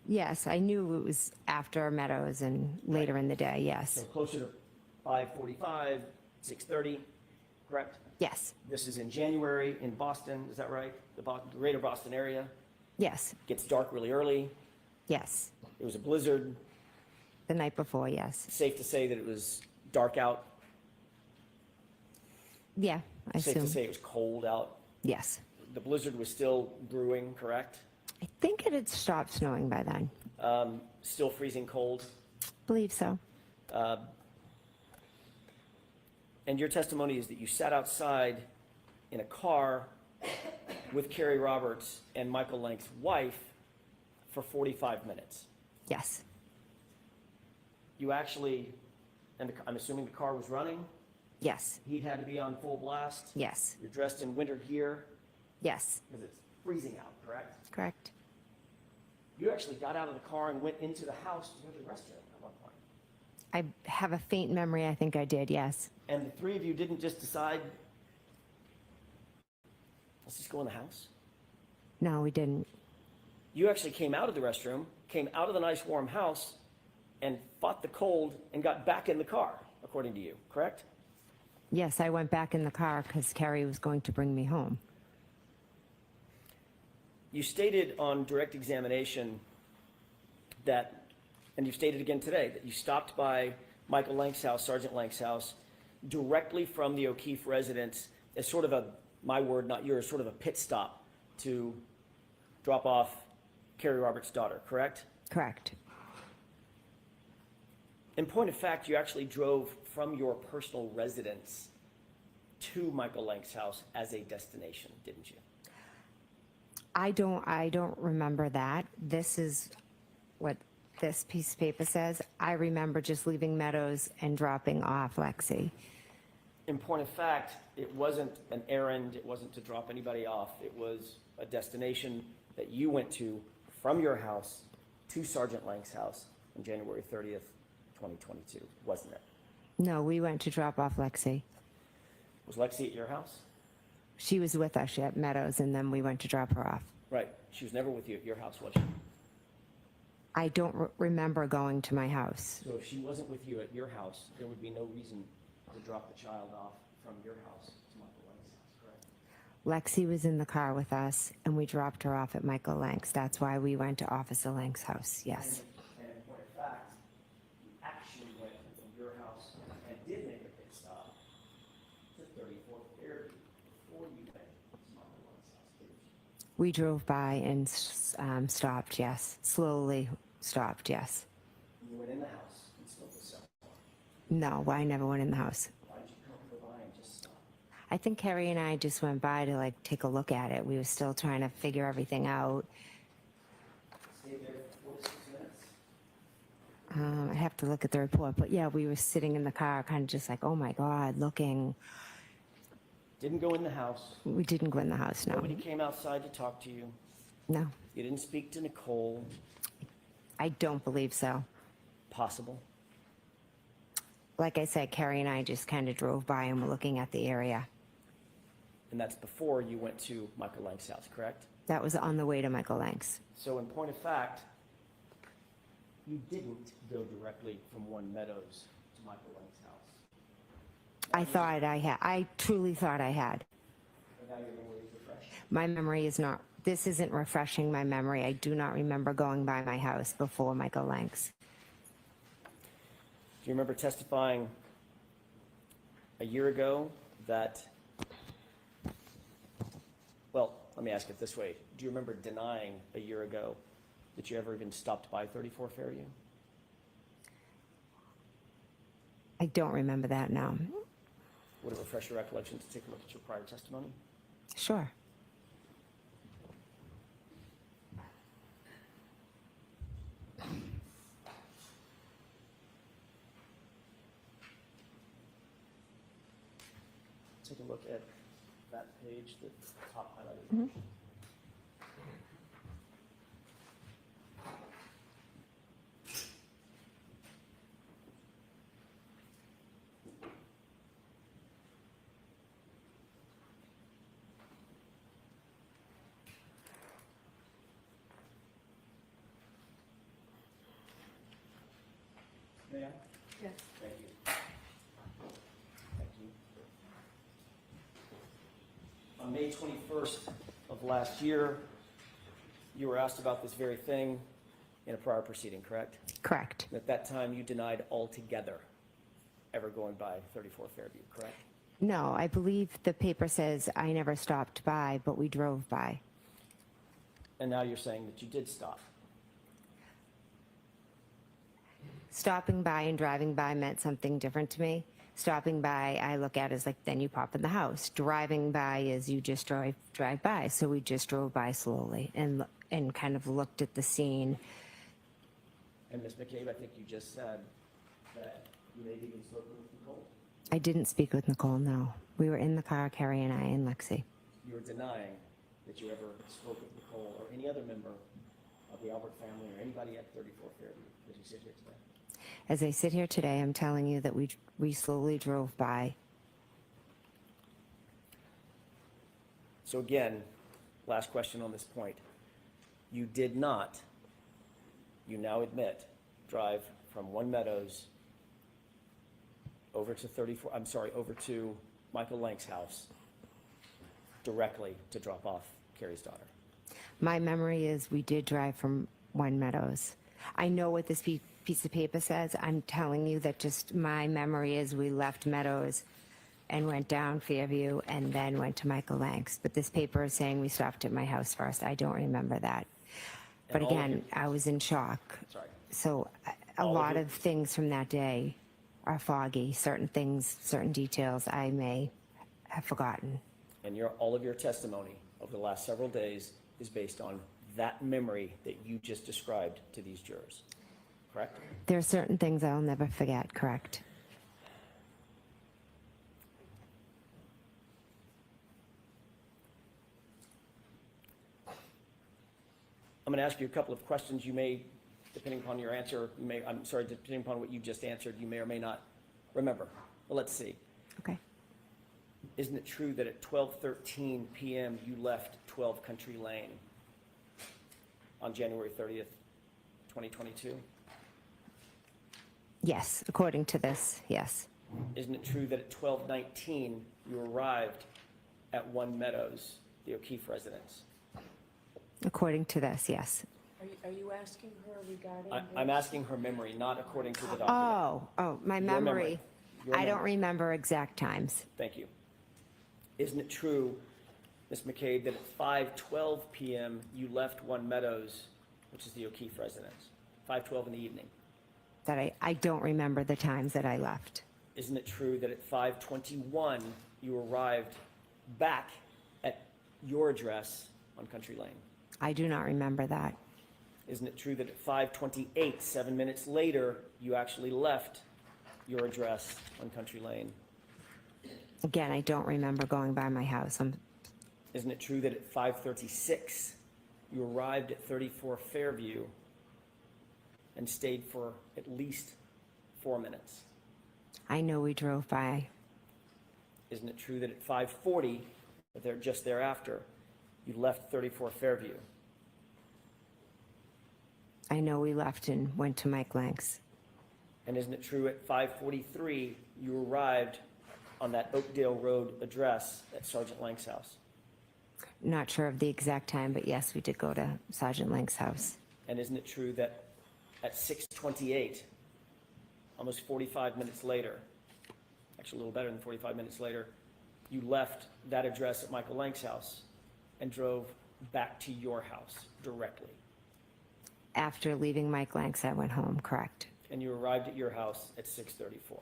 Yes, I knew it was after Meadows and later in the day, So yes. closer to 5:45, 6:30, correct? Yes, This is in January in Boston, is that right? The greater Boston area. yes, Gets dark really early. yes. It was a blizzard. The night before, yes. Safe to say that it was dark out. Yeah, I Safe to assume. say it was cold out. Yes. The blizzard was still brewing, correct? I think it had stopped snowing by then. Still freezing cold. Believe so. And your testimony is that you sat outside in a car with Carrie Roberts and Michael Lank's wife for 45 minutes. Yes, You actually, and I'm assuming the car was running, yes, he'd had to be on full blast. yes, You're dressed in winter gear yes, because it's freezing out, correct? correct. You actually got out of the car and went into the house to go to the restroom at one point. I have a faint memory, I think I did, yes. And the three of you didn't just decide, let's just go in the house? No, we didn't. You actually came out of the restroom, came out of the nice warm house, and fought the cold and got back in the car, according to you, correct? Yes, I went back in the car because Carrie was going to bring me home. You stated on direct examination that, and you've stated again today, that you stopped by Michael Lank's house, Sergeant Lank's house, directly from the O'Keefe residence as sort of a, my word, not yours, sort of a pit stop to drop off Carrie Roberts' daughter, correct? Correct. In point of fact, you actually drove from your personal residence to Michael Lank's house as a destination, didn't you? I don't remember that. This is what this piece of paper says. I remember just leaving Meadows and dropping off Lexi. In point of fact, it wasn't an errand, it wasn't to drop anybody off, it was a destination that you went to from your house to Sergeant Lank's house on January 30th, 2022, wasn't it? No, we went to drop off Lexi. Was Lexi at your house? She was with us at Meadows, and then we went to drop her off. Right, she was never with you at your house, was she? I don't remember going to my house. So if she wasn't with you at your house, there would be no reason to drop the child off from your house to Michael Lank's house, correct? Lexi was in the car with us, and we dropped her off at Michael Lank's. That's why we went to Officer Lank's house, yes. And in point of fact, you actually went from your house and did make a pit stop to 34th Fairview before you went to Michael Lank's house, didn't you? We drove by and stopped, yes. Slowly stopped, yes. You went in the house and smoked the cell phone. No, I never went in the house. Why did you go by and just stop? I think Carrie and I just went by to like take a look at it. We were still trying to figure everything out. Stayed there for 4 to 6 minutes? I'd have to look at the report, but yeah, we were sitting in the car, kind of just like, oh my God, looking. Didn't go in the house. We didn't go in the house, no. Nobody came outside to talk to you. No, You didn't speak to Nicole. I don't believe so. Possible. Like I said, Carrie and I just kind of drove by and were looking at the area. And that's before you went to Michael Lank's house, correct? That was on the way to Michael Lank's. So in point of fact, you didn't go directly from One Meadows to Michael Lank's house. I thought I had. I truly thought I had. And now your memory is refreshed. My memory is not, this isn't refreshing my memory. I do not remember going by my house before Michael Lank's. Do you remember testifying a year ago that, well, let me ask it this way. Do you remember denying a year ago that you ever even stopped by 34 Fairview? I don't remember that now. Would it refresh your recollection to take a look at your prior testimony? Sure. Take a look at that page, the top highlighted. May I? Yes. Thank you. Thank you. On May 21st of last year, you were asked about this very thing in a prior proceeding, correct? Correct. At that time, you denied altogether ever going by 34 Fairview, correct? No, I believe the paper says I never stopped by, but we drove by. And now you're saying that you did stop. Stopping by and driving by meant something different to me. Stopping by, I look at as like, then you pop in the house. Driving by is you just drive by. So we just drove by slowly and kind of looked at the scene. And Ms. McCabe, I think you just said that you may have even spoken with Nicole. I didn't speak with Nicole, no. We were in the car, Carrie and I, and Lexi. You are denying that you ever spoke with Nicole or any other member of the Albert family or anybody at 34 Fairview as you sit here today. As I sit here today, I'm telling you that we slowly drove by. So again, last question on this point. You did not, you now admit, drive from One Meadows over to Michael Lank's house directly to drop off Carrie's daughter. My memory is we did drive from One Meadows. I know what this piece of paper says. I'm telling you that just my memory is we left Meadows and went down Fairview and then went to Michael Lank's. But this paper is saying we stopped at my house first. I don't remember that. But And all of again, you- I was in shock. Sorry. So a All of lot you- of things from that day are foggy. Certain things, certain details I may have forgotten. And all of your testimony over the last several days is based on that memory that you just described to these jurors, correct? There are certain things I'll never forget, correct? I'm going to ask you a couple of questions. You may, depending upon your answer, depending upon what you just answered, you may or may not remember. Well, let's see. Okay. Isn't it true that at 12:13 p.m. you left 12 Country Lane on January 30th, 2022? Yes, according to this, yes. Isn't it true that at 12:19 you arrived at One Meadows, the O'Keefe residence? According to this, yes. Are you asking her regarding? I'm this? asking her memory, not according to the document. My Your memory. Your I don't memory. remember exact times. Thank you. Isn't it true, Ms. McCabe, that at 5:12 p.m. you left One Meadows, which is the O'Keefe residence? 5:12 in the evening. That I don't remember the times that I left. Isn't it true that at 5:21 you arrived back at your address on Country Lane? I do not remember that. Isn't it true that at 5:28, 7 minutes later, you actually left your address on Country Lane? Again, I don't remember going by my house. Isn't it true that at 5:36 you arrived at 34 Fairview and stayed for at least 4 minutes? I know we drove by. Isn't it true that at 5:40, but just thereafter, you left 34 Fairview? I know we left and went to Mike Lank's. And isn't it true at 5:43 you arrived on that Oakdale Road address at Sergeant Lank's house? Not sure of the exact time, but yes, we did go to Sergeant Lank's house. And isn't it true that at 6:28, almost 45 minutes later, actually a little better than 45 minutes later, you left that address at Michael Lank's house and drove back to your house directly? After leaving Mike Lank's, I went home, correct? And you arrived at your house at 6:34,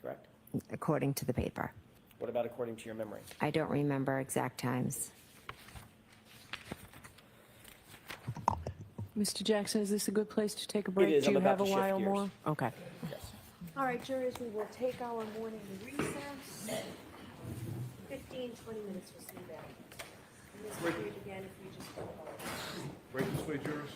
correct? According to the paper. What about according to your memory? I don't remember exact times. Mr. Jackson, is this a good place to take a break? is. Do I'm you about have to a shift while gears. more? Okay. Yes. All right, jurors, we will take our morning recess. 15, 20 minutes, we'll see you back. And this will be again if we just go. Break this way, jurors.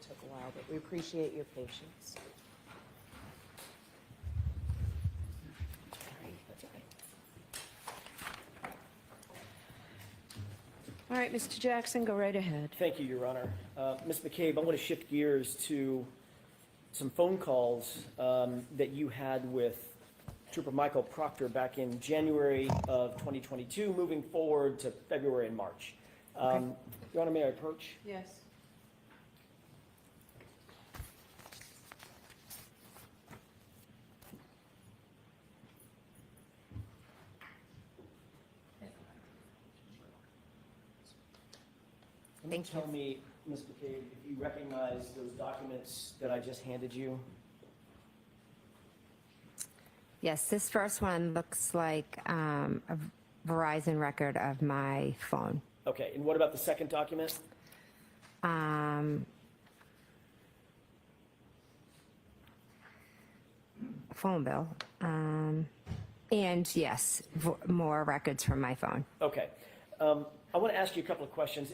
took a while, but we appreciate your patience. All right, Mr. Jackson, go right ahead. Thank you, Your Honor. Ms. McCabe, I want to shift gears to some phone calls that you had with Trooper Michael Proctor back in January of 2022, moving forward to February and March. Your Honor, may I approach? Yes. Thank you. Tell me, Ms. McCabe, if you recognize those documents that I just handed you? Yes, this first one looks like a Verizon record of my phone. Okay, and what about the second document? Phone bill. And yes, more records from my phone. Okay. I want to ask you a couple of questions.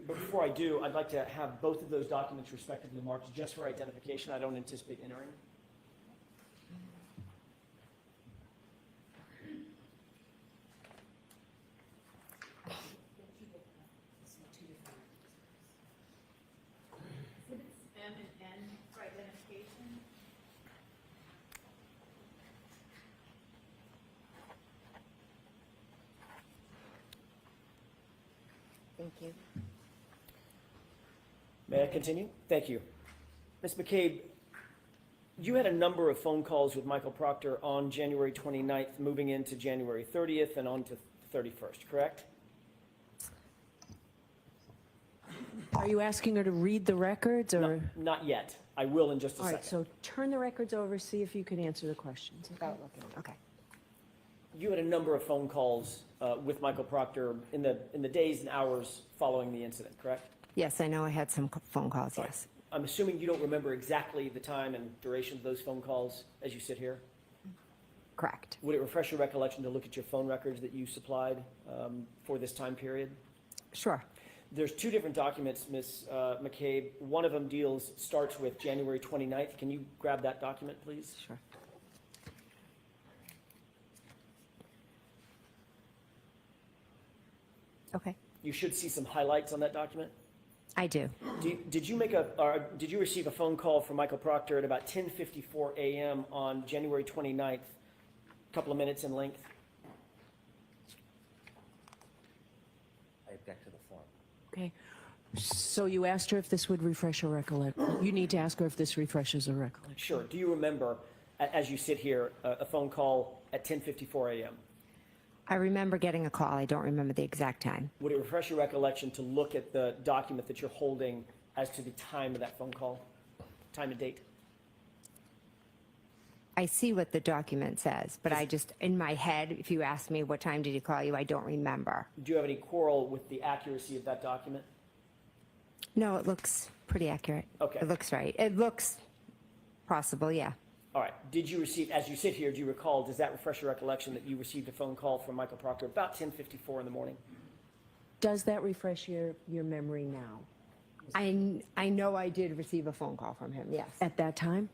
But before I do, I'd like to have both of those documents respectively marked just for identification. I don't anticipate entering. M and N for identification. Thank you. May I continue? Thank you. Ms. McCabe, you had a number of phone calls with Michael Proctor on January 29th, moving into January 30th and on to 31st, correct? Are you asking her to read the records, or? No, not yet. I will in just a All right, second. so turn the records over, see if you can answer the questions. Without looking, okay. You had a number of phone calls with Michael Proctor in the days and hours following the incident, correct? Yes, I know I had some phone calls, yes. I'm assuming you don't remember exactly the time and duration of those phone calls as you sit here? Correct. Would it refresh your recollection to look at your phone records that you supplied for this time period? Sure. There's two different documents, Ms. McCabe. One of them starts with January 29th. Can you grab that document, please? Sure. Okay, You should see some highlights on that document. I do. Did you receive a phone call from Michael Proctor at about 10:54 a.m. on January 29th, a couple of minutes in length? I object to the form. Okay, so you asked her if this would refresh her recollection. You need to ask her if this refreshes her recollection. Sure. Do you remember, as you sit here, a phone call at 10:54 a.m.? I remember getting a call. I don't remember the exact time. Would it refresh your recollection to look at the document that you're holding as to the time of that phone call, time and date? I see what the document says, but I just, in my head, if you ask me what time did he call you, I don't remember. Do you have any quarrel with the accuracy of that document? No, it looks pretty accurate. Okay. It looks right. It looks possible, yeah. All right. Did you receive, as you sit here, do you recall, does that refresh your recollection that you received a phone call from Michael Proctor about 10:54 in the morning? Does that refresh your memory now? I know I did receive a phone call from him, yes. At that time?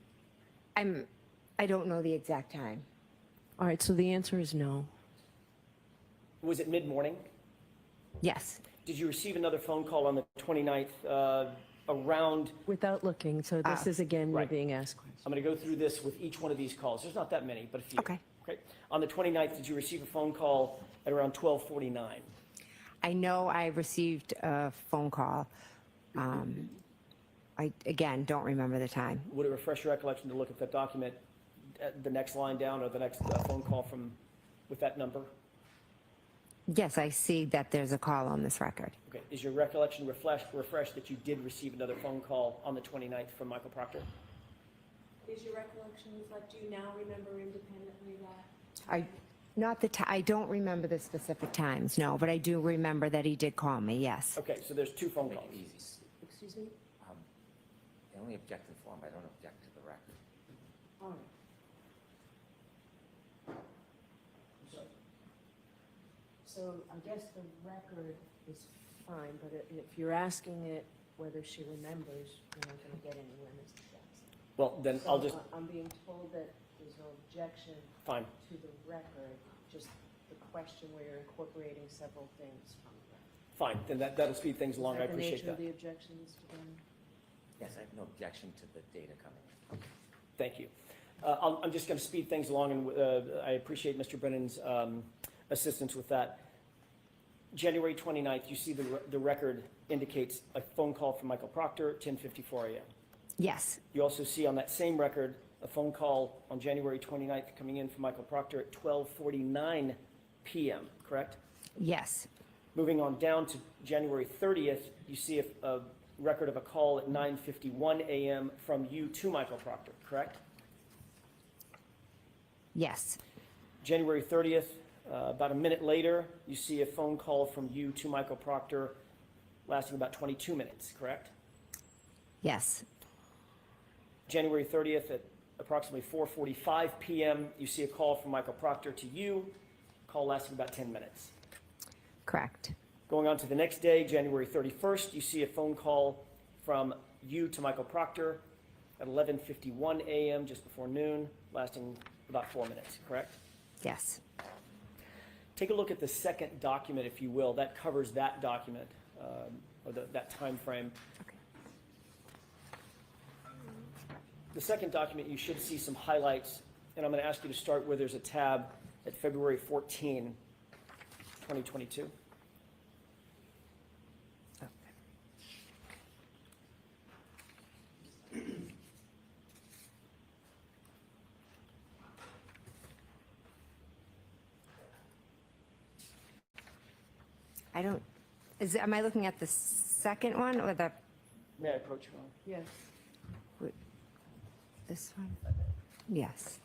I don't know the exact time. All right, so the answer is no. Was it mid-morning? Yes. Did you receive another phone call on the 29th around? Without looking, so this is again, you're right. being asked questions. I'm going to go through this with each one of these calls. There's not that many, but a few. Okay. Okay. On the 29th, did you receive a phone call at around 12:49? I know I received a phone call. I, again, don't remember the time. Would it refresh your recollection to look at that document, the next line down, or the next phone call with that number? Yes, I see that there's a call on this record. Okay. Is your recollection refreshed that you did receive another phone call on the 29th from Michael Proctor? Is your recollection reflect, do you now remember independently that? I don't remember the specific times, no, but I do remember that he did call me, yes. Okay, so there's two phone Make calls. it easy. Excuse me? I only object to the form, I don't object to the record. All right. So I guess the record is fine, but if you're asking it whether she remembers, we're not gonna get anywhere, Mr. Jackson. Well, then I'll just, I'm being told that there's no objection fine. to the record, just the question where you're incorporating several things from the record. Fine, then that'll speed things along. I appreciate Is that that. the nature of the objection, Mr. Brennan? Yes, I have no objection to the data coming in. Thank you. I'm just going to speed things along, and I appreciate Mr. Brennan's assistance with that. January 29th, you see the record indicates a phone call from Michael Proctor at 10:54 a.m. Yes, You also see on that same record a phone call on January 29th coming in from Michael Proctor at 12:49 p.m., correct? yes, Moving on down to January 30th, you see a record of a call at 9:51 a.m. from you to Michael Proctor, correct? yes, January 30th, about a minute later, you see a phone call from you to Michael Proctor lasting about 22 minutes, correct? yes, January 30th at approximately 4:45 p.m., you see a call from Michael Proctor to you, call lasting about 10 minutes. correct. Going on to the next day, January 31st, you see a phone call from you to Michael Proctor at 11:51 a.m., just before noon, lasting about 4 minutes, correct? Yes, Take a look at the second document, if you will. That covers that document, or that time frame. okay. The second document, you should see some highlights, and I'm going to ask you to start where there's a tab at February 14, 2022. I don't, am I looking at the second one or the, May I approach you, Ron? Yes. this one? Yes.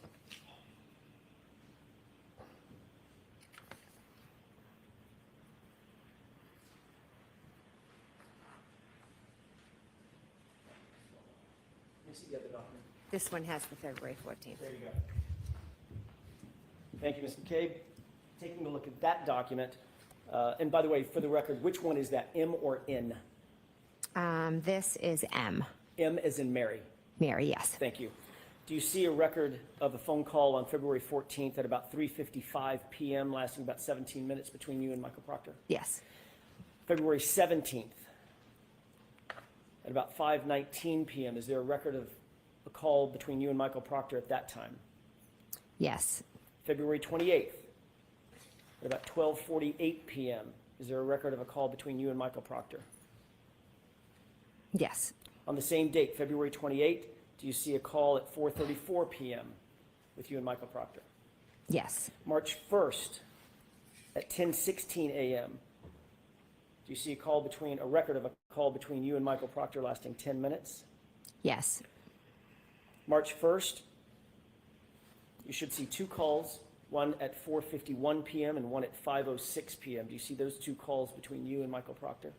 Let me see the other document. This one has the February 14th. There you go. Thank you, Ms. McCabe. Taking a look at that document, and by the way, for the record, which one is that, M or N? This is M. M as in Mary. Mary, yes. Thank you. Do you see a record of a phone call on February 14th at about 3:55 p.m., lasting about 17 minutes between you and Michael Proctor? Yes, February 17th at about 5:19 p.m., is there a record of a call between you and Michael Proctor at that time? yes, February 28th at about 12:48 p.m., is there a record of a call between you and Michael Proctor? yes, On the same date, February 28th, do you see a call at 4:34 p.m. with you and Michael Proctor? yes, March 1st at 10:16 a.m., do you see a record of a call between you and Michael Proctor lasting 10 minutes? yes, March 1st, you should see two calls, one at 4:51 p.m. and one at 5:06 p.m. Do you see those two calls between you and Michael Proctor?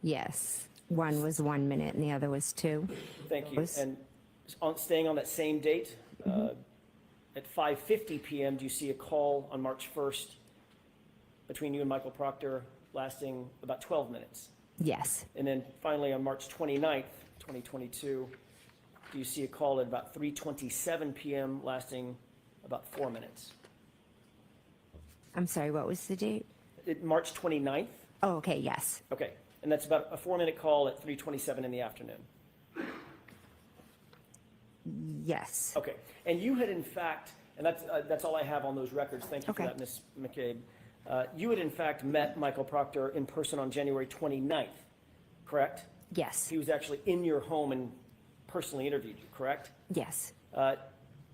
yes. One was 1 minute and the other was 2. Thank you. Those. And staying on that same date, at 5:50 p.m., do you see a call on March 1st between you and Michael Proctor lasting about 12 minutes? Yes, And then finally, on March 29th, 2022, do you see a call at about 3:27 p.m. lasting about 4 minutes? I'm sorry, what was the date? March 29th? Oh, okay, yes, Okay. And that's about a 4-minute call at 3:27 in the afternoon. yes, Okay. And you had in fact, and that's all I have on those records. Thank you for Okay. that, Ms. McCabe. You had in fact met Michael Proctor in person on January 29th, correct? yes, He was actually in your home and personally interviewed you, correct? yes,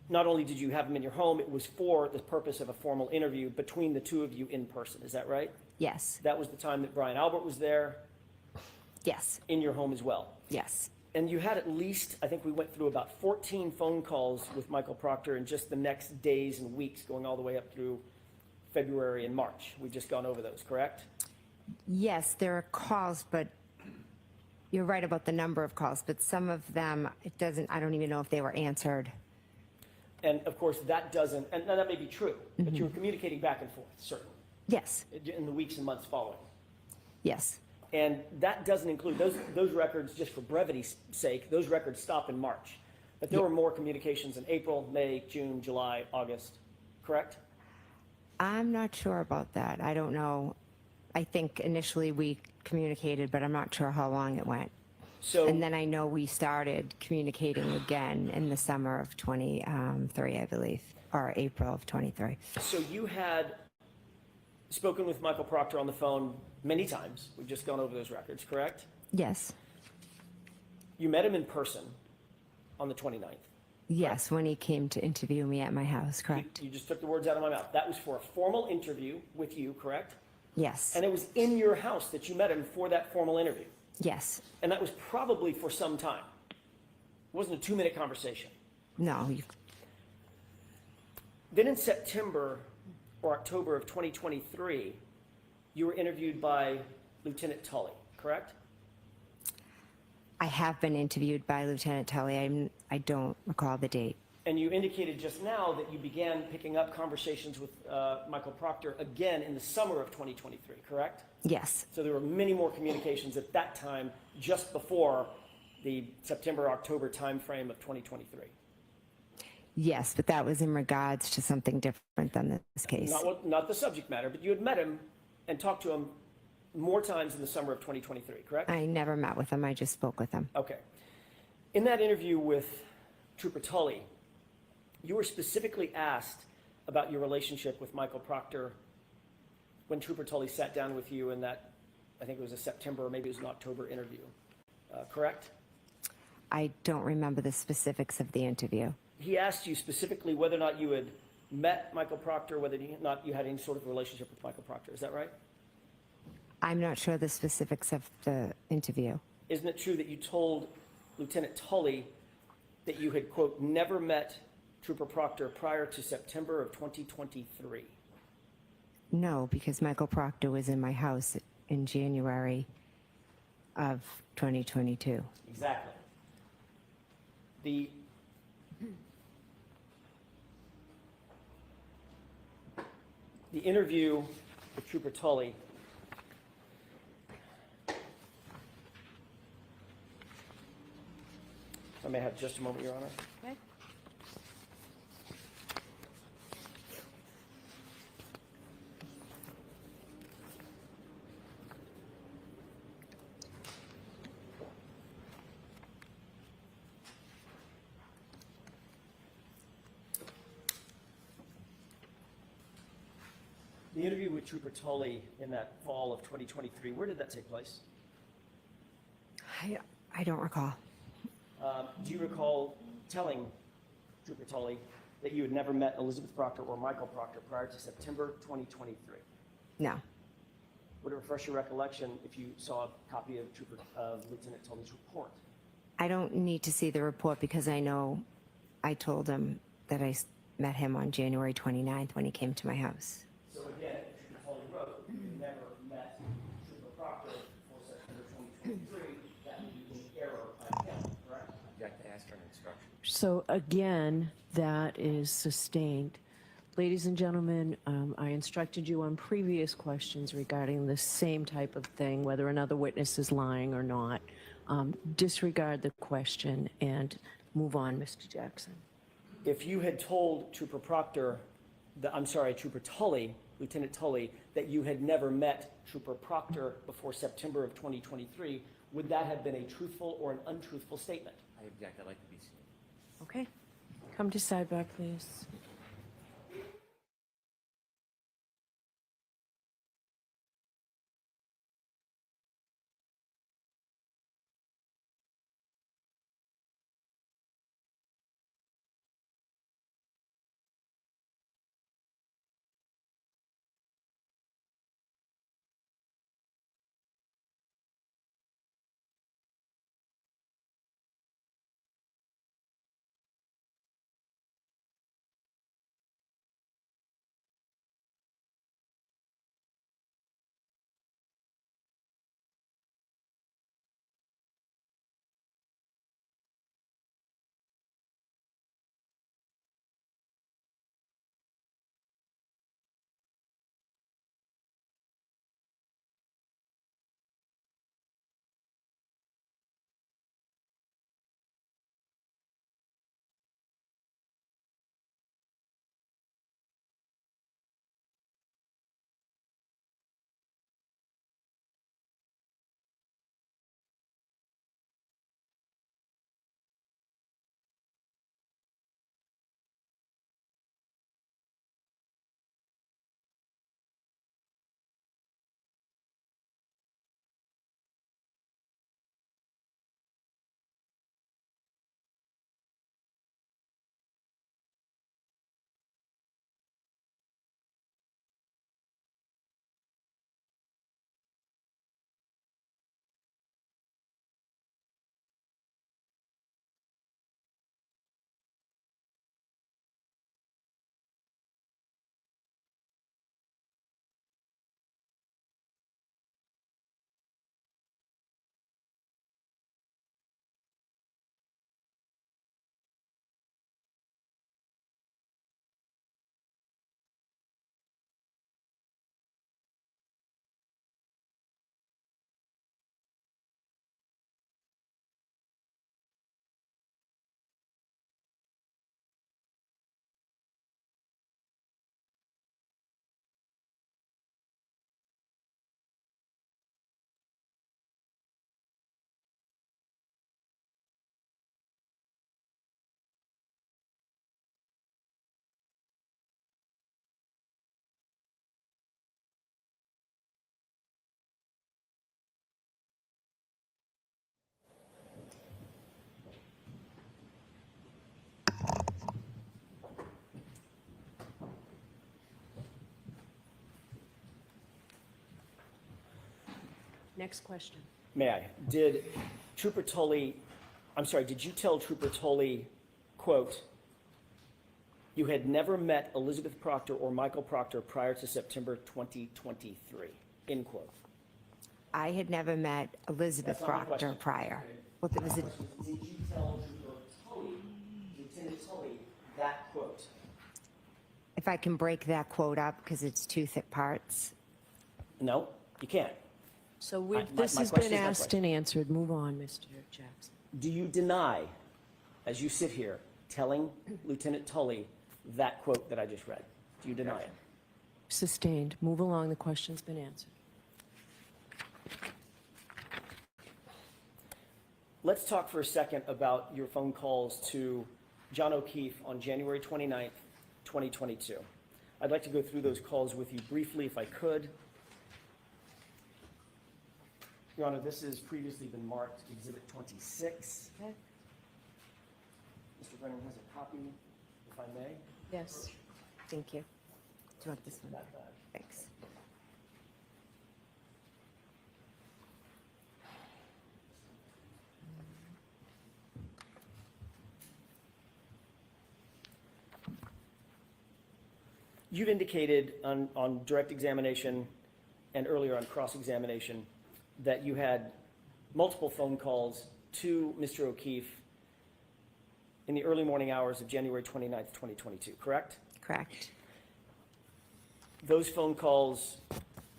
Not only did you have him in your home, it was for the purpose of a formal interview between the two of you in person. Is that right? yes, That was the time that Brian Albert was there yes, in your home as well. yes, And you had at least, I think we went through about 14 phone calls with Michael Proctor in just the next days and weeks, going all the way up through February and March. We've just gone over those, correct? yes, there are calls, but you're right about the number of calls, but some of them, I don't even know if they were answered. And of course, that doesn't, and that may be true, but you were communicating back and forth, certainly, Yes, in the weeks and months following. yes, And that doesn't include, those records, just for brevity's sake, those records stop in March. But there were more communications in April, May, June, July, August, correct? I'm not sure about that. I don't know. I think initially we communicated, but I'm not sure how long it went. So, And then I know we started communicating again in the summer of 23, I believe, or April of 23. so you had spoken with Michael Proctor on the phone many times. We've just gone over those records, correct? Yes. You met him in person on the 29th. Yes, when he came to interview me at my house, correct? You just took the words out of my mouth. That was for a formal interview with you, correct? Yes. And it was in your house that you met him for that formal interview. Yes. And that was probably for some time. It wasn't a 2-minute conversation. No, Then in September or October of 2023, you were interviewed by Lieutenant Tully, correct? I have been interviewed by Lieutenant Tully. I don't recall the date. And you indicated just now that you began picking up conversations with Michael Proctor again in the summer of 2023, correct? Yes. So there were many more communications at that time, just before the September-October timeframe of 2023. Yes, but that was in regards to something different than this case. Not the subject matter, but you had met him and talked to him more times in the summer of 2023, correct? I never met with him. I just spoke with him. Okay. In that interview with Trooper Tully, you were specifically asked about your relationship with Michael Proctor when Trooper Tully sat down with you in that, I think it was a September or maybe it was an October interview, correct? I don't remember the specifics of the interview. He asked you specifically whether or not you had met Michael Proctor, whether or not you had any sort of relationship with Michael Proctor. Is that right? I'm not sure the specifics of the interview. Isn't it true that you told Lieutenant Tully that you had, quote, never met Trooper Proctor prior to September of 2023? No, because Michael Proctor was in my house in January of 2022. Exactly. The interview with Trooper Tully, I may have just a moment, Your Honor. Okay. The interview with Trooper Tully in that fall of 2023, where did that take place? I don't recall. Do you recall telling Trooper Tully that you had never met Elizabeth Proctor or Michael Proctor prior to September 2023? No. Would it refresh your recollection if you saw a copy of Lieutenant Tully's report? I don't need to see the report because I know I told him that I met him on January 29th when he came to my house. So again, Trooper Tully wrote, you never met Trooper Proctor before September 2023, that would be an error on him, correct? Object to ask for an instruction. So again, that is sustained. Ladies and gentlemen, I instructed you on previous questions regarding the same type of thing, whether another witness is lying or not. Disregard the question and move on, Mr. Jackson. If you had told Trooper Tully, Lieutenant Tully, that you had never met Trooper Proctor before September of 2023, would that have been a truthful or an untruthful statement? I object. I'd like to be seen. Okay. Come to sidebar, please. next question. May I? Did Trooper Tully, I'm sorry, did you tell Trooper Tully, quote, you had never met Elizabeth Proctor or Michael Proctor prior to September 2023, end quote? I had never met Elizabeth That's not my Proctor question. prior. Well, there was a, Did you tell Trooper Tully, Lieutenant Tully, that quote? if I can break that quote up, because it's two thick parts. No, you can't. So my this has question been is my asked and answered. Move on, Mr. Jackson. Do you deny, as you sit here, telling Lieutenant Tully that quote that I just read? Do you deny it? Sustained. Move along. The question's been answered. Let's talk for a second about your phone calls to John O'Keefe on January 29th, 2022. I'd like to go through those calls with you briefly if I could. Your Honor, this has previously been marked Exhibit 26. Okay. Mr. Brennan has a copy, if I may. Yes. Thank you. Do you want this one? That bag. Thanks. You've indicated on direct examination and earlier on cross-examination that you had multiple phone calls to Mr. O'Keefe in the early morning hours of January 29th, 2022, correct? Correct. Those phone calls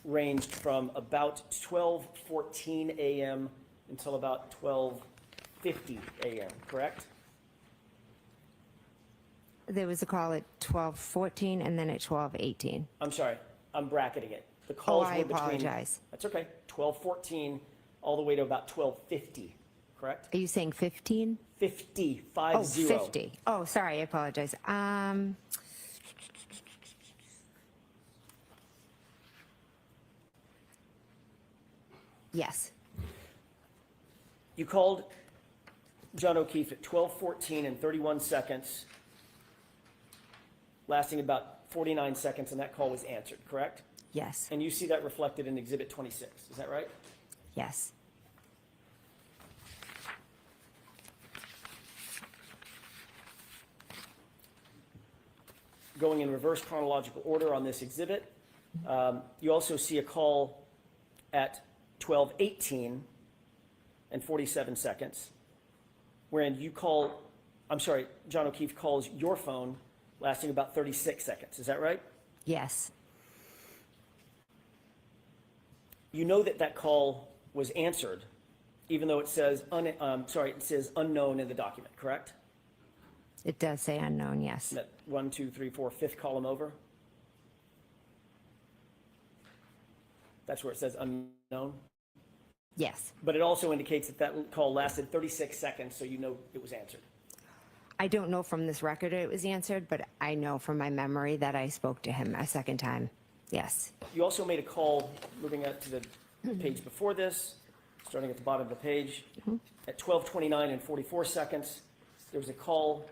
ranged from about 12:14 a.m. until about 12:50 a.m., correct? There was a call at 12:14 and then at 12:18. I'm sorry, I'm bracketing it. The Oh, calls I were between. apologize. That's okay, 12:14 all the way to about 12:50, correct? Are you saying 15? 50, Oh, 50. 50. Oh, sorry, I apologize. Yes, You called John O'Keefe at 12:14 and 31 seconds, lasting about 49 seconds, and that call was answered, correct? yes, And you see that reflected in Exhibit 26, is that right? yes. Going in reverse chronological order on this exhibit, you also see a call at 12:18 and 47 seconds, wherein you call, I'm sorry, John O'Keefe calls your phone lasting about 36 seconds, is that right? Yes, You know that that call was answered, even though it says, it says unknown in the document, correct? it does say unknown, yes. That 1, 2, 3, 4, fifth column over. That's where it says unknown. Yes. But it also indicates that that call lasted 36 seconds, so you know it was answered. I don't know from this record it was answered, but I know from my memory that I spoke to him a second time. Yes, You also made a call, moving out to the page before this, starting at the bottom of the page. At 12:29 and 44 seconds, there was a call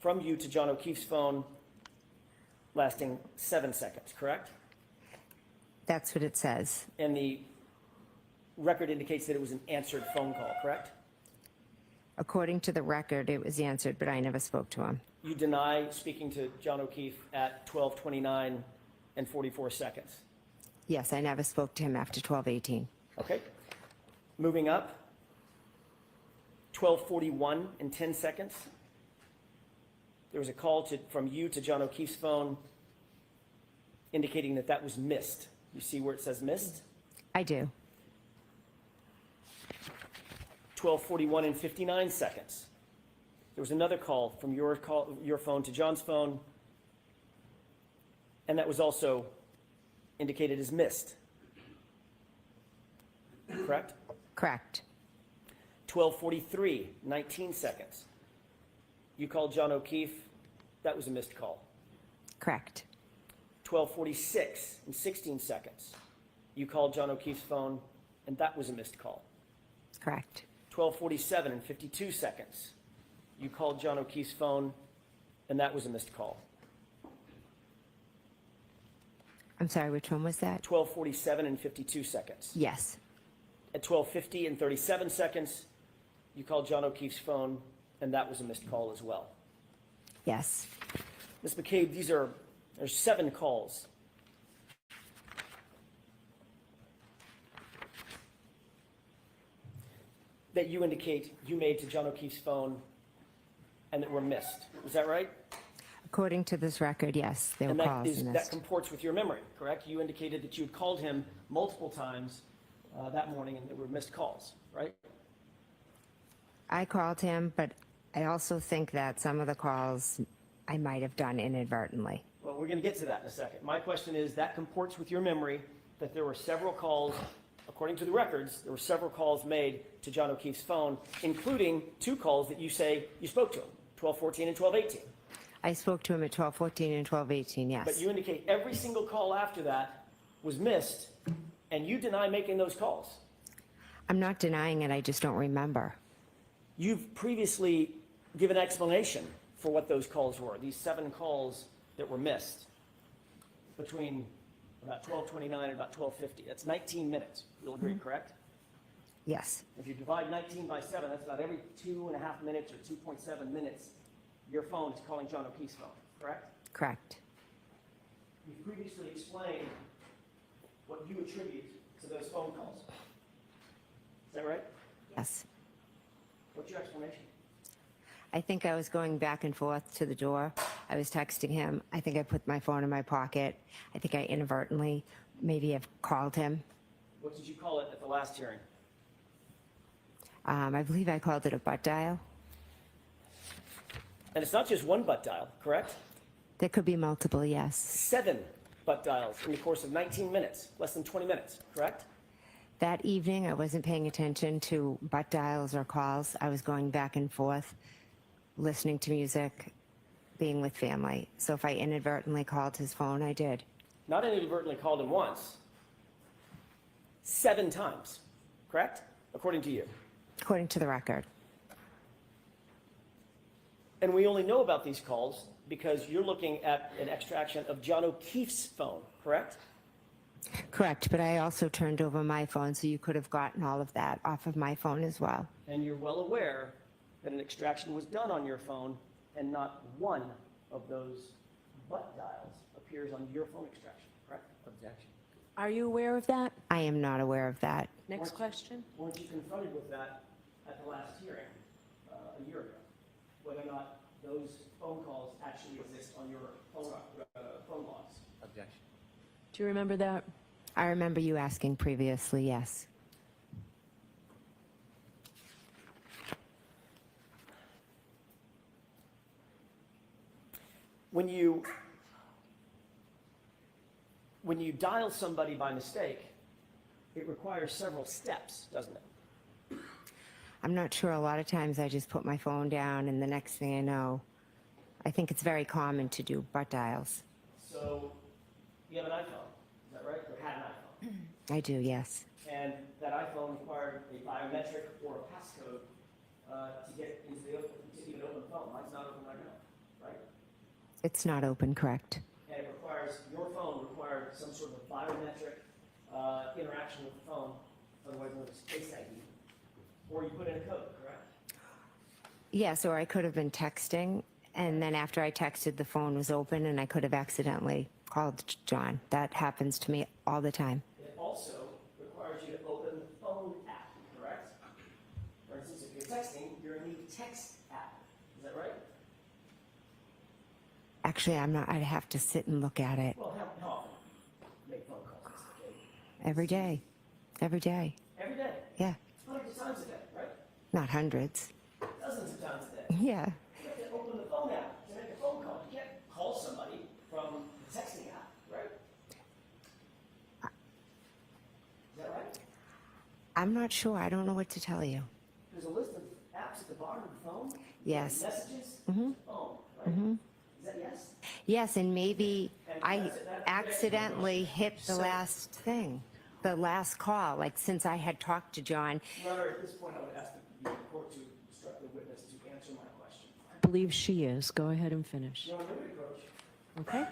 from you to John O'Keefe's phone lasting 7 seconds, correct? that's what it says. And the record indicates that it was an answered phone call, correct? According to the record, it was answered, but I never spoke to him. You deny speaking to John O'Keefe at 12:29 and 44 seconds. Yes, I never spoke to him after 12:18. Okay. Moving up, 12:41 and 10 seconds. There was a call from you to John O'Keefe's phone indicating that that was missed. You see where it says missed? I do. 12:41 and 59 seconds. There was another call from your phone to John's phone, and that was also indicated as missed. Correct? Correct. 12:43, 19 seconds. You called John O'Keefe, that was a missed call. Correct. 12:46 and 16 seconds. You called John O'Keefe's phone, and that was a missed call. Correct. 12:47 and 52 seconds. You called John O'Keefe's phone, and that was a missed call. I'm sorry, which one was that? 12:47 and 52 seconds. Yes. At 12:50 and 37 seconds, you called John O'Keefe's phone, and that was a missed call as well. Yes. Ms. McCabe, there's 7 calls. That you indicate you made to John O'Keefe's phone and that were missed. Is that right? According to this record, yes, there were And that calls that missed. comports with your memory, correct? You indicated that you had called him multiple times that morning and there were missed calls, right? I called him, but I also think that some of the calls I might have done inadvertently. Well, we're going to get to that in a second. My question is, that comports with your memory that there were several calls, according to the records, there were several calls made to John O'Keefe's phone, including 2 calls that you say you spoke to him, 12:14 and 12:18. I spoke to him at 12:14 and 12:18, yes. But you indicate every single call after that was missed, and you deny making those calls. I'm not denying it, I just don't remember. You've previously given explanation for what those calls were, these 7 calls that were missed between about 12:29 and about 12:50. That's 19 minutes. You'll agree, correct? Yes. If you divide 19 by 7, that's about every 2.5 minutes or 2.7 minutes, your phone is calling John O'Keefe's phone, correct? Correct. You've previously explained what you attribute to those phone calls. Is that right? Yes. What's your explanation? I think I was going back and forth to the door. I was texting him. I think I put my phone in my pocket. I think I inadvertently maybe have called him. What did you call it at the last hearing? I believe I called it a butt dial. And it's not just one butt dial, correct? There could be multiple, yes. 7 butt dials in the course of 19 minutes, less than 20 minutes, correct? That evening, I wasn't paying attention to butt dials or calls. I was going back and forth, listening to music, being with family. So if I inadvertently called his phone, I did. Not inadvertently called him once, 7 times, correct? According to you. According to the record. And we only know about these calls because you're looking at an extraction of John O'Keefe's phone, correct? Correct, but I also turned over my phone, so you could have gotten all of that off of my phone as well. And you're well aware that an extraction was done on your phone and not one of those butt dials appears on your phone extraction, correct? Objection. Are you aware of that? I am not aware of that. Next question. Weren't you confronted with that at the last hearing a year ago? Whether or not those phone calls actually exist on your phone logs? Objection. Do you remember that? I remember you asking previously, yes. When you dial somebody by mistake, it requires several steps, doesn't it? I'm not sure. A lot of times I just put my phone down, and the next thing I know, I think it's very common to do butt dials. So you have an iPhone, is that right? Or had an iPhone. I do, yes. And that iPhone required a biometric or a passcode to get into to even open the phone. Mine's not open right now, right? It's not open, correct? And it requires, your phone required some sort of biometric interaction with the phone, otherwise known as Face ID. Or you put in a code, correct? Yes, or I could have been texting, and then after I texted, the phone was open, and I could have accidentally called John. That happens to me all the time. It also requires you to open the phone app, correct? For instance, if you're texting, you're in the text app. Is that right? Actually, I'm not. I'd have to sit and look at it Well, how often make phone calls, Mr. Cade? every day. Every day. Every day, Yeah. hundreds of times a day, right? Not hundreds. Dozens of times a day. Yeah. You have to open the phone app to make a phone call. You can't call somebody from the texting app, right? Is that right? I'm not sure. I don't know what to tell you. There's a list of apps at the bottom of the phone. Yes. Messages, phone, right? Is that yes? Yes, and maybe I accidentally hit the last thing, the last call, like since I had talked to John. Your Honor, at this point, I would ask the court to instruct the witness to answer my question. I believe she is. Go ahead and finish. Your Honor, let me approach. Okay?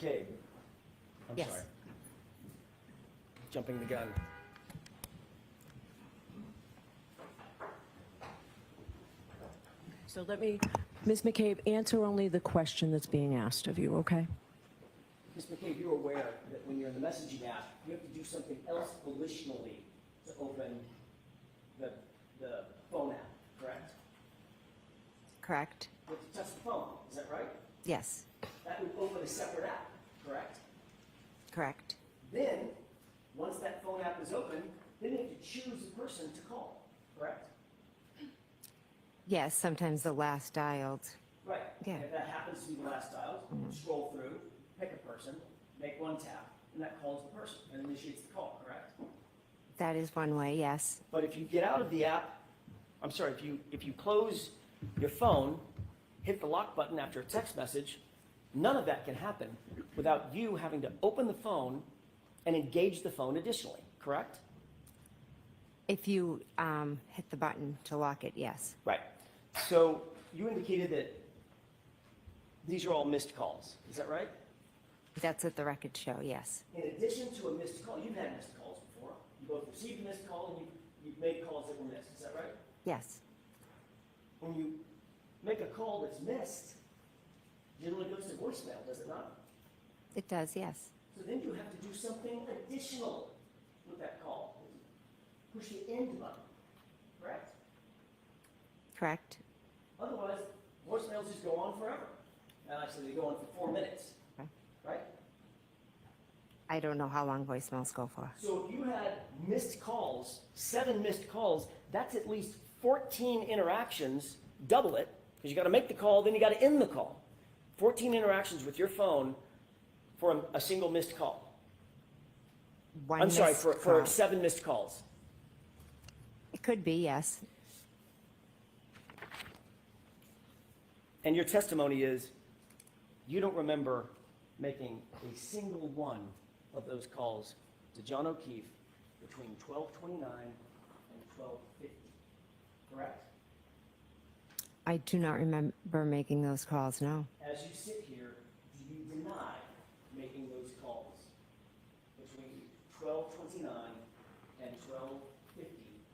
McCabe? I'm Yes. sorry. Jumping the gun. So let me, Ms. McCabe, answer only the question that's being asked of you, okay? Ms. McCabe, you're aware that when you're in the messaging app, you have to do something else volitionally to open the phone app, correct? Correct? You have to touch the phone, is that right? Yes, That would open a separate app, correct? correct. Then, once that phone app is open, then you have to choose a person to call, correct? Yes, sometimes the last dialed. Right. Yeah. And if that happens to be the last dial, scroll through, pick a person, make one tap, and that calls the person and initiates the call, correct? That is one way, yes. But if you get out of the app, I'm sorry, if you close your phone, hit the lock button after a text message, none of that can happen without you having to open the phone and engage the phone additionally, correct? If you hit the button to lock it, yes. Right. So you indicated that these are all missed calls, is that right? That's what the records show, yes. In addition to a missed call, you've had missed calls before. You both received a missed call and you've made calls that were missed, is that right? Yes, When you make a call that's missed, generally goes to voicemail, does it not? it does, yes. So then you have to do something additional with that call. Push the end button, correct? Correct? Otherwise, voicemails just go on forever. And actually, they go on for 4 minutes, Okay. right? I don't know how long voicemails go for. So if you had missed calls, 7 missed calls, that's at least 14 interactions, double it, because you got to make the call, then you got to end the call. 14 interactions with your phone for a single missed call. One I'm sorry, missed for call. 7 missed calls. It could be, yes. And your testimony is, you don't remember making a single one of those calls to John O'Keefe between 12:29 and 12:50, correct? I do not remember making those calls, no. As you sit here, do you deny making those calls between 12:29 and 12:50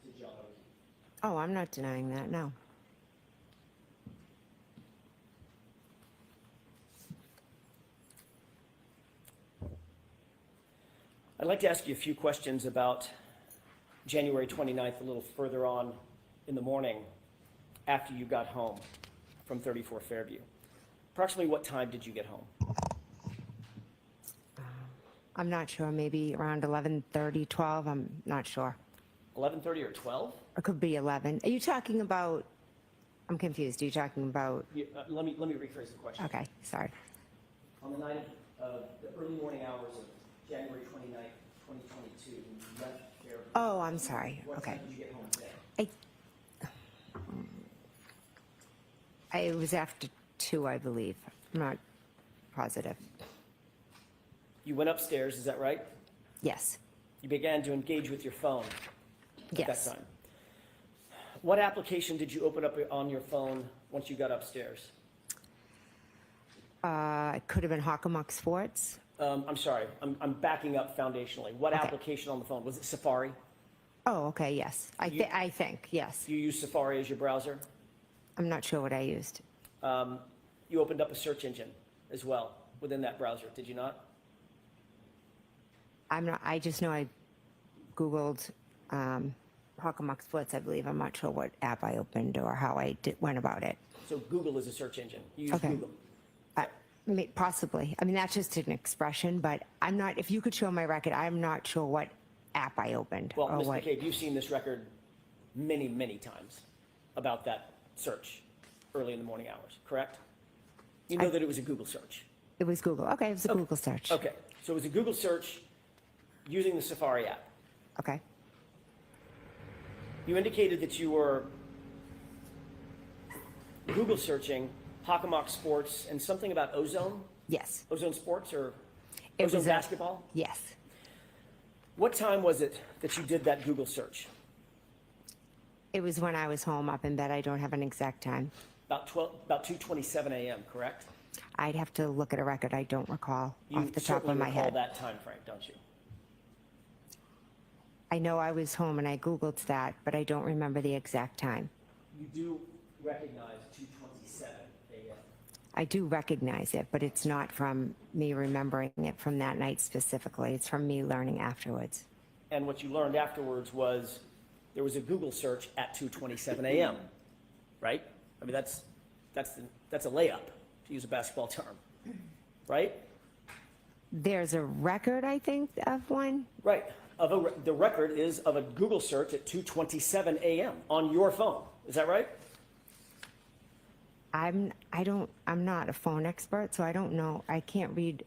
to John O'Keefe? Oh, I'm not denying that, no. I'd like to ask you a few questions about January 29th, a little further on in the morning after you got home from 34 Fairview. Approximately what time did you get home? I'm not sure, maybe around 11:30, 12, I'm not sure. 11:30 or 12? It could be 11. Are you talking about, I'm confused, are you talking about, Let me rephrase the question. okay, sorry. On the night of the early morning hours of January 29th, 2022, you left Fairview. Oh, I'm sorry, What okay. time did you get home today? It was after 2, I believe. I'm not positive. You went upstairs, is that right? Yes, You began to engage with your phone at yes. that time. What application did you open up on your phone once you got upstairs? It could have been Hockomock Sports. I'm sorry, I'm backing up foundationally. What Okay. application on the phone? Was it Safari? Oh, okay, yes. You- I think, yes. You use Safari as your browser? I'm not sure what I used. You opened up a search engine as well within that browser, did you not? I just know I Googled Hockomock Sports, I believe. I'm not sure what app I opened or how I went about it. So Google is a search engine. You use Okay. Google. Possibly. I mean, that's just an expression, but I'm not, if you could show my record, I'm not sure what app I opened Well, or Ms. what. McCabe, you've seen this record many, many times about that search early in the morning hours, correct? You know that it was a Google search. It was Google. Okay, it was a Okay. Google search. Okay, so it was a Google search using the Safari app. Okay. You indicated that you were Google searching Hockomock Sports and something about Ozone? Yes. Ozone Sports or It Ozone was Basketball? Yes. What time was it that you did that Google search? It was when I was home up in bed. I don't have an exact time. About 2:27 a.m., correct? I'd have to look at a record. I don't recall You off the top of certainly my recall head. that time frame, don't you? I know I was home and I Googled that, but I don't remember the exact time. You do recognize 2:27 a.m. I do recognize it, but it's not from me remembering it from that night specifically. It's from me learning afterwards. And what you learned afterwards was there was a Google search at 2:27 a.m., right? I mean, that's a layup, to use a basketball term, right? There's a record, I think, of one. Right. The record is of a Google search at 2:27 a.m. on your phone. Is that right? I'm not a phone expert, so I don't know. I can't read.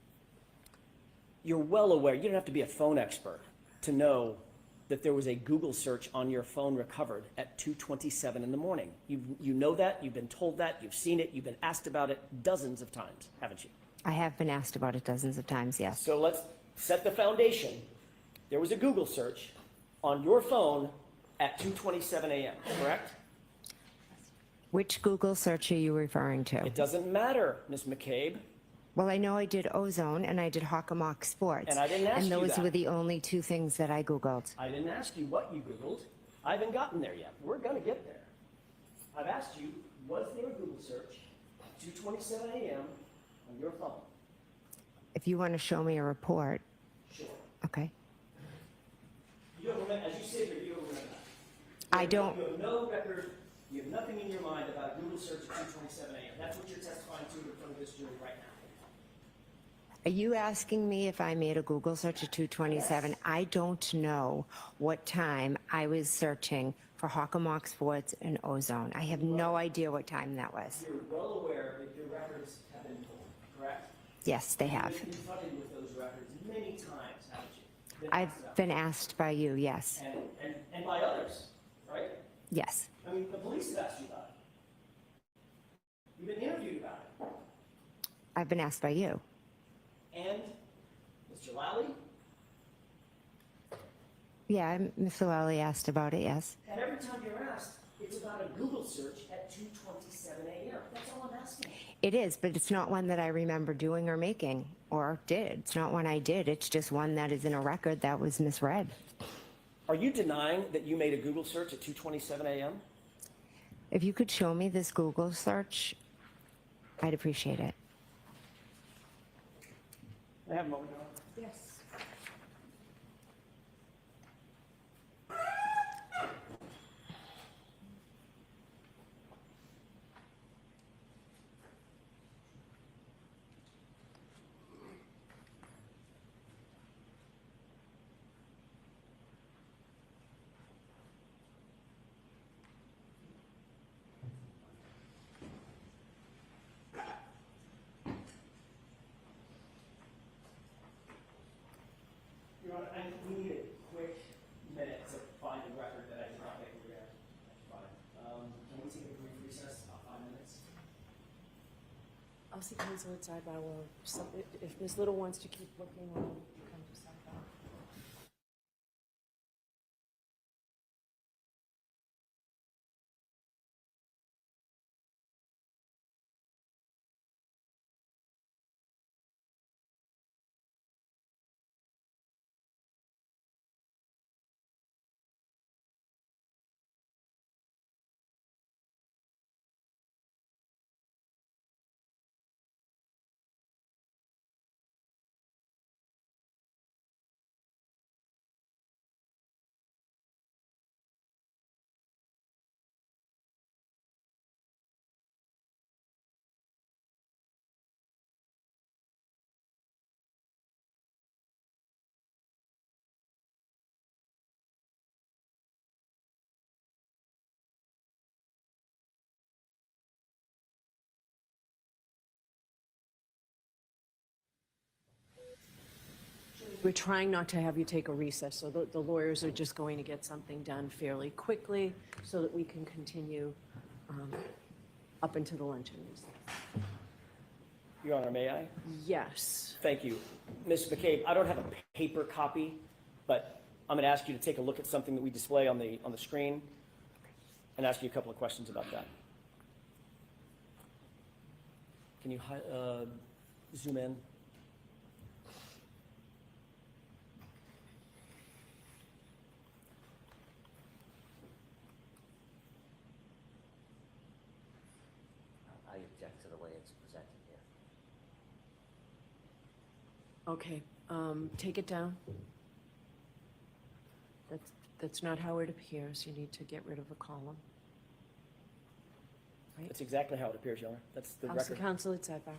You're well aware, you don't have to be a phone expert to know that there was a Google search on your phone recovered at 2:27 in the morning. You know that, you've been told that, you've seen it, you've been asked about it dozens of times, haven't you? I have been asked about it dozens of times, yes. So let's set the foundation. There was a Google search on your phone at 2:27 a.m., correct? Which Google search are you referring to? It doesn't matter, Ms. McCabe. Well, I know I did Ozone and I did Hockomock Sports. And I didn't ask And you those that. were the only two things that I Googled. I didn't ask you what you Googled. I haven't gotten there yet. We're gonna get there. I've asked you, was there a Google search at 2:27 a.m. on your phone? If you want to show me a report, Sure. okay. You don't remember, as you sit here, you don't remember that. I don't. You have no record, you have nothing in your mind about a Google search at 2:27 a.m. That's what you're testifying to in front of this jury right now. Are you asking me if I made a Google search at 2:27? I don't know what time I was searching for Hockomock Sports and Ozone. I have no idea what time that was. You're well aware that your records have been pulled, correct? Yes, they have. You've been confronted with those records many times, haven't you? I've been asked by you, yes. And by others, right? Yes. I mean, the police have asked you about it. You've been interviewed about it. I've been asked by you. And Mr. Lally, Yeah, Mr. Lally asked about it, yes. and every time you're asked, it's about a Google search at 2:27 a.m. That's all I'm asking. It is, but it's not one that I remember doing or making or did. It's not one I did. It's just one that is in a record that was misread. Are you denying that you made a Google search at 2:27 a.m.? If you could show me this Google search, I'd appreciate it. I have a moment. Yes. Your Honor, we need a quick minute to find the record that I did not make aware. Can we take a brief recess, about 5 minutes? I'll see counsel at sidebar. Well, if Ms. Little wants to keep looking, we'll come to sidebar. We're trying not to have you take a recess, so the lawyers are just going to get something done fairly quickly so that we can continue up into the luncheon recess. Your Honor, may I? Yes. Thank you. Ms. McCabe, I don't have a paper copy, but I'm going to ask you to take a look at something that we display on the screen and ask you a couple of questions about that. Can you zoom in? I object to the way it's presented here. Okay, take it down. That's not how it appears. You need to get rid of the column. That's exactly how it appears, Your Honor. That's the House of record. Counsel at sidebar.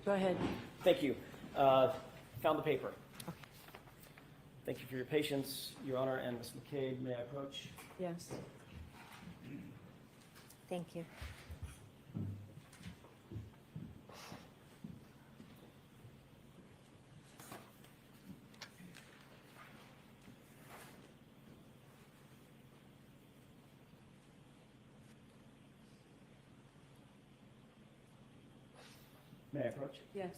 Go ahead. Thank you. Found the paper. Thank you for your patience, Your Honor, and Ms. McCabe. May I approach? Yes. Thank you. May I approach? Yes.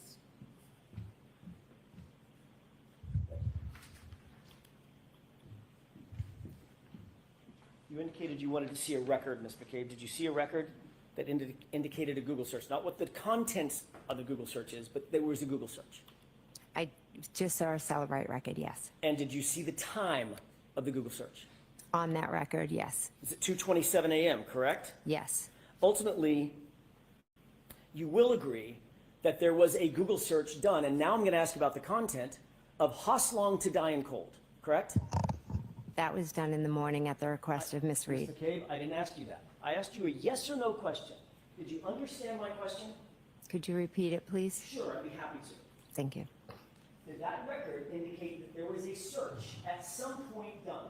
You indicated you wanted to see a record, Ms. McCabe. Did you see a record that indicated a Google search? Not what the contents of the Google search is, but there was a Google search. I just saw a Celebrate record, yes. And did you see the time of the Google search? On that record, yes. Is it 2:27 a.m., correct? Yes. Ultimately, you will agree that there was a Google search done, and now I'm going to ask about the content of Hoslong to Die in Cold, correct? That was done in the morning at the request of Ms. Reed. Ms. McCabe, I didn't ask you that. I asked you a yes or no question. Did you understand my question? Could you repeat it, please? Sure, I'd be happy to. Thank you. Did that record indicate that there was a search at some point done,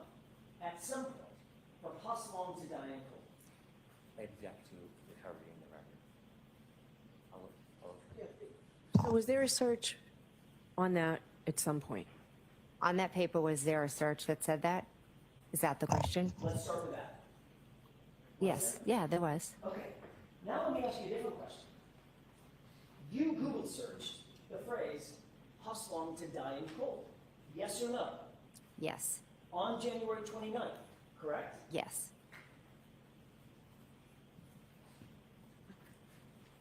at some point, for Hoslong to Die in Cold? I object to her reading the record. So was there a search on that at some point? On that paper, was there a search that said that? Is that the question? Let's start with that. Yes. Yeah, there was. Okay, now let me ask you a different question. You Google searched the phrase Hoslong to Die in Cold, yes or no? Yes. On January 29th, correct? Yes.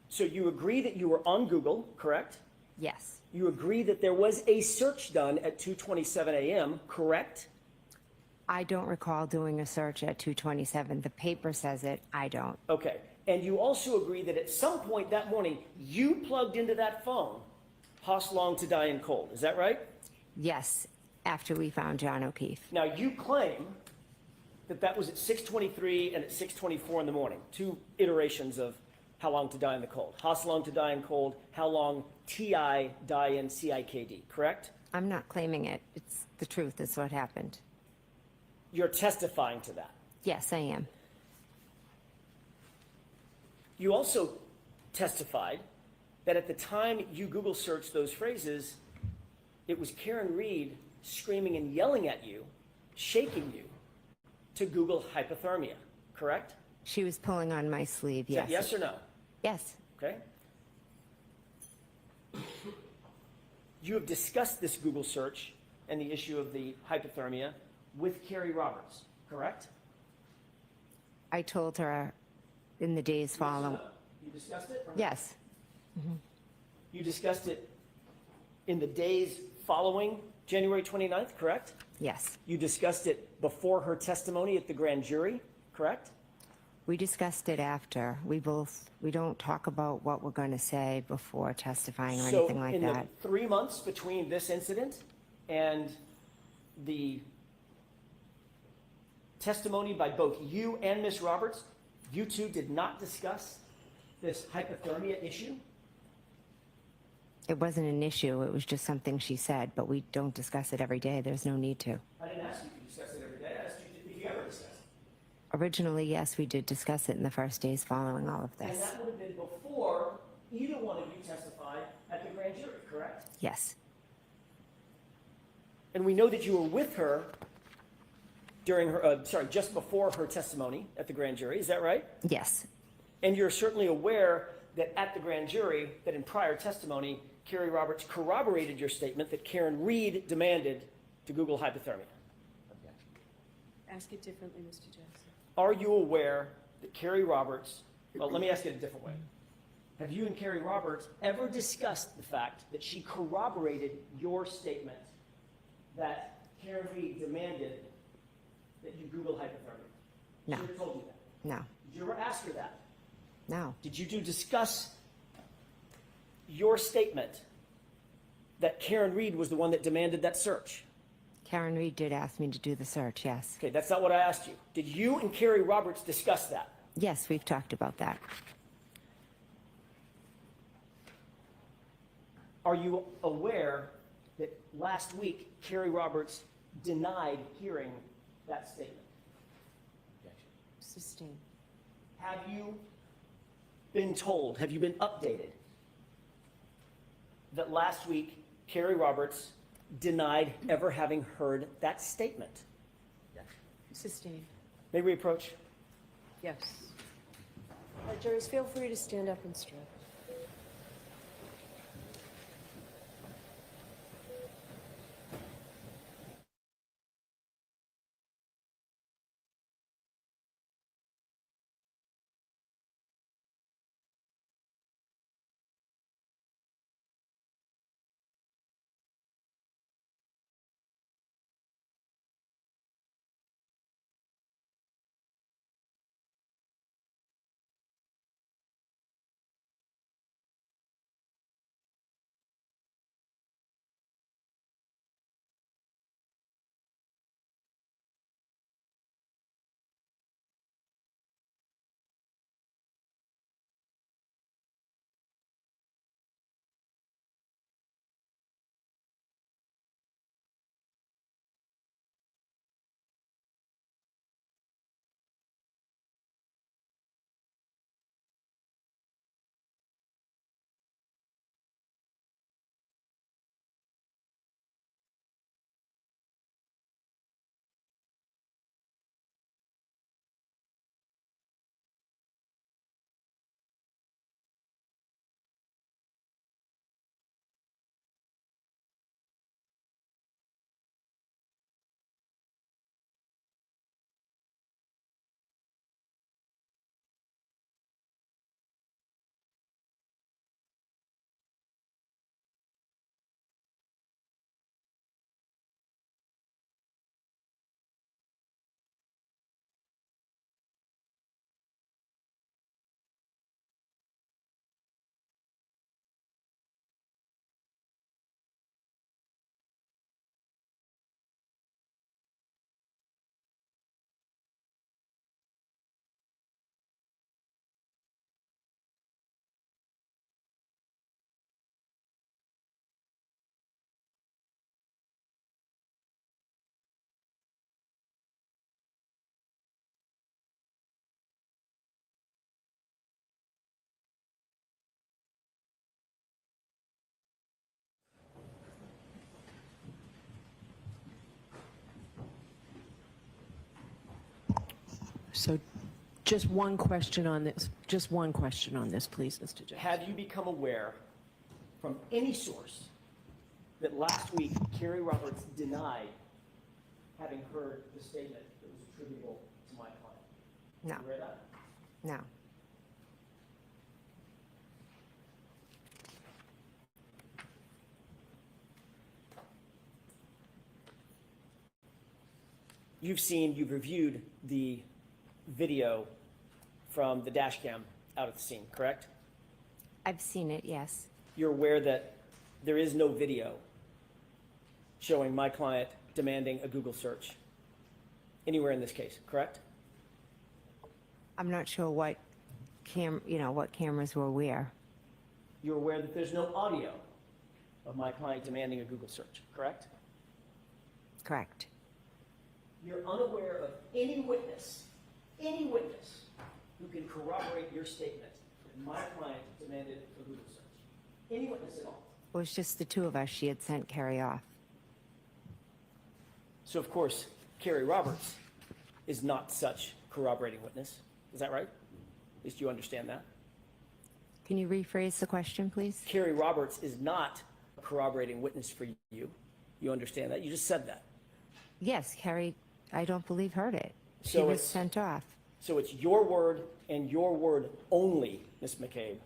So you agree that you were on Google, correct? Yes. You agree that there was a search done at 2:27 a.m., correct? I don't recall doing a search at 2:27. The paper says it, I don't. Okay. And you also agree that at some point that morning, you plugged into that phone, Haas Long to die in cold. Is that right? Yes, after we found John O'Keefe. Now, you claim that that was at 6:23 and at 6:24 in the morning, two iterations of how long to die in the cold. Haas Long to die in cold, how long TI die in CIKD, correct? I'm not claiming it. It's the truth. It's what happened. You're testifying to that. Yes, I am. You also testified that at the time you Google searched those phrases, it was Karen Reed screaming and yelling at you, shaking you to Google hypothermia, correct? She was pulling on my sleeve, Is yes. that yes or no? Yes. Okay. You have discussed this Google search and the issue of the hypothermia with Carrie Roberts, correct? I told her in the days following. You discussed it? Or no? Yes. You discussed it in the days following January 29th, correct? Yes. You discussed it before her testimony at the grand jury, correct? We discussed it after. We don't talk about what we're going to say before testifying or anything like So in that. the 3 months between this incident and the testimony by both you and Ms. Roberts, you two did not discuss this hypothermia issue? It wasn't an issue. It was just something she said, but we don't discuss it every day. There's no need to. I didn't ask you to discuss it every day. I asked you if you ever discussed it. Originally, yes, we did discuss it in the first days following all of And this. that would have been before either one of you testified at the grand jury, correct? Yes. And we know that you were with her during her, just before her testimony at the grand jury. Is that right? Yes. And you're certainly aware that at the grand jury, that in prior testimony, Carrie Roberts corroborated your statement that Karen Reed demanded to Google hypothermia. Objection. Ask it differently, Mr. Jackson. Are you aware that Carrie Roberts, well, let me ask it a different way. Have you and Carrie Roberts ever discussed the fact that she corroborated your statement that Karen Reed demanded that you Google hypothermia? No. She ever told you that? No. Did you ever ask her that? No. Did you discuss your statement that Karen Reed was the one that demanded that search? Karen Reed did ask me to do the search, yes. Okay, that's not what I asked you. Did you and Carrie Roberts discuss that? Yes, we've talked about that. Are you aware that last week Carrie Roberts denied hearing that statement? Objection. Sustained. Have you been told, have you been updated that last week Carrie Roberts denied ever having heard that statement? Objection. Sustained. May we approach? Yes. All right, jurors, feel free to stand up and stretch. So just one question on this, please, Mr. Jones. Have you become aware from any source that last week Carrie Roberts denied having heard the statement that was attributable to my client? No, You aware of that? no. You've reviewed the video from the dash cam out at the scene, correct? I've seen it, yes. You're aware that there is no video showing my client demanding a Google search anywhere in this case, correct? I'm not sure what what cameras were where. You're aware that there's no audio of my client demanding a Google search, correct? Correct. You're unaware of any witness who can corroborate your statement that my client demanded a Google search. Any witness at all. It was just the two of us. She had sent Carrie off. So of course, Carrie Roberts is not such corroborating witness. Is that right? At least you understand that. Can you rephrase the question, please? Carrie Roberts is not a corroborating witness for you. You understand that? You just said that. Yes, Carrie, I don't believe heard it. She So was it's- sent off. So it's your word and your word only, Ms. McCabe,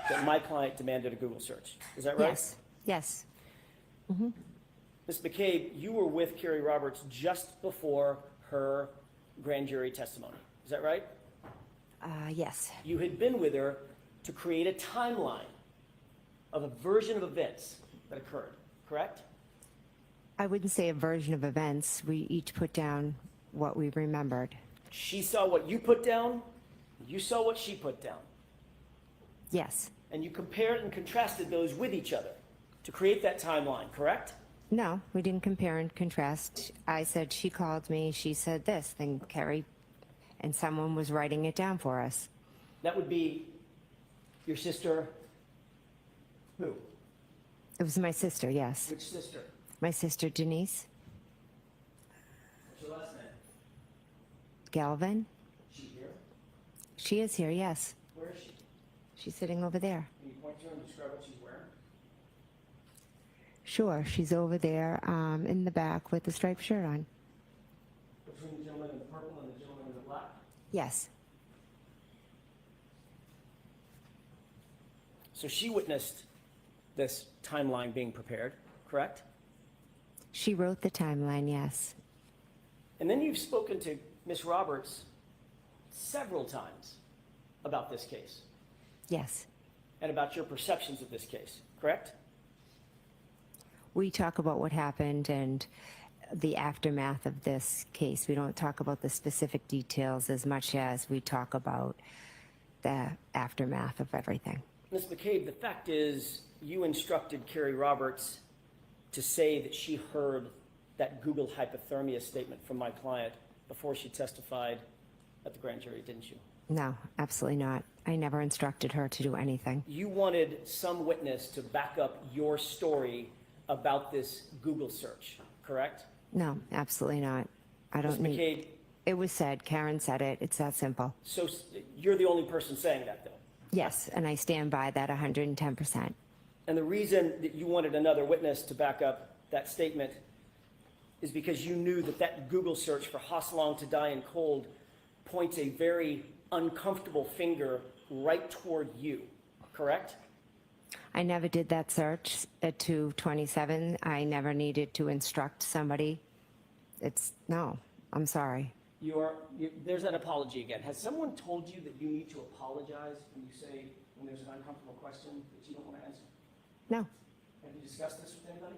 that my client demanded a Google search. Is that right? Yes, yes, Ms. McCabe, you were with Carrie Roberts just before her grand jury testimony. Is that right? yes, You had been with her to create a timeline of a version of events that occurred, correct? I wouldn't say a version of events. We each put down what we remembered. She saw what you put down, you saw what she put down, Yes. and you compared and contrasted those with each other to create that timeline, correct? No, we didn't compare and contrast. I said she called me, she said this, then Carrie, and someone was writing it down for us. That would be your sister, who? It was my sister, yes. Which sister? My sister Denise What's your last name? Galvin. She here? She is here, yes. Where is she? She's sitting over there. Can you point to her and describe what she's wearing? Sure, she's over there in the back with the striped shirt on. Between the gentleman in the purple and the gentleman in the black? Yes, So she witnessed this timeline being prepared, correct? she wrote the timeline, yes. And then you've spoken to Ms. Roberts several times about this case Yes. and about your perceptions of this case, correct? We talk about what happened and the aftermath of this case. We don't talk about the specific details as much as we talk about the aftermath of everything. Ms. McCabe, the fact is you instructed Carrie Roberts to say that she heard that Google hypothermia statement from my client before she testified at the grand jury, didn't you? No, absolutely not. I never instructed her to do anything. You wanted some witness to back up your story about this Google search, correct? No, absolutely not. I Ms. don't need. McCabe, It was said. Karen said it. It's that simple. so you're the only person saying that, though. Yes, and I stand by that 110%. And the reason that you wanted another witness to back up that statement is because you knew that that Google search for Hosselong to die in cold points a very uncomfortable finger right toward you, correct? I never did that search at 227. I never needed to instruct somebody. No, I'm sorry. There's an apology again. Has someone told you that you need to apologize when you say, when there's an uncomfortable question that you don't want to answer? No, Have you discussed this with anybody?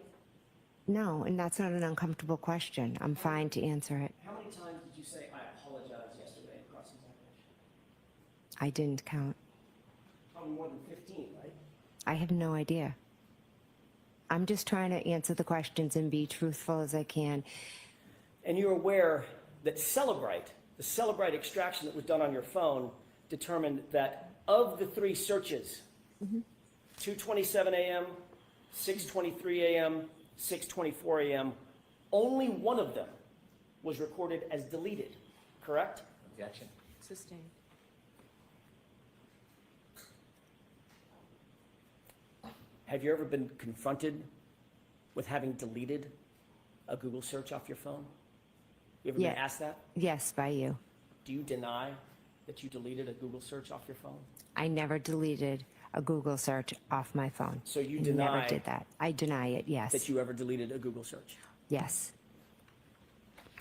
no, and that's not an uncomfortable question. I'm fine to answer it. How many times did you say, I apologize yesterday in cross-examination? I didn't count. Probably more than 15, right? I have no idea. I'm just trying to answer the questions and be truthful as I can. And you're aware that the Celebrite extraction that was done on your phone determined that of the three searches, 2:27 a.m., 6:23 a.m., 6:24 a.m., only one of them was recorded as deleted, correct? objection. Sustained. Have you ever been confronted with having deleted a Google search off your phone? You ever been Yeah. asked that? Yes, by you. Do you deny that you deleted a Google search off your phone? I never deleted a Google search off my phone. So you I deny never did that. I deny it, yes. that you ever deleted a Google search? Yes.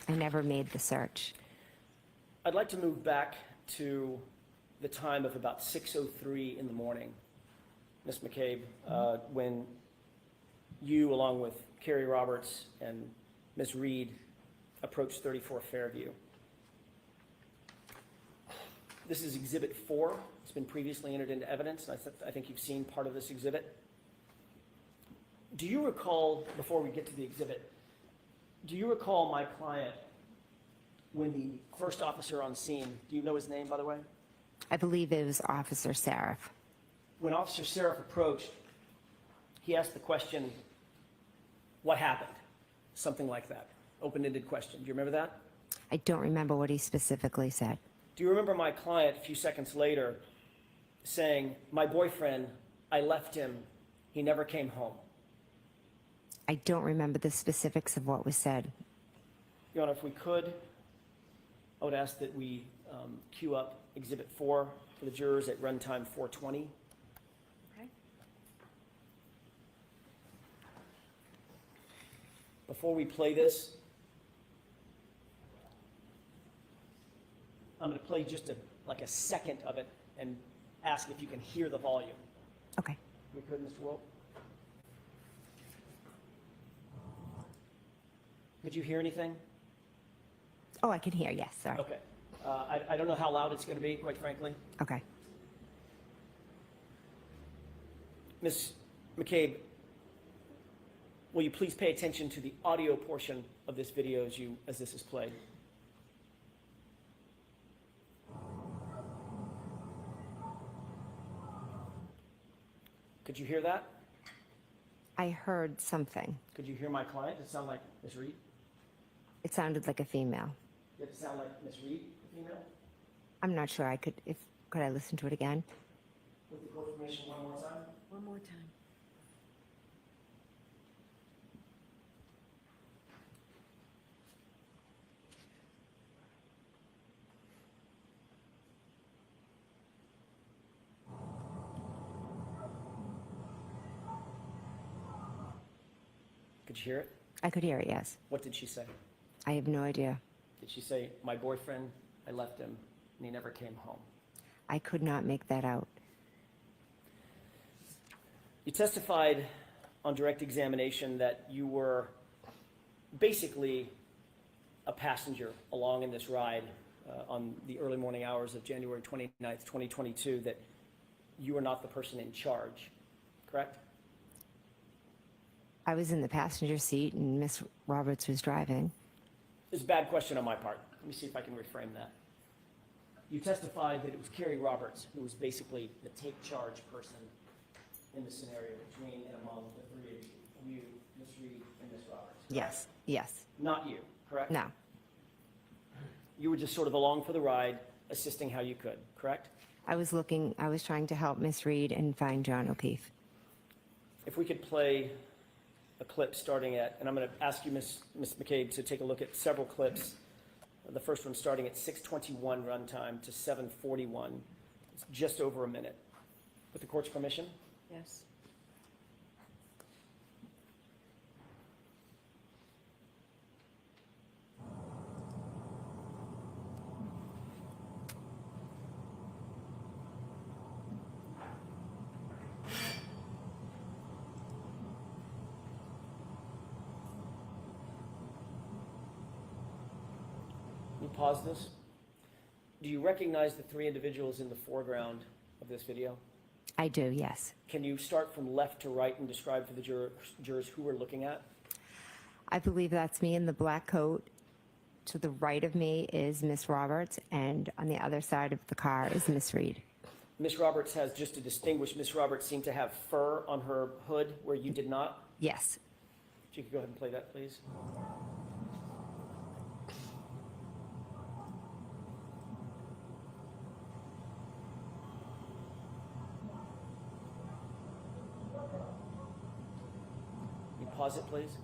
I never made the search. I'd like to move back to the time of about 6:03 in the morning, Ms. McCabe, when you, along with Carrie Roberts and Ms. Reed, approached 34 Fairview. This is Exhibit 4. It's been previously entered into evidence, and I think you've seen part of this exhibit. Do you recall, before we get to the exhibit, do you recall my client when the first officer on scene, do you know his name, by the way? I believe it was Officer Seraph. When Officer Seraph approached, he asked the question, what happened? Something like that. Open-ended question. Do you remember that? I don't remember what he specifically said. Do you remember my client a few seconds later saying, my boyfriend, I left him, he never came home? I don't remember the specifics of what was said. Your Honor, if we could, I would ask that we queue up Exhibit 4 for the jurors at runtime 4:20. Okay. Before we play this, I'm going to play just like a second of it and ask if you can hear the volume. Okay. We could, Mr. Wolf? Could you hear anything? Oh, I can hear, yes, sorry. Okay. I don't know how loud it's going to be, quite frankly. Okay. Ms. McCabe, will you please pay attention to the audio portion of this video as this is played? Could you hear that? I heard something. Could you hear my client? Does it sound like Ms. Reed? It sounded like a female. Did it sound like Ms. Reed, the female? I'm not sure could I listen to it again? With the court permission one more time? One more time. Could you hear it? I could hear it, yes. What did she say? I have no idea. Did she say, my boyfriend, I left him, and he never came home? I could not make that out. You testified on direct examination that you were basically a passenger along in this ride on the early morning hours of January 29th, 2022, that you were not the person in charge, correct? I was in the passenger seat and Miss Roberts was driving. It's a bad question on my part. Let me see if I can reframe that. You testified that it was Carrie Roberts who was basically the take charge person in the scenario between and among the three of you, Ms. Reed and Ms. Roberts. correct? Yes, yes. Not you, correct? No, You were just sort of along for the ride, assisting how you could, correct? I was trying to help Miss Reed and find John O'Keefe. If we could play a clip starting at, and I'm going to ask you, Ms. McCabe, to take a look at several clips. The first one starting at 6:21 runtime to 7:41. It's just over a minute. With the court's permission? Yes. Can you pause this? Do you recognize the three individuals in the foreground of this video? I do, yes. Can you start from left to right and describe for the jurors who we're looking at? I believe that's me in the black coat. To the right of me is Miss Roberts, and on the other side of the car is Miss Reed. Miss Roberts has, just to distinguish, Miss Roberts seemed to have fur on her hood where you did not. Yes. If you could go ahead and play that, please. pause it, please.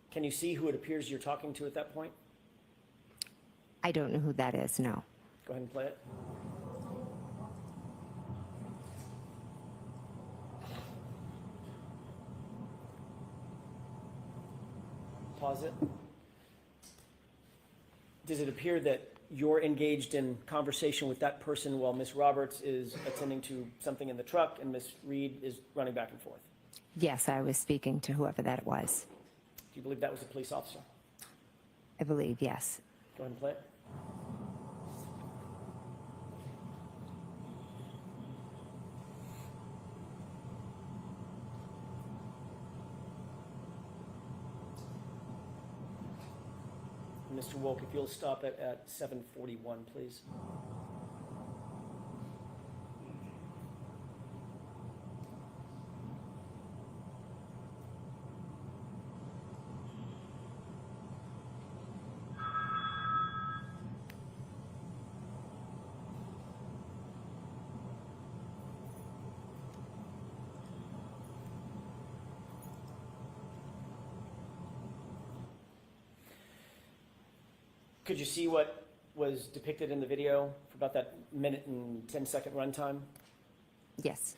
Can you see who it appears you're talking to at that point? I don't know who that is, no. Go ahead and play it. Pause it. Does it appear that you're engaged in conversation with that person while Miss Roberts is attending to something in the truck and Miss Reed is running back and forth? Yes, I was speaking to whoever that was. Do you believe that was a police officer? I believe, yes. Go ahead and play it. Mr. Wolk, if you'll stop it at 7:41, please. Could you see what was depicted in the video for about that minute and 10-second runtime? Yes,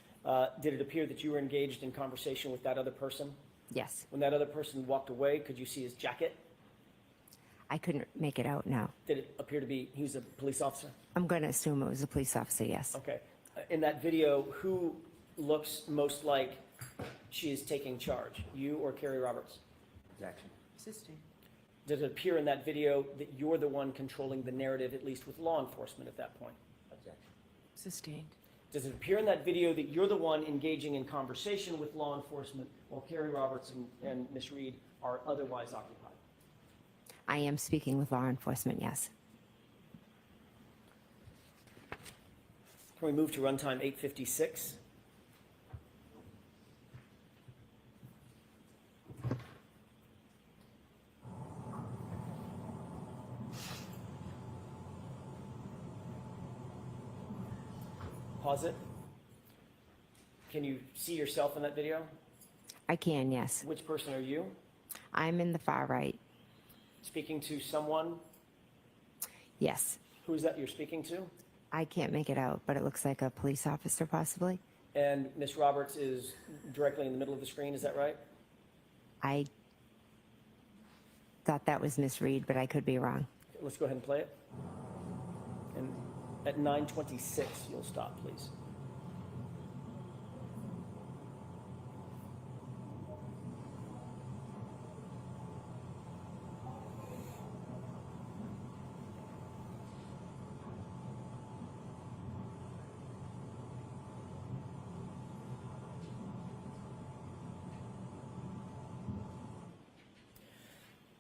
Did it appear that you were engaged in conversation with that other person? yes. When that other person walked away, could you see his jacket? I couldn't make it out, no. Did it appear to be he was a police officer? I'm going to assume it was a police officer, yes. Okay. In that video, who looks most like she is taking charge, you or Carrie Roberts? Objection. Assisting. Does it appear in that video that you're the one controlling the narrative, at least with law enforcement at that point? Objection. Sustained. Does it appear in that video that you're the one engaging in conversation with law enforcement while Carrie Roberts and Ms. Reed are otherwise occupied? I am speaking with law enforcement, yes. Can we move to runtime 8:56? Pause it. Can you see yourself in that video? I can, yes. Which person are you? I'm in the far right, Speaking to someone? yes. Who is that you're speaking to? I can't make it out, but it looks like a police officer possibly. And Ms. Roberts is directly in the middle of the screen, is that right? I thought that was Miss Reed, but I could be wrong. Let's go ahead and play it. And at 9:26, you'll stop, please.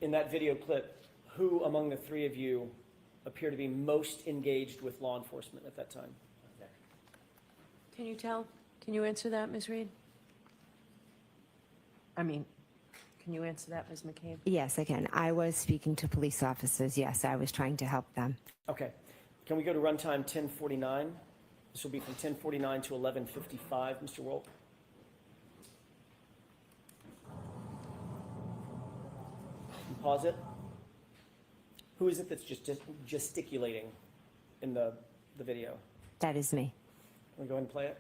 In that video clip, who among the three of you appear to be most engaged with law enforcement at that time? Objection. Can you tell? Can you answer that, Ms. Reed? Can you answer that, Ms. McCabe? Yes, I can. I was speaking to police officers, yes. I was trying to help them. Okay. Can we go to runtime 10:49? This will be from 10:49 to 11:55, Mr. Wolk. And pause it. Who is it that's just gesticulating in the video? That is me. Can we go ahead and play it?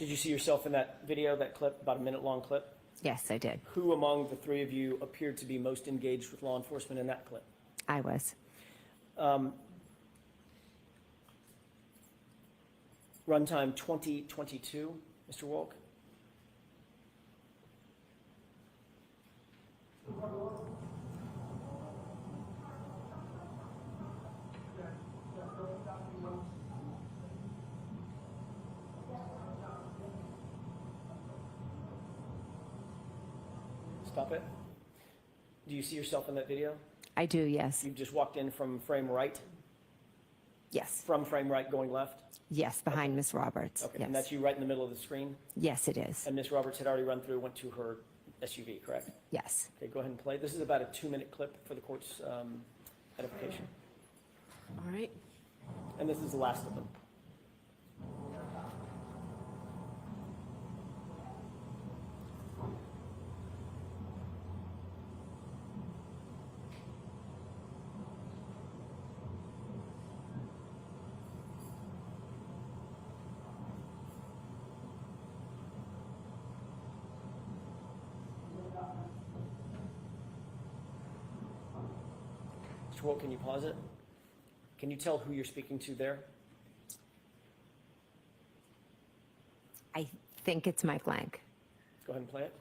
Did you see yourself in that video, that clip, about a minute-long clip? Yes, I did. Who among the three of you appeared to be most engaged with law enforcement in that clip? I was. Runtime 2022, Mr. Wolk? Stop it. Do you see yourself in that video? I do, yes. You just walked in from frame right, Yes. from frame right going left? Yes, behind Miss Roberts. Okay, Yes. and that's you right in the middle of the screen? Yes, it is. And Miss Roberts had already run through, went to her SUV, correct? Yes. Okay, go ahead and play. This is about a 2-minute clip for the court's edification. All right. And this is the last of them. Mr. Wolk, can you pause it? Can you tell who you're speaking to there? I think it's Mike Lang. Go ahead and play it.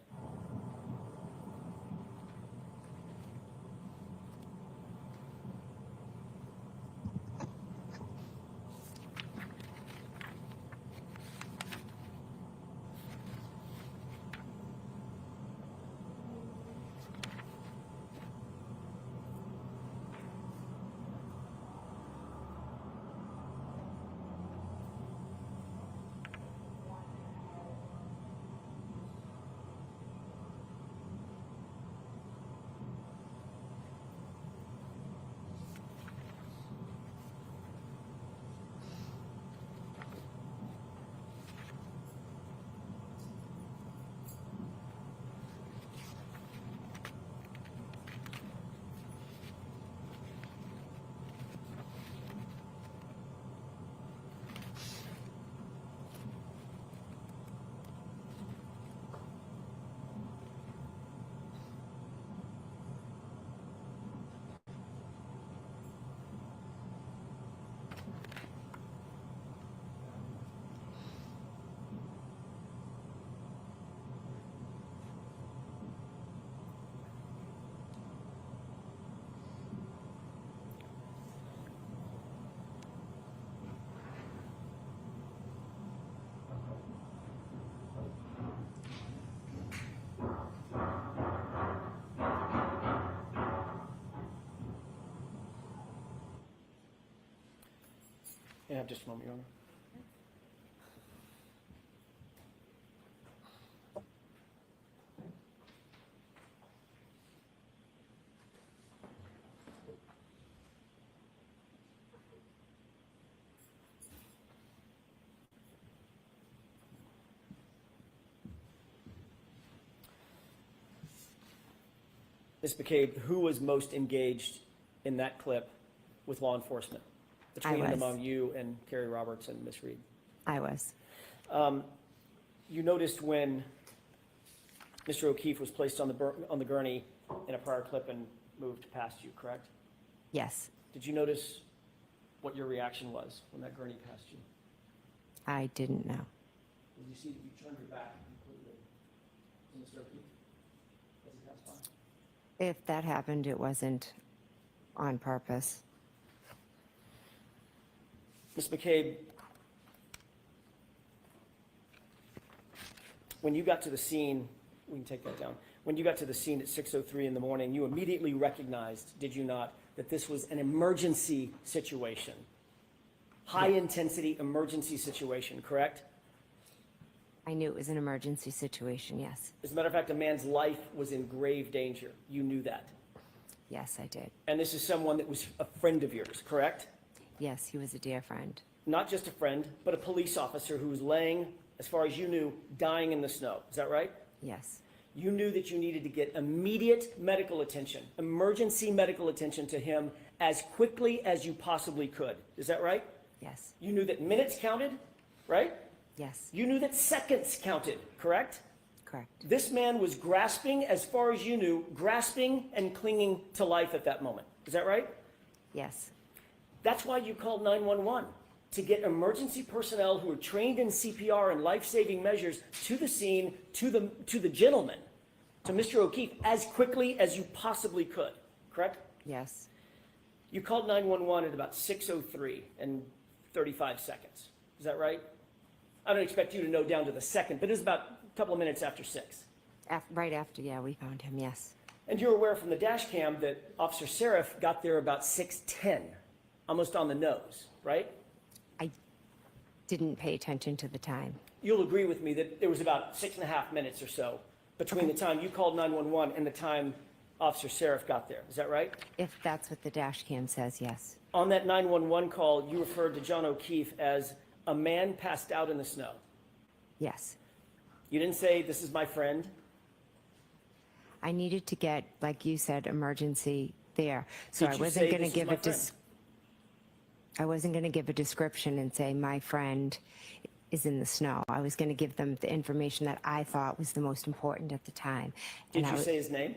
Yeah, just a moment, Your Honor. Ms. McCabe, who was most engaged in that clip with law enforcement? Between and was. among you and Carrie Roberts and Ms. Reed? I was. You noticed when Mr. O'Keefe was placed on the gurney in a prior clip and moved past you, correct? Yes. Did you notice what your reaction was when that gurney passed you? I didn't know. Did you see that you turned your back completely to Mr. O'Keefe as he passed by? If that happened, it wasn't on purpose. Ms. McCabe, when you got to the scene, we can take that down. When you got to the scene at 6:03 in the morning, you immediately recognized, did you not, that this was an emergency situation? High-intensity emergency situation, correct? I knew it was an emergency situation, yes. As a matter of fact, a man's life was in grave danger. You knew that. Yes, I did. And this is someone that was a friend of yours, correct? Yes, he was a dear friend. Not just a friend, but a police officer who was laying, as far as you knew, dying in the snow. Is that right? Yes. You knew that you needed to get immediate medical attention, emergency medical attention to him as quickly as you possibly could. Is that right? Yes. You knew that minutes counted, right? Yes, You knew that seconds counted, correct? correct. This man was grasping, as far as you knew, grasping and clinging to life at that moment. Is that right? Yes, That's why you called 911, to get emergency personnel who are trained in CPR and life-saving measures to the scene, to the gentleman, to Mr. O'Keefe, as quickly as you possibly could, correct? yes, You called 911 at about 6:03 and 35 seconds. Is that right? I don't expect you to know down to the second, but it was about a couple of minutes after 6. right after, yeah, we found him, yes. And you're aware from the dash cam that Officer Seraph got there about 6:10, almost on the nose, right? I didn't pay attention to the time. You'll agree with me that there was about 6.5 minutes or so between the time you called 911 and the time Officer Seraph got there. Is that right? If that's what the dash cam says, yes. On that 911 call, you referred to John O'Keefe as a man passed out in the snow. Yes. You didn't say, "This is my friend." I needed to get, like you said, emergency there. So Did I you wasn't say, going to "This is give my a friend"? I wasn't going to give a description and say my friend is in the snow. I was going to give them the information that I thought was the most important at the time. Did And you say his name?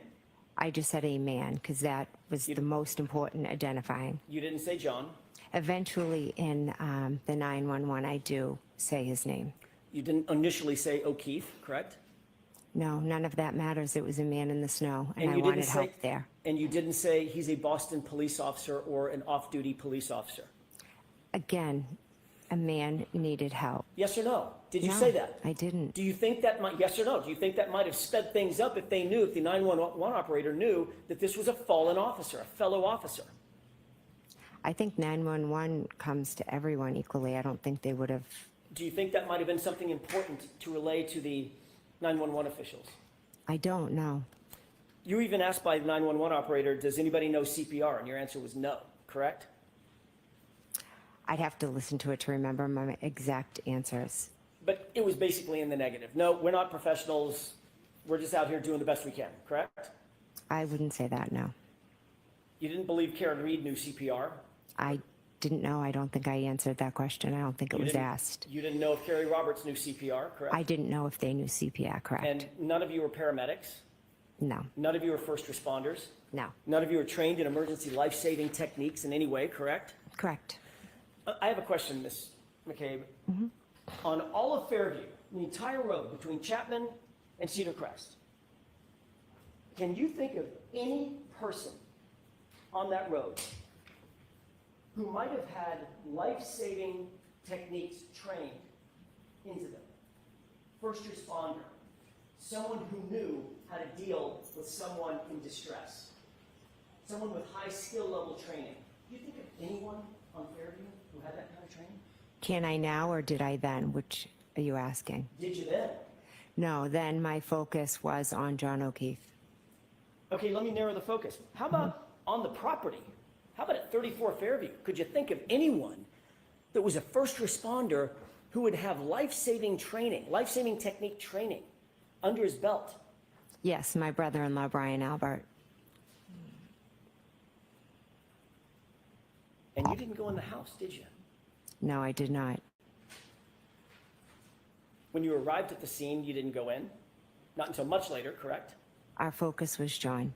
I just said a man because that was the most important identifying. You didn't say John. Eventually in the 911, I do say his name. You didn't initially say O'Keefe, correct? No, none of that matters. It was a man in the snow, and I you wanted didn't say, help there. And you didn't say he's a Boston police officer or an off-duty police officer. Again, a man needed help. Yes or no? Did you No, say that? I didn't. Do you think that might, yes or no, do you think that might have sped things up if they knew, if the 911 operator knew that this was a fallen officer, a fellow officer? I think 911 comes to everyone equally. I don't think they would have. Do you think that might have been something important to relay to the 911 officials? I don't know. You were even asked by the 911 operator, does anybody know CPR? And your answer was no, correct? I'd have to listen to it to remember my exact answers. But it was basically in the negative. No, we're not professionals. We're just out here doing the best we can, correct? I wouldn't say that, no. You didn't believe Karen Reed knew CPR? I didn't know. I don't think I answered that question. I don't think it You was didn't- asked. You didn't know if Carrie Roberts knew CPR, correct? I didn't know if they knew CPR, correct? And none of you were paramedics? No, None of you were first responders? no, None of you were trained in emergency life-saving techniques in any way, correct? correct. I have a question, Ms. McCabe. On all of Fairview, the entire road between Chapman and Cedar Crest, can you think of any person on that road who might have had life-saving techniques trained into them? First responder, someone who knew how to deal with someone in distress, someone with high skill level training. Do you think of anyone on Fairview who had that kind of training? Can I now or did I then? Which are you asking? Did you then? No, then my focus was on John O'Keefe. Okay, let me narrow the focus. How about on the property? How about at 34 Fairview? Could you think of anyone that was a first responder who would have life-saving training, life-saving technique training under his belt? Yes, my brother-in-law, Brian Albert. And you didn't go in the house, did you? No, I did not. When you arrived at the scene, you didn't go in? Not until much later, correct? Our focus was John.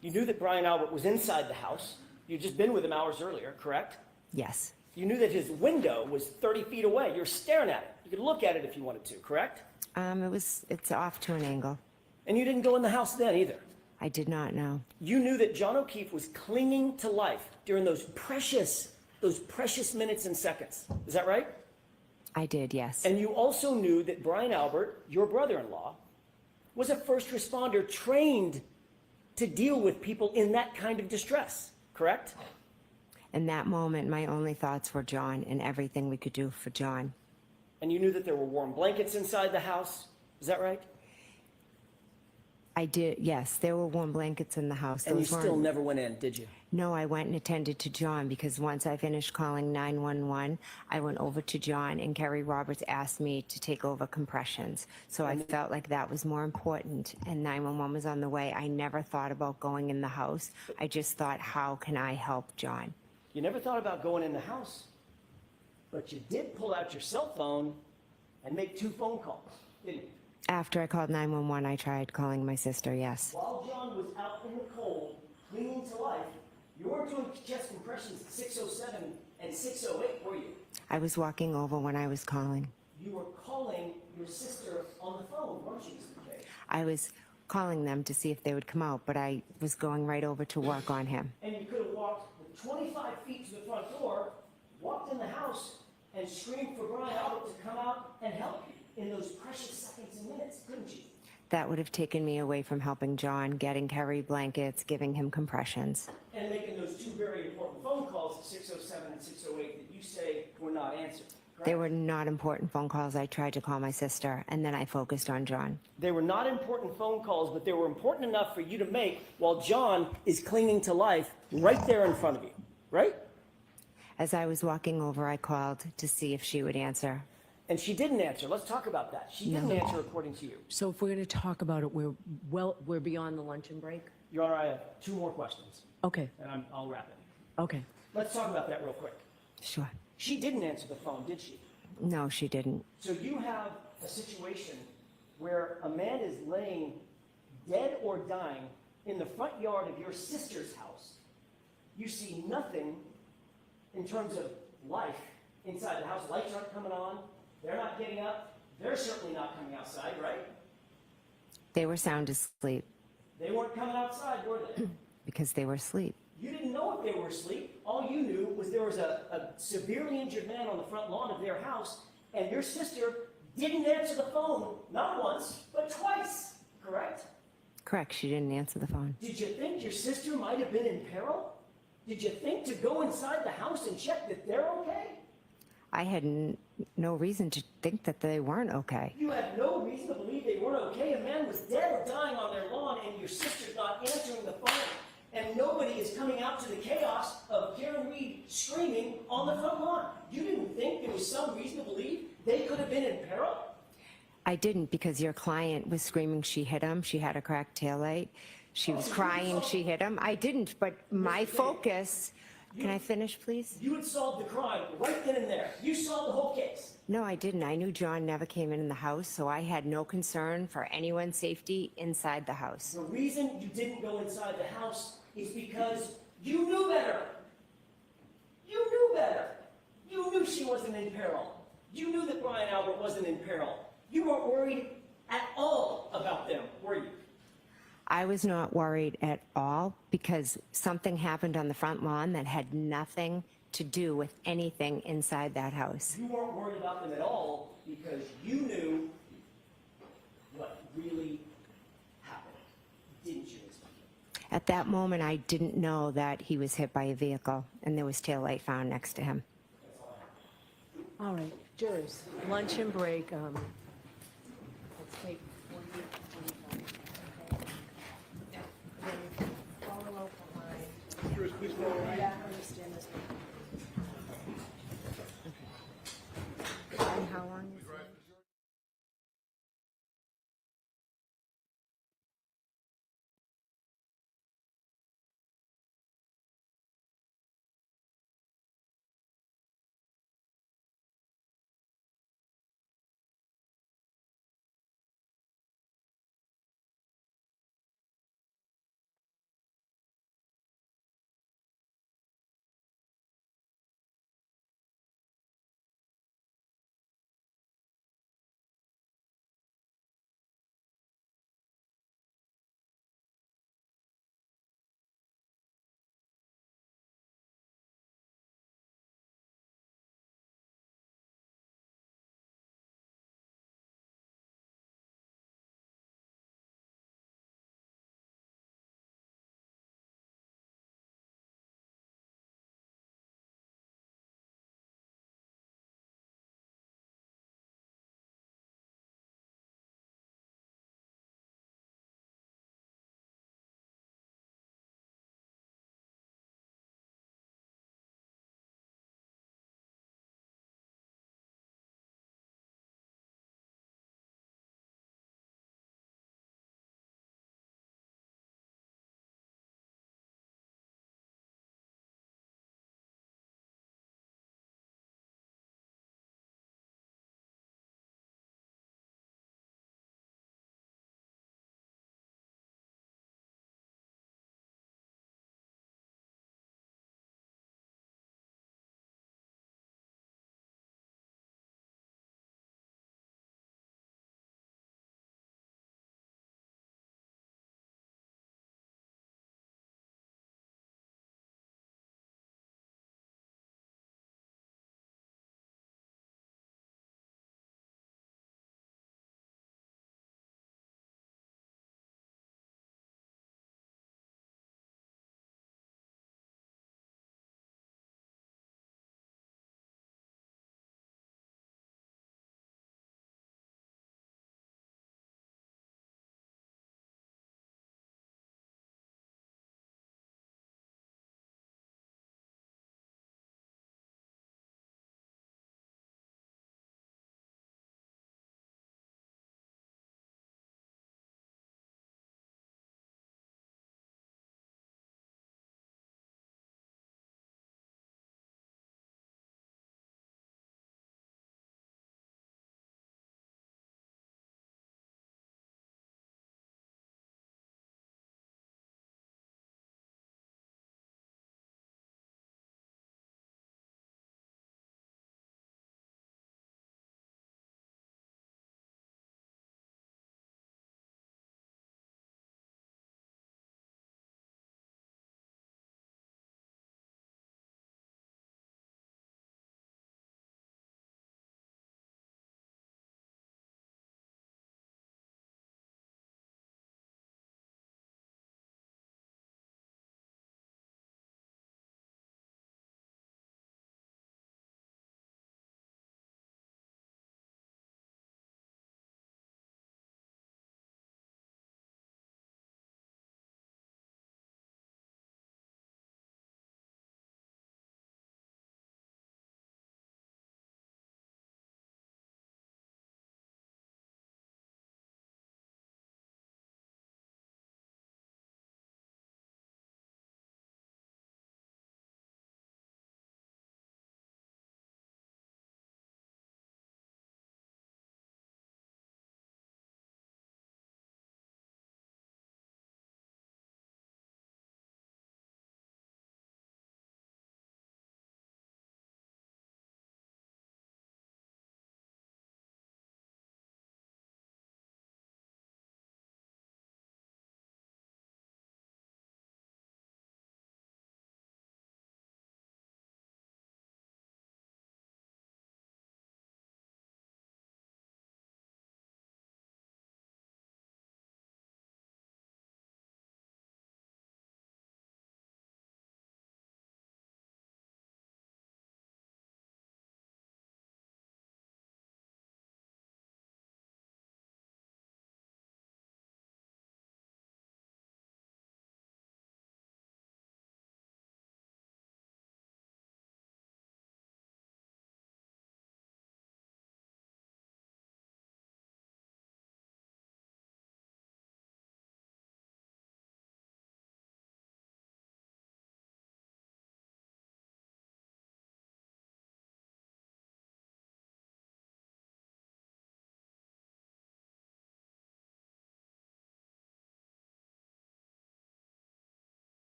You knew that Brian Albert was inside the house. You'd just been with him hours earlier, correct? Yes, You knew that his window was 30 feet away. You're staring at it. You could look at it if you wanted to, correct? it's off to an angle. And you didn't go in the house then either. I did not know. You knew that John O'Keefe was clinging to life during those precious minutes and seconds. Is that right? I did, yes. And you also knew that Brian Albert, your brother-in-law, was a first responder trained to deal with people in that kind of distress, correct? In that moment, my only thoughts were John and everything we could do for John. And you knew that there were warm blankets inside the house. Is that right? I did, yes. There were warm blankets in the house. And you Those still weren't- never went in, did you? No, I went and attended to John because once I finished calling 911, I went over to John and Kerry Roberts asked me to take over compressions. So I felt like that was more important and 911 was on the way. I never thought about going in the house. I just thought, how can I help John? You never thought about going in the house, but you did pull out your cell phone and make 2 phone calls, didn't you? After I called 911, I tried calling my sister, yes. While John was out in the cold, clinging to life, you weren't doing chest compressions at 6:07 and 6:08, were you? I was walking over when I was calling. You were calling your sister on the phone, weren't you, Mr. McCabe? I was calling them to see if they would come out, but I was going right over to work on him. And you could have walked the 25 feet to the front door, walked in the house, and screamed for Brian Albert to come out and help you in those precious seconds and minutes, couldn't you? That would have taken me away from helping John, getting Kerry blankets, giving him compressions. And making those 2 very important phone calls at 6:07 and 6:08 that you say were not answered. Correct? They were not important phone calls. I tried to call my sister, and then I focused on John. They were not important phone calls, but they were important enough for you to make while John is clinging to life right there in front of you, right? As I was walking over, I called to see if she would answer. And she didn't answer. Let's talk about that. She didn't answer according to you. So if we're going to talk about it, we're beyond the luncheon break? Your Honor, I have 2 more questions, Okay, and I'll wrap it. okay. Let's talk about that real quick. Sure. She didn't answer the phone, did she? No, she didn't. So you have a situation where a man is laying dead or dying in the front yard of your sister's house. You see nothing in terms of life inside the house. Lights aren't coming on. They're not getting up. They're certainly not coming outside, right? They were sound asleep They weren't coming outside, were they? because they were asleep. You didn't know if they were asleep. All you knew was there was a severely injured man on the front lawn of their house, and your sister didn't answer the phone, not once, but twice, correct? Correct, she didn't answer the phone. Did you think your sister might have been in peril? Did you think to go inside the house and check that they're okay? I had no reason to think that they weren't okay. You had no reason to believe they weren't okay. A man was dead or dying on their lawn, and your sister's not answering the phone. And nobody is coming out to the chaos of Karen Reed screaming on the front lawn. You didn't think there was some reason to believe they could have been in peril? I didn't, because your client was screaming she hit him. She had a cracked taillight. She was crying she hit him. I didn't, but my focus... Can I finish, please? You had solved the crime right then and there. You solved the whole case. No, I didn't. I knew John never came in the house, so I had no concern for anyone's safety inside the house. The reason you didn't go inside the house is because you knew better. You knew better. You knew she wasn't in peril. You knew that Brian Albert wasn't in peril. You weren't worried at all about them, were you? I was not worried at all because something happened on the front lawn that had nothing to do with anything inside that house. You weren't worried about them at all because you knew what really happened, didn't you? At that moment, I didn't know that he was hit by a vehicle and there was taillight found next to him. All right, jurors, luncheon break, let's take 40, 25. Okay. Follow up on my, Jurors, please follow me. yeah, I understand this one. And how long is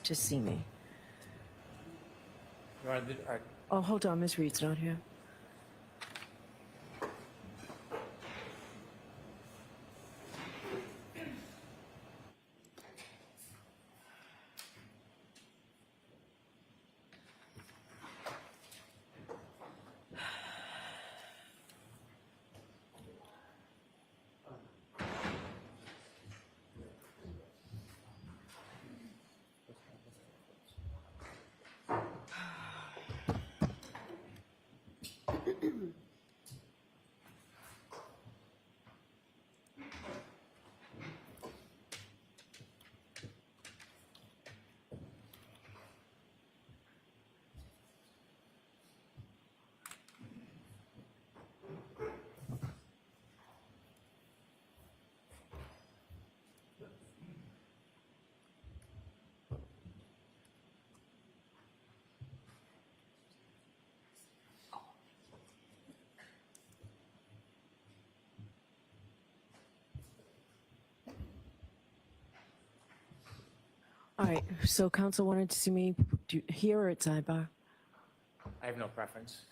to see me? Your Honor, Oh, hold on, Ms. Reed's not here. All right, so council wanted to see me here or at sidebar? I have no preference.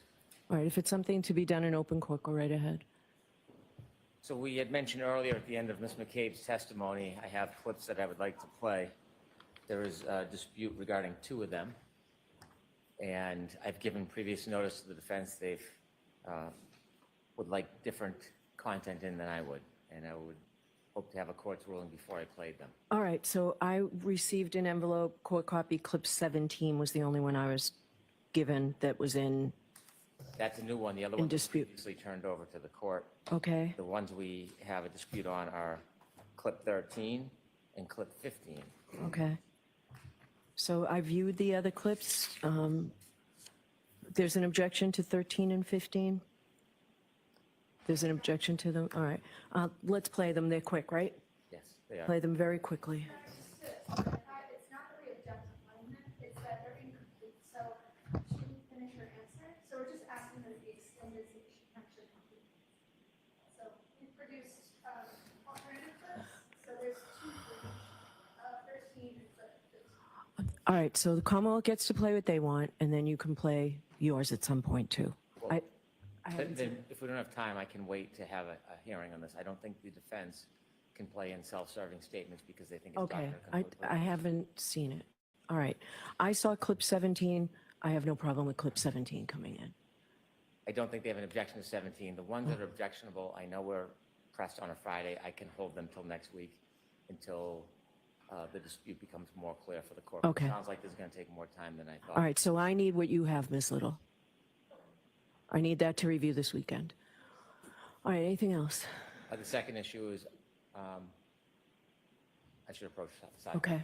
All right, if it's something to be done in open court, go right ahead. So we had mentioned earlier at the end of Ms. McCabe's testimony, I have clips that I would like to play. There is a dispute regarding 2 of them. And I've given previous notice to the defense they've would like different content in than I would. And I would hope to have a court's ruling before I played them. All right, so I received an envelope, court copy, clip 17 was the only one I was given that was in, That's a new one. The other In one was dispute. previously turned over to the court. okay? The ones we have a dispute on are clip 13 and clip 15. Okay. So I viewed the other clips. There's an objection to 13 and 15? There's an objection to them? All right. Let's play them. They're quick, right? Yes, they are. Play them very quickly. It's not really objectifying them, it's that they're incomplete, so she didn't finish her answer, so we're just asking them to be extended so that she can actually complete. So we produced alternative clips, so there's 2 clips, 13 and clip 15. All right, so the Commonwealth gets to play what they want, and then you can play yours at some point, too. Well, I haven't Then, if we don't have time, I can wait to have a hearing on this. I don't think the defense can play in self-serving statements because they think it's Okay, doctrine I haven't seen it. All right. I saw clip 17. I have no problem with clip 17 coming in. I don't think they have an objection to 17. The ones that are objectionable, I know we're pressed on a Friday. I can hold them till next week until the dispute becomes more clear for the court. Okay. It sounds like this is going to take more time than I thought. All right, so I need what you have, Ms. Little. I need that to review this weekend. All right, anything else? The second issue is, I should approach the side. Okay.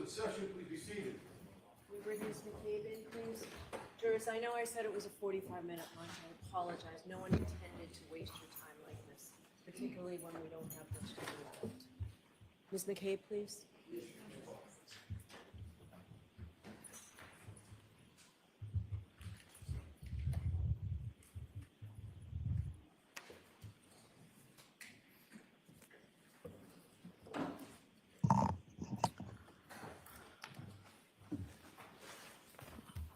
the session, please be seated. We bring Ms. McCabe in, please. Jurors, I know I said it was a 45-minute lunch. I apologize. No one intended to waste your time like this, particularly when we don't have much time left. Ms. McCabe, please.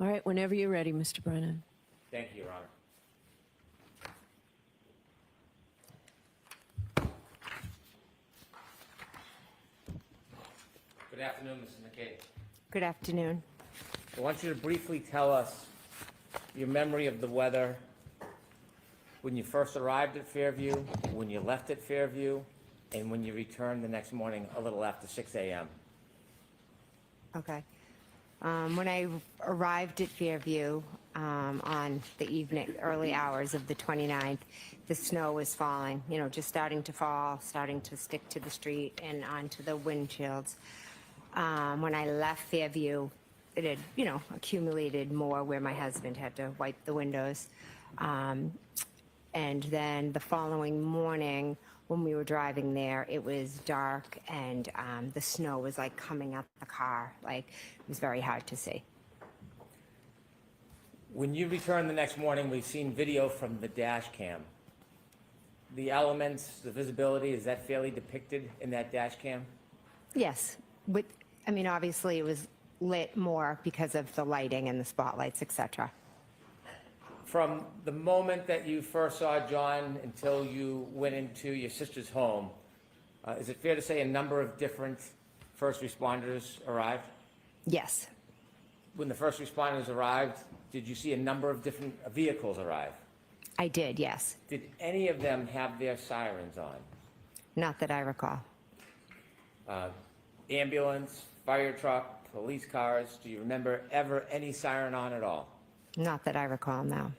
All right, whenever you're ready, Mr. Brennan. Thank you, Your Honor. Good afternoon, Mrs. McCabe. Good afternoon. I want you to briefly tell us your memory of the weather when you first arrived at Fairview, when you left at Fairview, and when you returned the next morning a little after 6 a.m. Okay. When I arrived at Fairview on the early hours of the 29th, the snow was falling, just starting to fall, starting to stick to the street and onto the windshields. When I left Fairview, it had, accumulated more where my husband had to wipe the windows. And then the following morning, when we were driving there, it was dark and the snow was like coming up the car. Like, it was very hard to see. When you returned the next morning, we've seen video from the dash cam. The elements, the visibility, is that fairly depicted in that dash cam? Yes. Obviously it was lit more because of the lighting and the spotlights, etc. From the moment that you first saw John until you went into your sister's home, is it fair to say a number of different first responders arrived? Yes. When the first responders arrived, did you see a number of different vehicles arrive? I did, yes. Did any of them have their sirens on? Not that I recall. Ambulance, fire truck, police cars, do you remember ever any siren on at all? Not that I recall, no.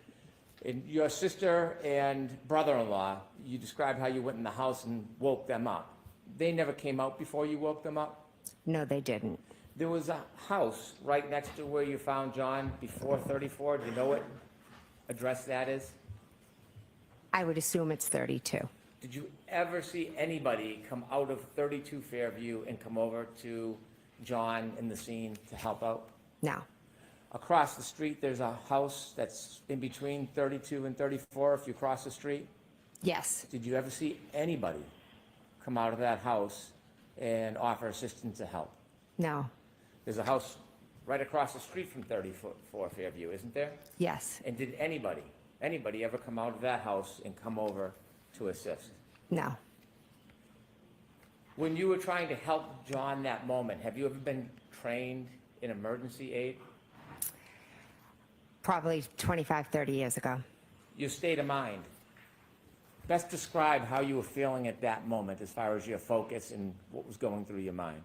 And your sister and brother-in-law, you described how you went in the house and woke them up. They never came out before you woke them up? No, they didn't. There was a house right next to where you found John before 34. Do you know what address that is? I would assume it's 32. Did you ever see anybody come out of 32 Fairview and come over to John in the scene to help out? No. Across the street, there's a house that's in between 32 and 34 if you cross the street. Yes. Did you ever see anybody come out of that house and offer assistance to help? No. There's a house right across the street from 34 Fairview, isn't there? Yes. And did anybody ever come out of that house and come over to assist? No. When you were trying to help John that moment, have you ever been trained in emergency aid? Probably 25, 30 years ago. Your state of mind. Best describe how you were feeling at that moment as far as your focus and what was going through your mind.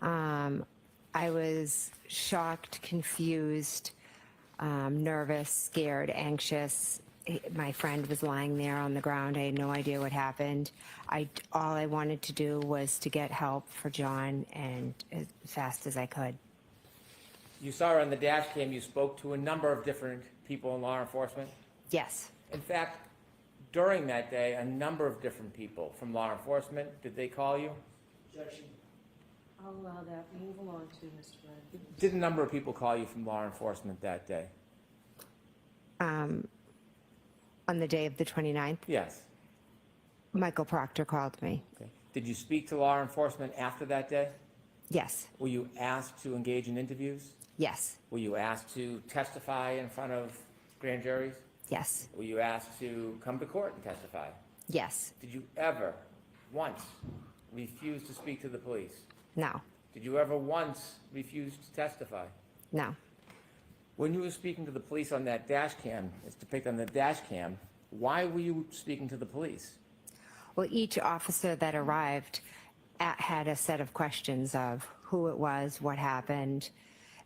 I was shocked, confused, nervous, scared, anxious. My friend was lying there on the ground. I had no idea what happened. All I wanted to do was to get help for John, and as fast as I could. You saw on the dash cam you spoke to a number of different people in law enforcement. Yes. In fact, during that day, a number of different people from law enforcement, did they call you? I'll allow that. Move along to Mr. Brennan. Did a number of people call you from law enforcement that day? On the day of the 29th, Yes. Michael Proctor called me. Okay. Did you speak to law enforcement after that day? Yes. Were you asked to engage in interviews? Yes. Were you asked to testify in front of grand juries? Yes. Were you asked to come to court and testify? Yes. Did you ever, once, refuse to speak to the police? No. Did you ever once refuse to testify? No. When you were speaking to the police on that dash cam, it's depicted on the dash cam, why were you speaking to the police? Well, each officer that arrived had a set of questions of who it was, what happened,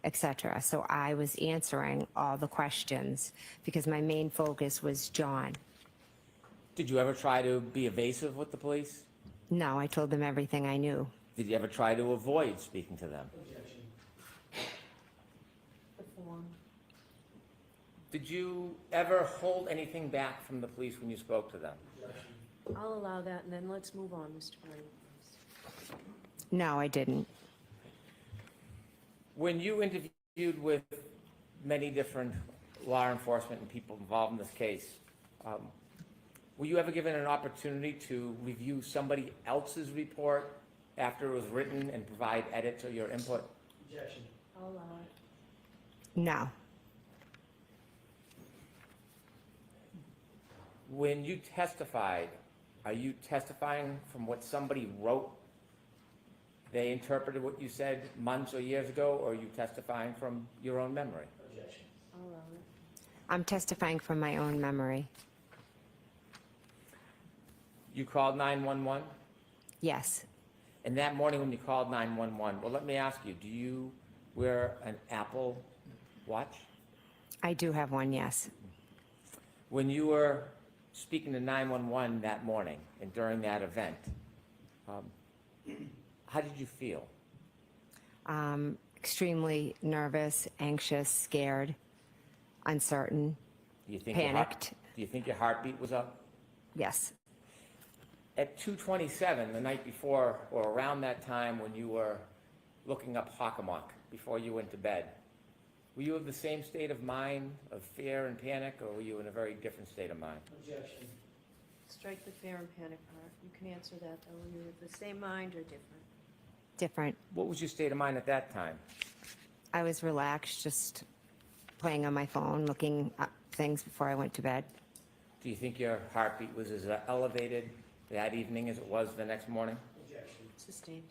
etc. So I was answering all the questions because my main focus was John. Did you ever try to be evasive with the police? No, I told them everything I knew. Did you ever try to avoid speaking to them? The form. Did you ever hold anything back from the police when you spoke to them? I'll allow that, and then let's move on, Mr. Brady. No, I didn't. When you interviewed with many different law enforcement and people involved in this case, were you ever given an opportunity to review somebody else's report after it was written and provide edits or your input? I'll allow it. No. When you testified, are you testifying from what somebody wrote? They interpreted what you said months or years ago, or are you testifying from your own memory? I'll allow it. I'm testifying from my own memory. You called 911? Yes. And that morning when you called 911, well, let me ask you, do you wear an Apple Watch? I do have one, yes. When you were speaking to 911 that morning and during that event, how did you feel? Extremely nervous, anxious, scared, uncertain, Do you think panicked. Do you think your heartbeat was up? Yes. At 2:27, the night before, or around that time when you were looking up Hockomock before you went to bed, were you of the same state of mind, of fear and panic, or were you in a very different state of mind? Strike the fear and panic part. You can answer that, though. You're of the same mind or different? Different. What was your state of mind at that time? I was relaxed, just playing on my phone, looking up things before I went to bed. Do you think your heartbeat was as elevated that evening as it was the next morning? Sustained.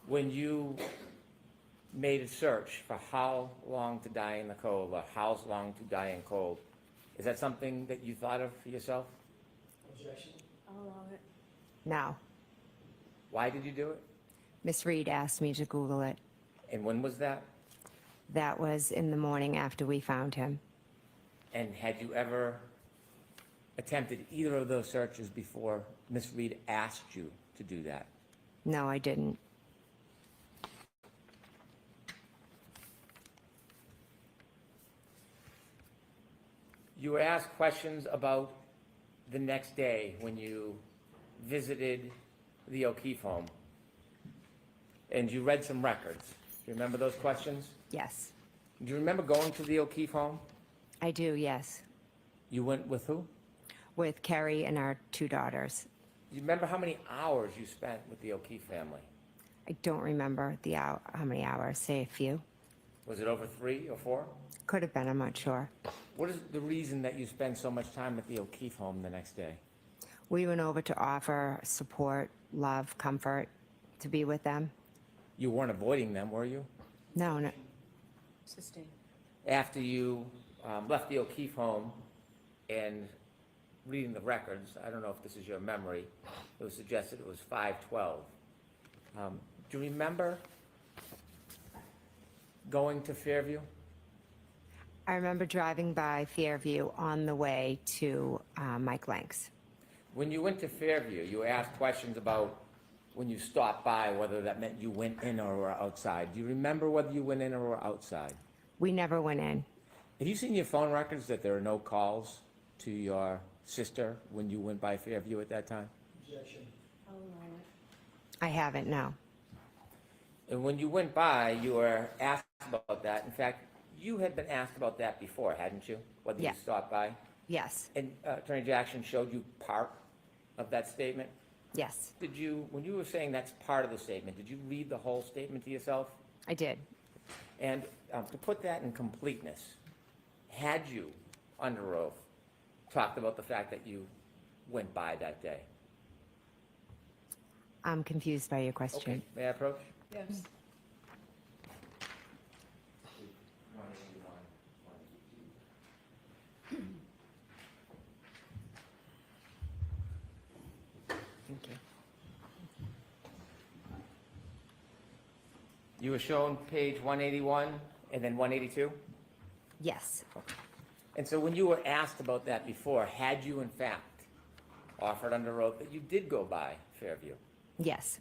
When you made a search for how long to die in the cold, or how long to die in cold, is that something that you thought of for yourself? I'll allow it. No. Why did you do it? Miss Reed asked me to Google it. And when was that? That was in the morning after we found him. And had you ever attempted either of those searches before Miss Reed asked you to do that? No, I didn't. You were asked questions about the next day when you visited the O'Keefe home, and you read some records. Do you remember those questions? Yes. Do you remember going to the O'Keefe home? I do, yes. You went with who? With Carrie and our 2 daughters. Do you remember how many hours you spent with the O'Keefe family? I don't remember the how many hours, say a few. Was it over 3 or 4? Could have been, I'm not sure. What is the reason that you spend so much time at the O'Keefe home the next day? We went over to offer support, love, comfort, to be with them. You weren't avoiding them, were you? No, no. Sustained. After you left the O'Keefe home and reading the records, I don't know if this is your memory, it was suggested it was 5:12. Do you remember going to Fairview? I remember driving by Fairview on the way to Mike Lank's. When you went to Fairview, you were asked questions about when you stopped by, whether that meant you went in or were outside. Do you remember whether you went in or were outside? We never went in. Have you seen your phone records that there are no calls to your sister when you went by Fairview at that time? I'll allow it. I haven't, no. And when you went by, you were asked about that. In fact, you had been asked about that before, hadn't you? Whether Yeah. you stopped by? Yes, And Attorney Jackson showed you part of that statement. yes, Did you, when you were saying that's part of the statement, did you read the whole statement to yourself? I did. And to put that in completeness, had you, under oath, talked about the fact that you went by that day? I'm confused by your question. Okay, may I approach? Yes. Thank you. You were shown page 181 and then 182? Yes, And so when you were asked about that before, had you in fact offered under oath that you did go by Fairview. Yes.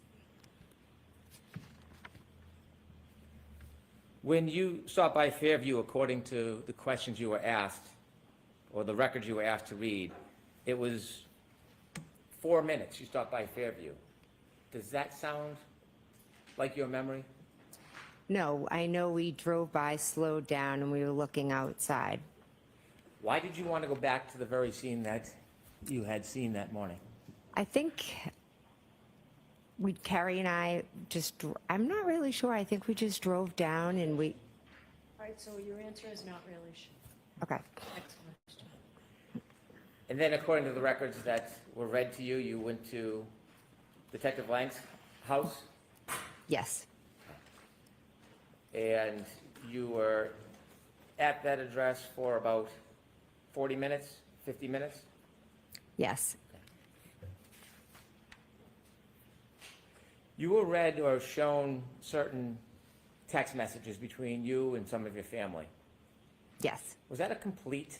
When you stopped by Fairview, according to the questions you were asked, or the records you were asked to read, it was 4 minutes you stopped by Fairview. Does that sound like your memory? No, I know we drove by, slowed down, and we were looking outside. Why did you want to go back to the very scene that you had seen that morning? I think Carrie and I I'm not really sure. I think we just drove down and we, All right, so your answer is not really sure. okay. Next question. And then according to the records that were read to you, you went to Detective Lang's house, Yes. and you were at that address for about 40 minutes, 50 minutes? Yes. You were read or shown certain text messages between you and some of your family. Yes. Was that a complete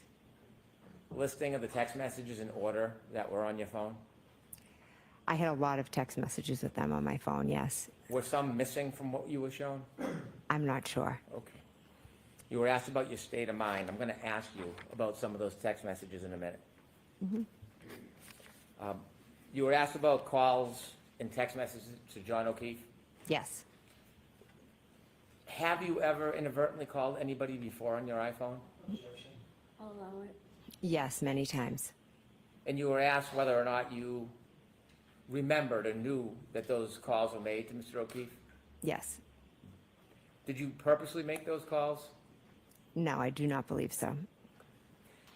listing of the text messages in order that were on your phone? I had a lot of text messages with them on my phone, yes. Were some missing from what you were shown? I'm not sure. Okay. You were asked about your state of mind. I'm going to ask you about some of those text messages in a minute. You were asked about calls and text messages to John O'Keefe. Yes. Have you ever inadvertently called anybody before on your iPhone? I'll allow it. Yes, many times. And you were asked whether or not you remembered or knew that those calls were made to Mr. O'Keefe? Yes. Did you purposely make those calls? No, I do not believe so.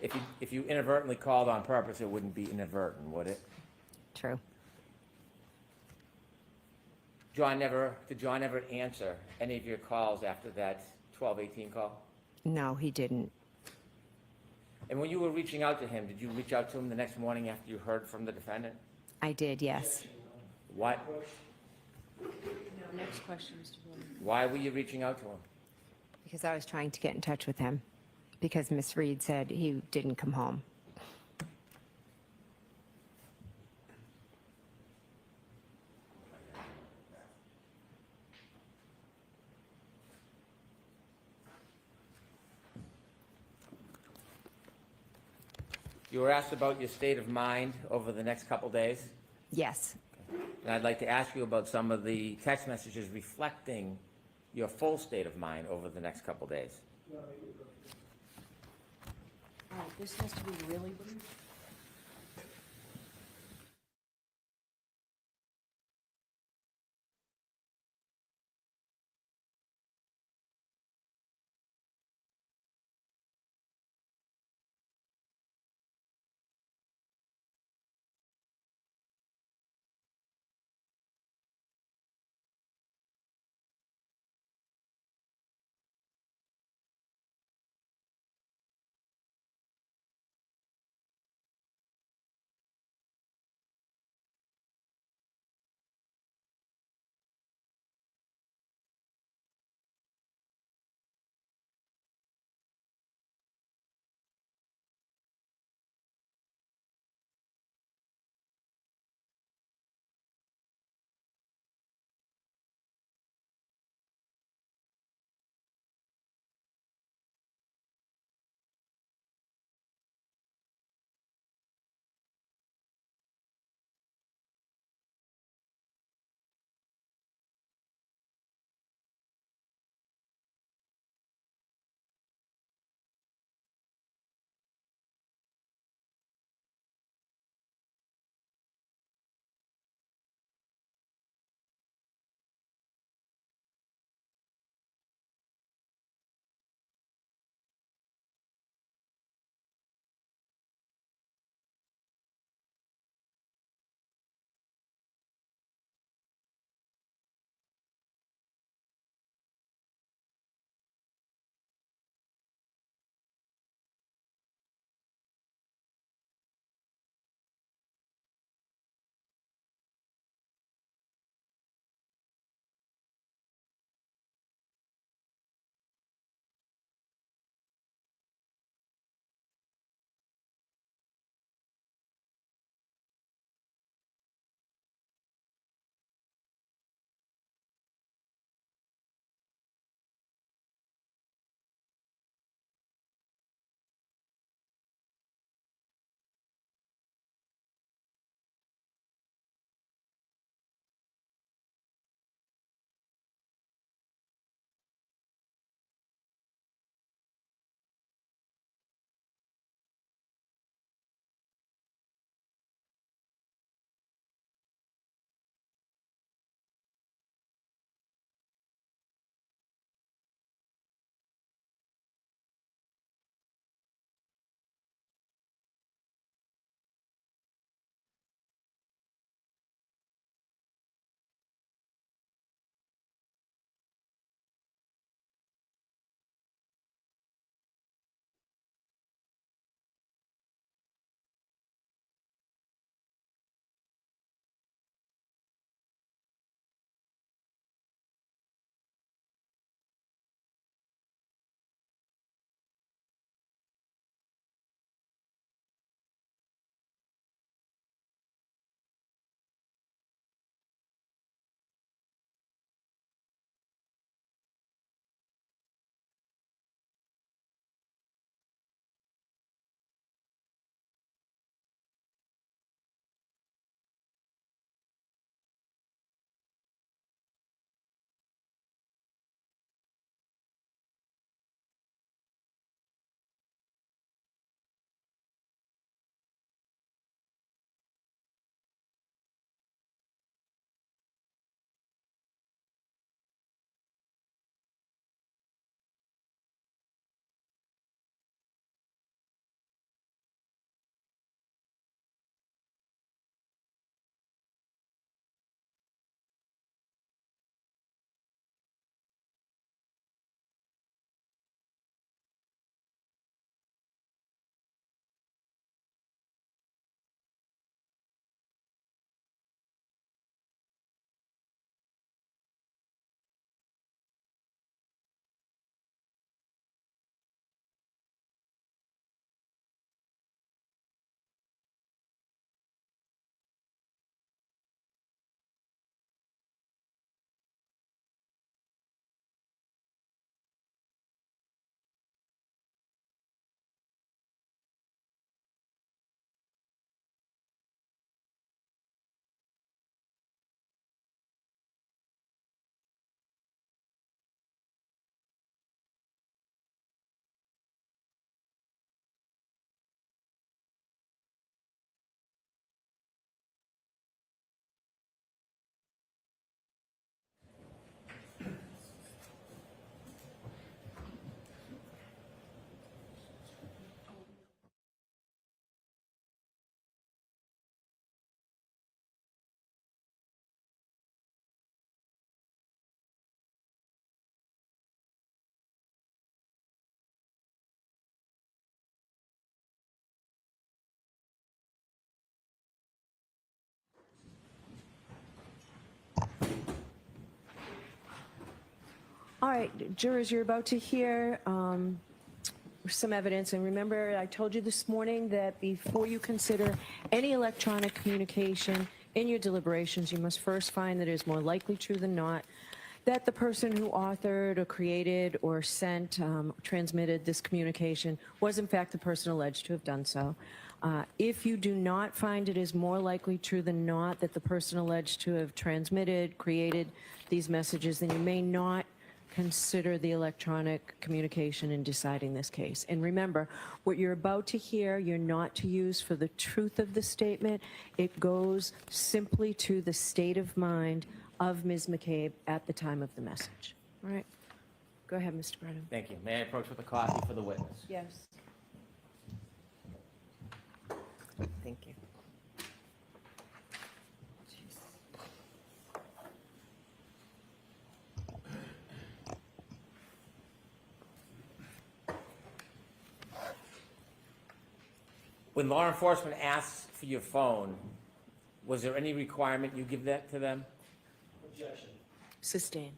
If you inadvertently called on purpose, it wouldn't be inadvertent, would it? True. Did John ever answer any of your calls after that 12:18 call? No, he didn't. And when you were reaching out to him, did you reach out to him the next morning after you heard from the defendant? I did, yes. What? Next question, Mr. Bowman. Why were you reaching out to him? Because I was trying to get in touch with him. Because Miss Reed said he didn't come home. You were asked about your state of mind over the next couple days, Yes. and I'd like to ask you about some of the text messages reflecting your full state of mind over the next couple days. All right, this has to be really brief. All right, jurors, you're about to hear some evidence. And remember, I told you this morning that before you consider any electronic communication in your deliberations, you must first find that it is more likely true than not that the person who authored or created or sent, transmitted this communication was in fact the person alleged to have done so. If you do not find it is more likely true than not that the person alleged to have transmitted, created these messages, then you may not consider the electronic communication in deciding this case. And remember, what you're about to hear, you're not to use for the truth of the statement. It goes simply to the state of mind of Ms. McCabe at the time of the message. All right. Go ahead, Mr. Brennan. Thank you. May I approach with a copy for the witness? Yes. Thank you. When law enforcement asks for your phone, was there any requirement you give that to them? Sustained.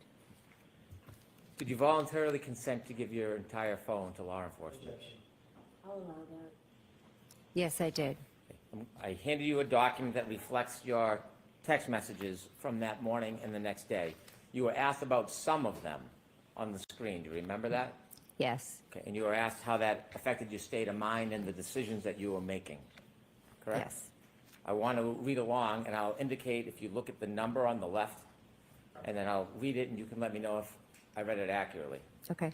Did you voluntarily consent to give your entire phone to law enforcement? I'll allow that. Yes, I did. I handed you a document that reflects your text messages from that morning and the next day. You were asked about some of them on the screen. Do you remember that? Yes, Okay, and you were asked how that affected your state of mind and the decisions that you were making, correct? yes. I want to read along, and I'll indicate if you look at the number on the left, and then I'll read it, and you can let me know if I read it accurately. Okay.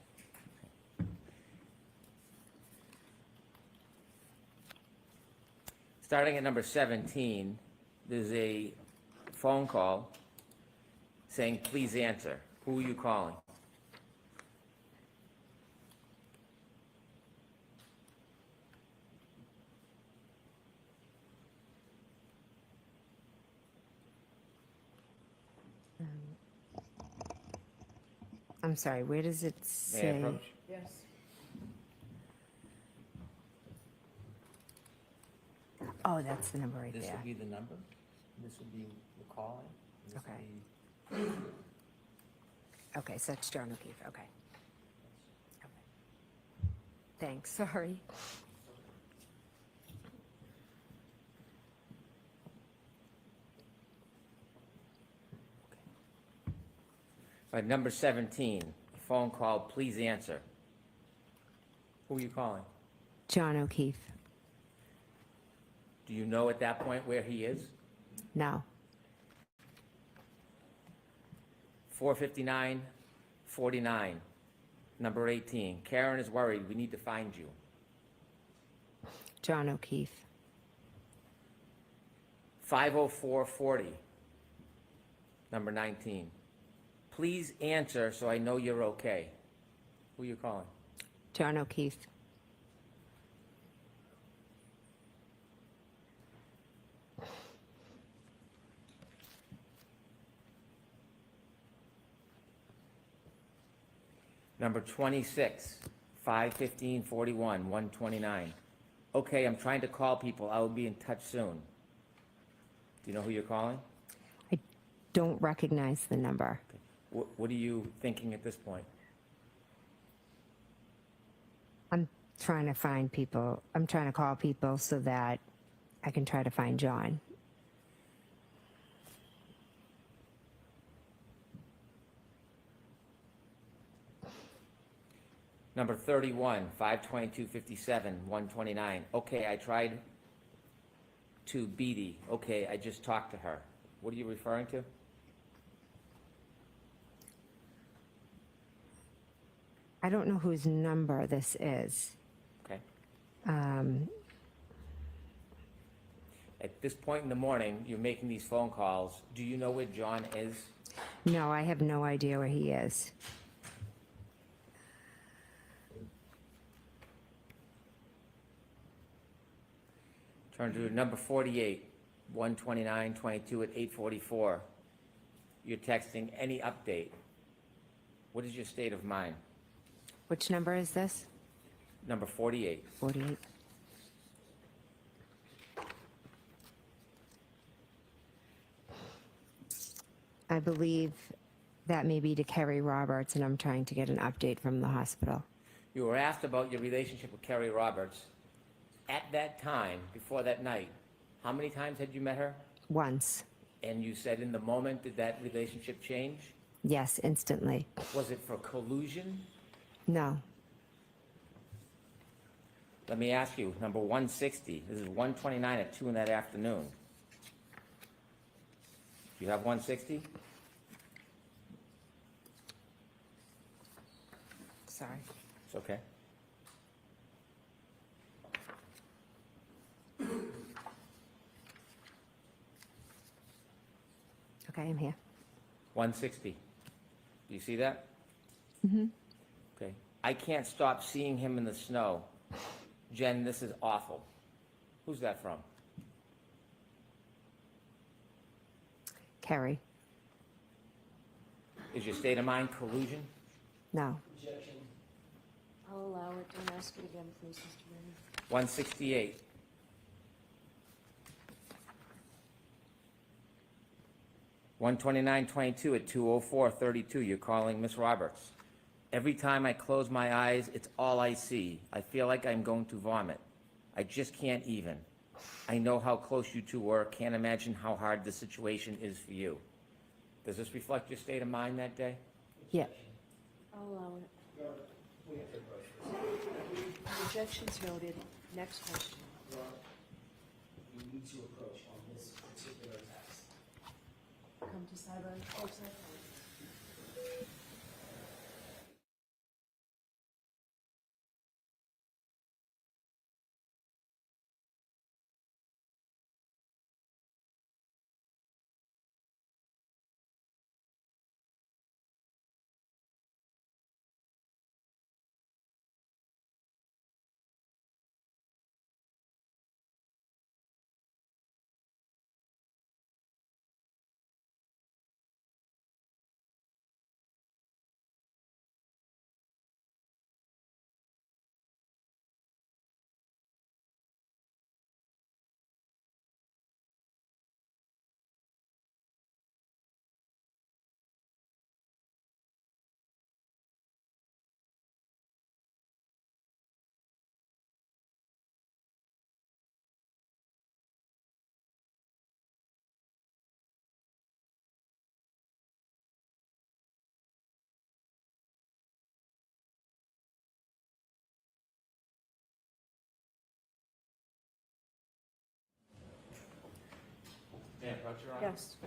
Starting at number 17, there's a phone call saying, please answer. Who are you calling? I'm sorry, where does it May I say? approach? Yes. Oh, that's the number right This there. would be the number. This would be the calling. This would Okay. be- Okay, so it's John O'Keefe, okay. Okay. Thanks, sorry. All right, number 17, a phone call, please answer. Who are you calling? John O'Keefe, Do you know at that point where he is? no. 459-49, number 18. Karen is worried, we need to find you. John O'Keefe, 504-40, number 19. Please answer so I know you're okay. Who are you calling? John O'Keefe, Number 26, 515-41, 129. Okay, I'm trying to call people. I will be in touch soon. Do you know who you're calling? I don't recognize the number. What are you thinking at this point? I'm trying to find people, I'm trying to call people so that I can try to find John. Number 31, 522-57, 129. Okay, I tried to Beatty. Okay, I just talked to her. What are you referring to? I don't know whose number this is. Okay. Um, At this point in the morning, you're making these phone calls. Do you know where John is? no, I have no idea where he is. Turn to number 48, 129-22 at 8:44. You're texting any update. What is your state of mind? Which number is this? Number 48. 48. I believe That may be to Kerry Roberts, and I'm trying to get an update from the hospital. You were asked about your relationship with Kerry Roberts. At that time, before that night, how many times had you met her? Once. And you said in the moment, did that relationship change? Yes, instantly. Was it for collusion? No. Let me ask you, number 160, this is 129 at 2 in that afternoon. Do you have 160? Sorry. It's okay. Okay, I'm here. 160. Do you see that? Mm-hmm. Okay. I can't stop seeing him in the snow. Jen, this is awful. Who's that from? Kerry. Is your state of mind collusion? No. I'll allow it. Don't ask it again, please, Mr. Mayor. 168. $129.22 at 2:04:32. You're calling Miss Roberts. Every time I close my eyes, it's all I see. I feel like I'm going to vomit. I just can't even. I know how close you two were. Can't imagine how hard the situation is for you. Does this reflect your state of mind that day? Yeah. I'll allow it. Objections noted. Next question. You need to approach on this particular text. Come to sideline. Oh, sideline. Yeah, approach your Yes.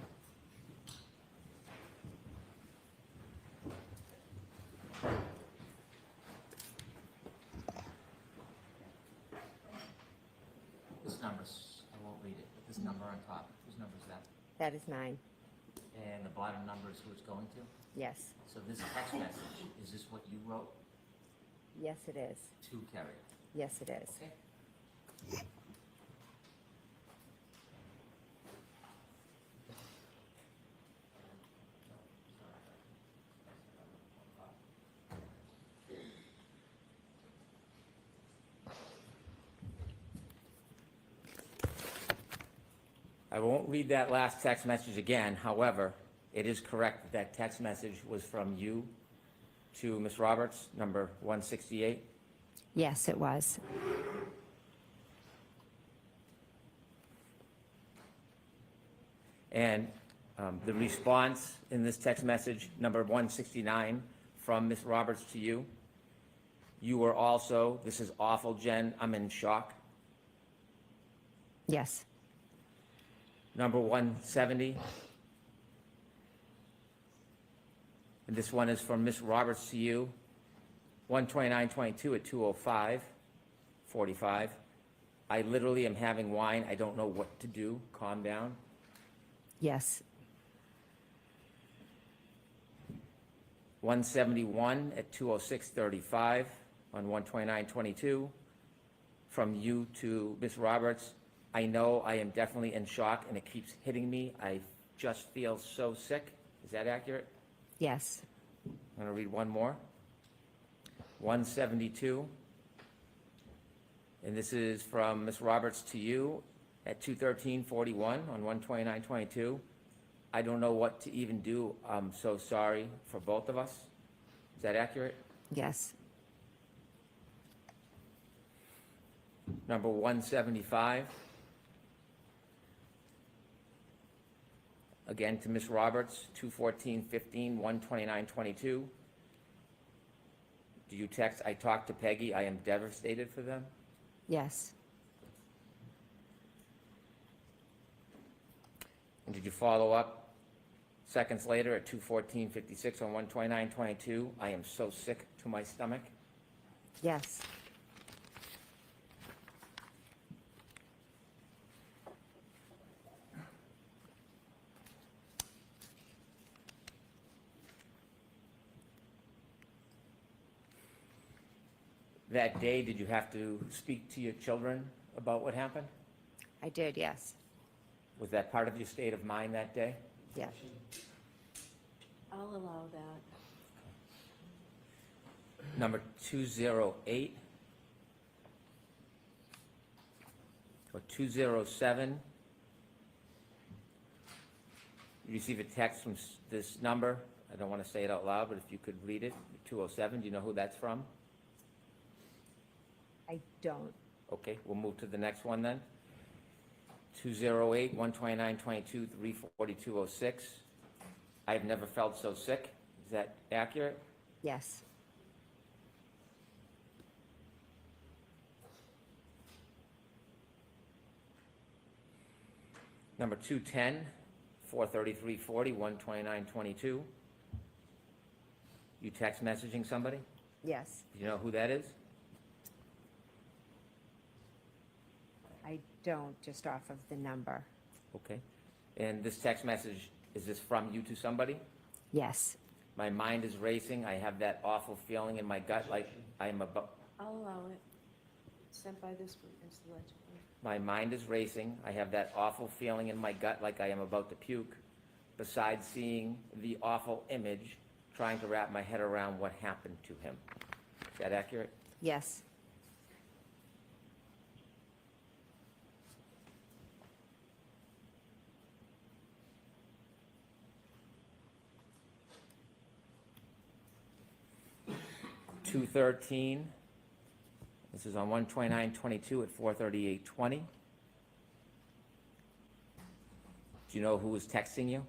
This number's, I won't read it, but this number on top, whose number is that? That is 9. And the bottom number is who it's going to? Yes. So this text message, is this what you wrote Yes, it is. to Kerry? Yes, it is. Okay. I won't read that last text message again. However, it is correct that that text message was from you to Ms. Roberts, number 168. Yes, it was. And the response in this text message, number 169, from Ms. Roberts to you, you were also, this is awful, Jen, I'm in shock. Yes. Number 170. And this one is from Ms. Roberts to you, 129.22 at 2:05:45. I literally am having wine. I don't know what to do. Calm down. Yes. 171 at 2:06:35 on 129.22. From you to Ms. Roberts, I know I am definitely in shock and it keeps hitting me. I just feel so sick. Is that accurate? Yes. I'm going to read one more. 172. And this is from Ms. Roberts to you at 2:13:41 on 129.22. I don't know what to even do. I'm so sorry for both of us. Is that accurate? Yes. Number 175. Again, to Ms. Roberts, 2/14/15, 1/29/22. Do you text, "I talked to Peggy, I am devastated for them"? Yes. And did you follow up seconds later at 2/14/56 on 1/29/22? "I am so sick to my stomach"? Yes. That day, did you have to speak to your children about what happened? I did, yes. Was that part of your state of mind that day? Yes. I'll allow that. Number 208 or 207. You receive a text from this number. I don't want to say it out loud, but if you could read it, 207, do you know who that's from? I don't. Okay, we'll move to the next one then. 208, 1/29/22, 3/42/06. "I've never felt so sick." Is that accurate? Yes. Number 210, 4/33/40, 1/29/22. You text messaging somebody? Yes. Do you know who that is? I don't, just off of the number. Okay. And this text message, is this from you to somebody? Yes. "My mind is racing. I have that awful feeling in my gut like I am about..." I'll allow it. Sent by this witness allegedly. "My mind is racing. I have that awful feeling in my gut like I am about to puke. Besides seeing the awful image, trying to wrap my head around what happened to him." Is that accurate? Yes. .213. This is on 1/29/22 at 4/38/20. Do you know who was texting you?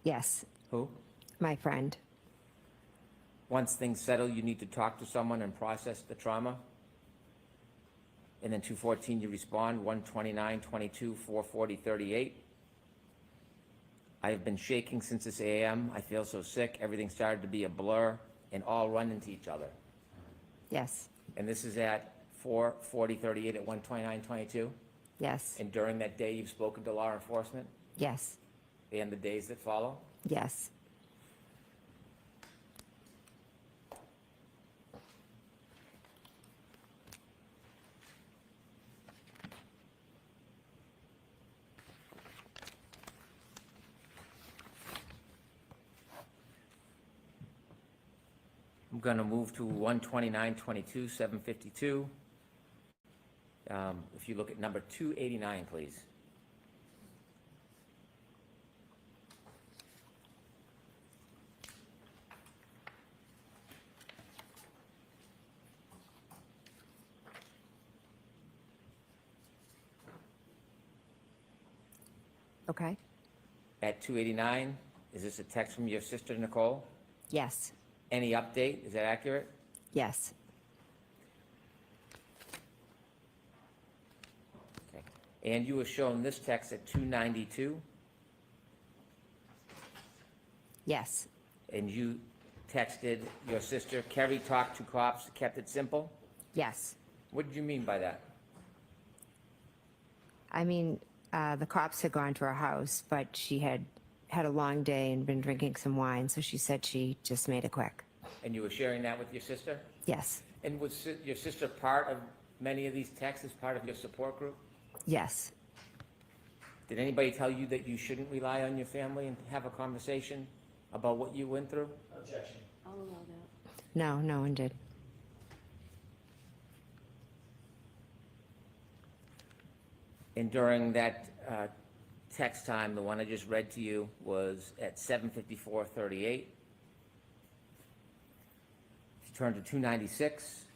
Yes. Who? My friend. "Once things settle, you need to talk to someone and process the trauma." And then 214, you respond, 1/29/22, 4/40/38. "I have been shaking since this a.m. I feel so sick. Everything started to be a blur and all run into each other." Yes. And this is at 4/40/38 at 1/29/22. Yes. And during that day, you've spoken to law enforcement Yes. and the days that follow? Yes. I'm going to move to 1/29/22, 7:52. If you look at number 289, please. Okay. At 289, is this a text from your sister, Nicole? Yes. Any update? Is that accurate? Yes. Okay. And you were shown this text at 292, Yes. and you texted your sister, "Kerry talked to cops, kept it simple." Yes. What did you mean by that? I mean, the cops had gone to her house, but she had had a long day and been drinking some wine, so she said she just made it quick. And you were sharing that with your sister? Yes. And was your sister part of many of these texts as part of your support group? Yes. Did anybody tell you that you shouldn't rely on your family and have a conversation about what you went through? I'll allow that. No, no one did. And during that text time, the one I just read to you, was at 7:54:38. If you turn to 296,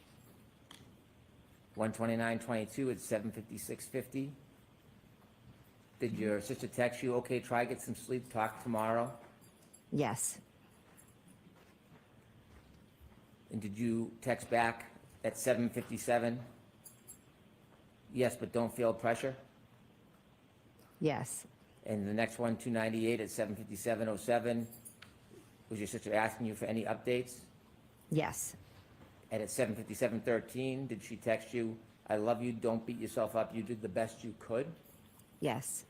129:22 at 7:56:50. Did your sister text you, okay, try get some sleep, talk tomorrow? Yes. And did you text back at 7:57? Yes, but don't feel pressure? Yes. And the next one, 298 at 7:57:07, was your sister asking you for any updates? Yes. And at 7:57:13, did she text you, I love you, don't beat yourself up, you did the best you could? Yes.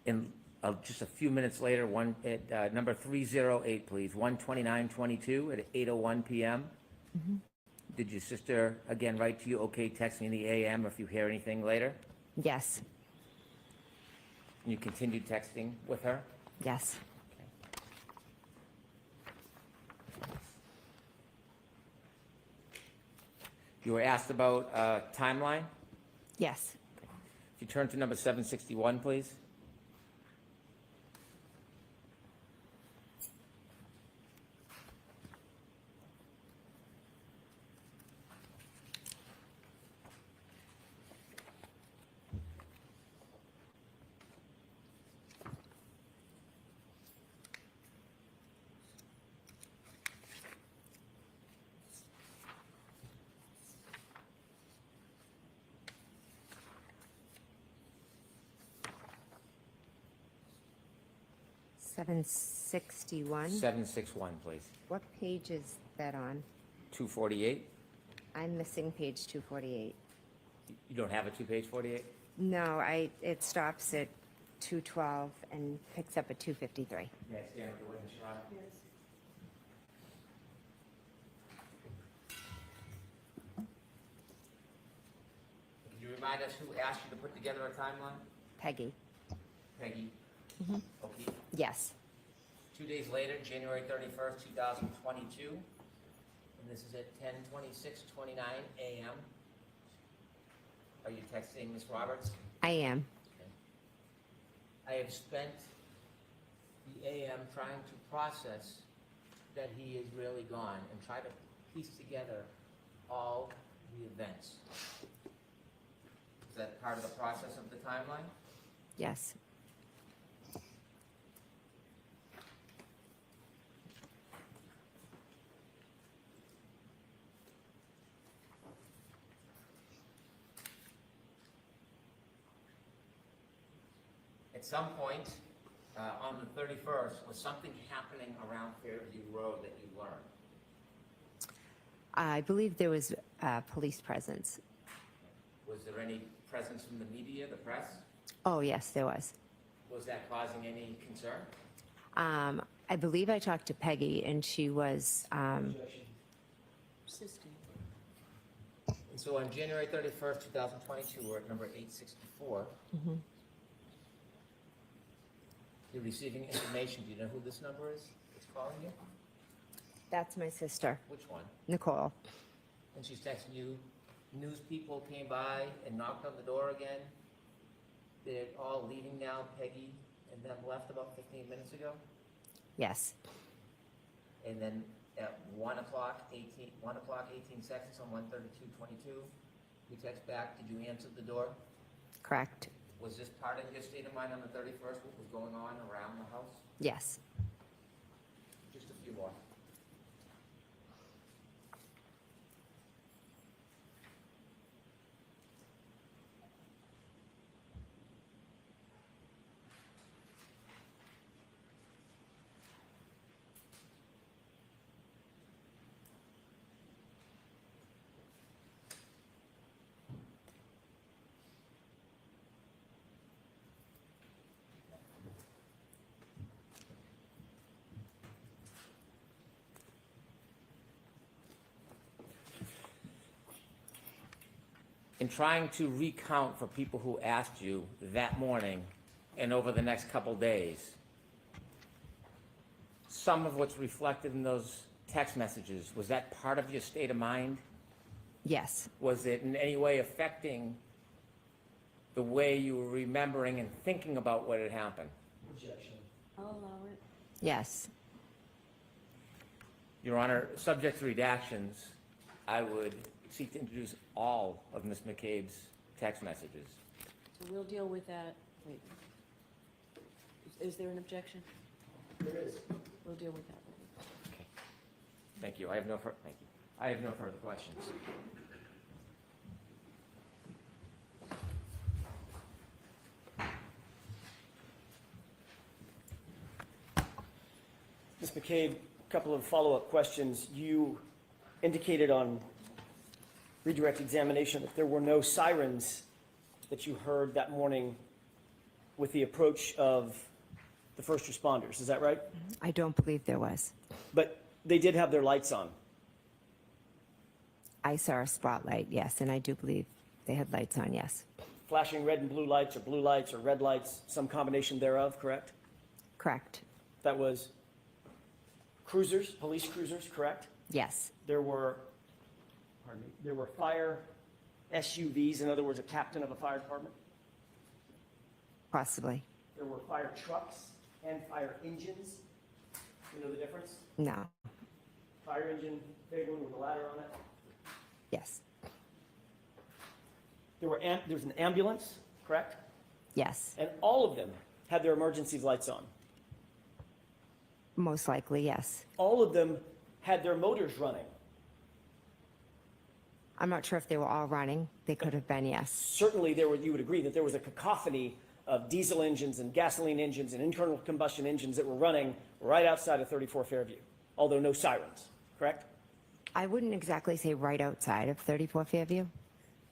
And just a few minutes later, number 308, please, 129:22 at 8:01 PM. Did your sister again write to you, okay, text me in the AM if you hear anything later? Yes. And you continued texting with her? Yes. You were asked about timeline? Yes. If you turn to number 761, please. Seven 61. 761, please. What page is that on? 248? I'm missing page 248. You don't have a two-page 48? No, it stops at 212 and picks up at 253. May I stand with the witness, Your Honor? Yes. Can you remind us who asked you to put together a timeline? Peggy. Peggy? Okay. Yes. 2 days later, January 31st, 2022, and this is at 10:26:29 a.m. Are you texting Ms. Roberts? I am. Okay. I have spent the AM trying to process that he is really gone and try to piece together all the events. Is that part of the process of the timeline? Yes. At some point, on the 31st, was something happening around Fairview Road that you learned? I believe there was police presence. Was there any presence from the media, the press? Oh, yes, there was. Was that causing any concern? I believe I talked to Peggy, and she was, Persisting. And so on January 31st, 2022, we're at number 864. You're receiving information. Do you know who this number is that's calling you? that's my sister, Which one? Nicole. And she's texting you, news people came by and knocked on the door again. They're all leaving now, Peggy and them left about 15 minutes ago. Yes. And then at 1 o'clock, 18 seconds on 1:32:22, you text back, did you answer the door? Correct. Was this part of your state of mind on the 31st, what was going on around the house? Yes. Just a few more. in trying to recount for people who asked you that morning and over the next couple days, some of what's reflected in those text messages, was that part of your state of mind? Yes, Was it in any way affecting the way you were remembering and thinking about what had happened? Objection. I'll allow it. yes. Your Honor, subject to redactions, I would seek to introduce all of Ms. McCabe's text messages. So we'll deal with that. Wait. Is there an objection? There is. We'll deal with that. Okay. Thank you. I have no further questions. Ms. McCabe, a couple of follow-up questions. You indicated on redirect examination that there were no sirens that you heard that morning with the approach of the first responders. Is that right? I don't believe there was. But they did have their lights on. I saw a spotlight, yes, and I do believe they had lights on, yes. Flashing red and blue lights or red lights, some combination thereof, correct? Correct. That was cruisers, police cruisers, correct? Yes, There were fire SUVs, in other words, a captain of a fire department. possibly. There were fire trucks and fire engines. You know the difference? No, Fire engine, big one with a ladder on it. yes, There's an ambulance, correct? yes. And all of them had their emergency lights on. Most likely, yes. All of them had their motors running. I'm not sure if they were all running. They could have been, yes. Certainly, you would agree that there was a cacophony of diesel engines and gasoline engines and internal combustion engines that were running right outside of 34 Fairview, although no sirens, correct? I wouldn't exactly say right outside of 34 Fairview.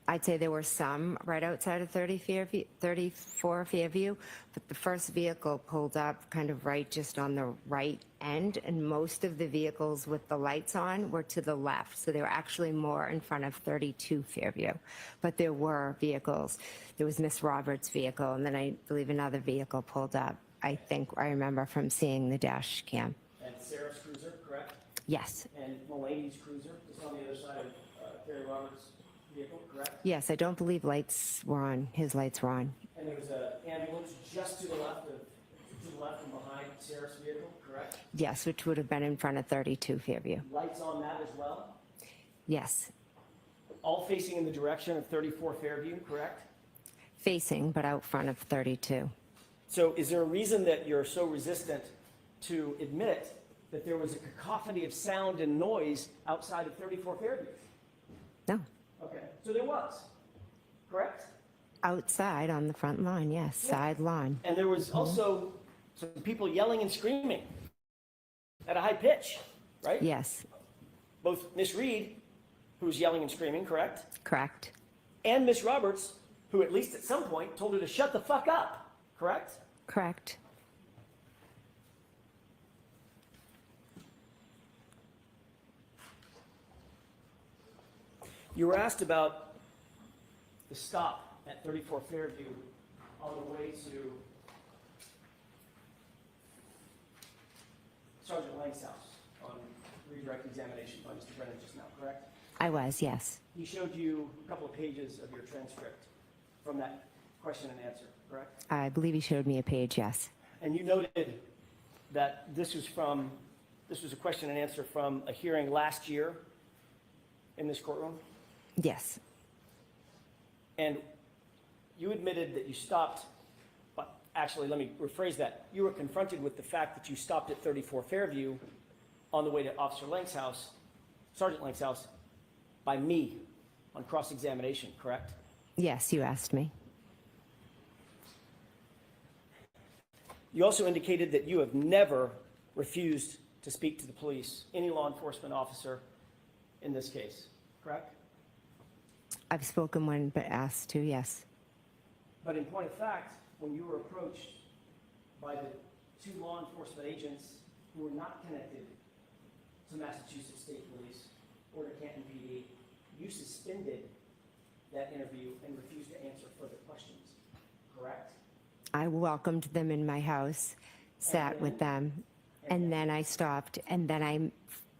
I'd say there were some right outside of 34 Fairview, but the first vehicle pulled up kind of right just on the right end, and most of the vehicles with the lights on were to the left, so they were actually more in front of 32 Fairview. But there were vehicles. There was Miss Roberts' vehicle, and then I believe another vehicle pulled up. I think I remember from seeing the dash cam. And Sarah's cruiser, correct? Yes, And Mulaney's cruiser, just on the other side of Terry Roberts' vehicle, correct? yes, I don't believe lights were on. His lights were on. And there was an ambulance just to the left and behind Sarah's vehicle, correct? Yes, which would have been in front of 32 Fairview. Lights on that as well? Yes, All facing in the direction of 34 Fairview, correct? facing, but out front of 32. So is there a reason that you're so resistant to admit that there was a cacophony of sound and noise outside of 34 Fairview? No, Okay, so there was, correct? outside on the front lawn, yes, side lawn. And there was also some people yelling and screaming at a high pitch, right? Yes, Both Miss Reed, who was yelling and screaming, correct? correct. And Miss Roberts, who at least at some point told her to shut the fuck up, correct? Correct. You were asked about the stop at 34 Fairview on the way to Sergeant Lang's house on redirect examination by Mr. Brennan just now, correct? I was, yes. He showed you a couple of pages of your transcript from that question and answer, correct? I believe he showed me a page, yes. And you noted that this was a question and answer from a hearing last year in this courtroom? Yes, And you admitted that you stopped, but actually, let me rephrase that. You were confronted with the fact that you stopped at 34 Fairview on the way to Officer Lang's house, Sergeant Lang's house, by me on cross-examination, correct? yes, you asked me. You also indicated that you have never refused to speak to the police, any law enforcement officer in this case, correct? I've spoken when but asked to, yes. But in point of fact, when you were approached by the two law enforcement agents who were not connected to Massachusetts State Police or to Canton PD, you suspended that interview and refused to answer further questions, correct? I welcomed them in my house, sat with them, and then I stopped, and then I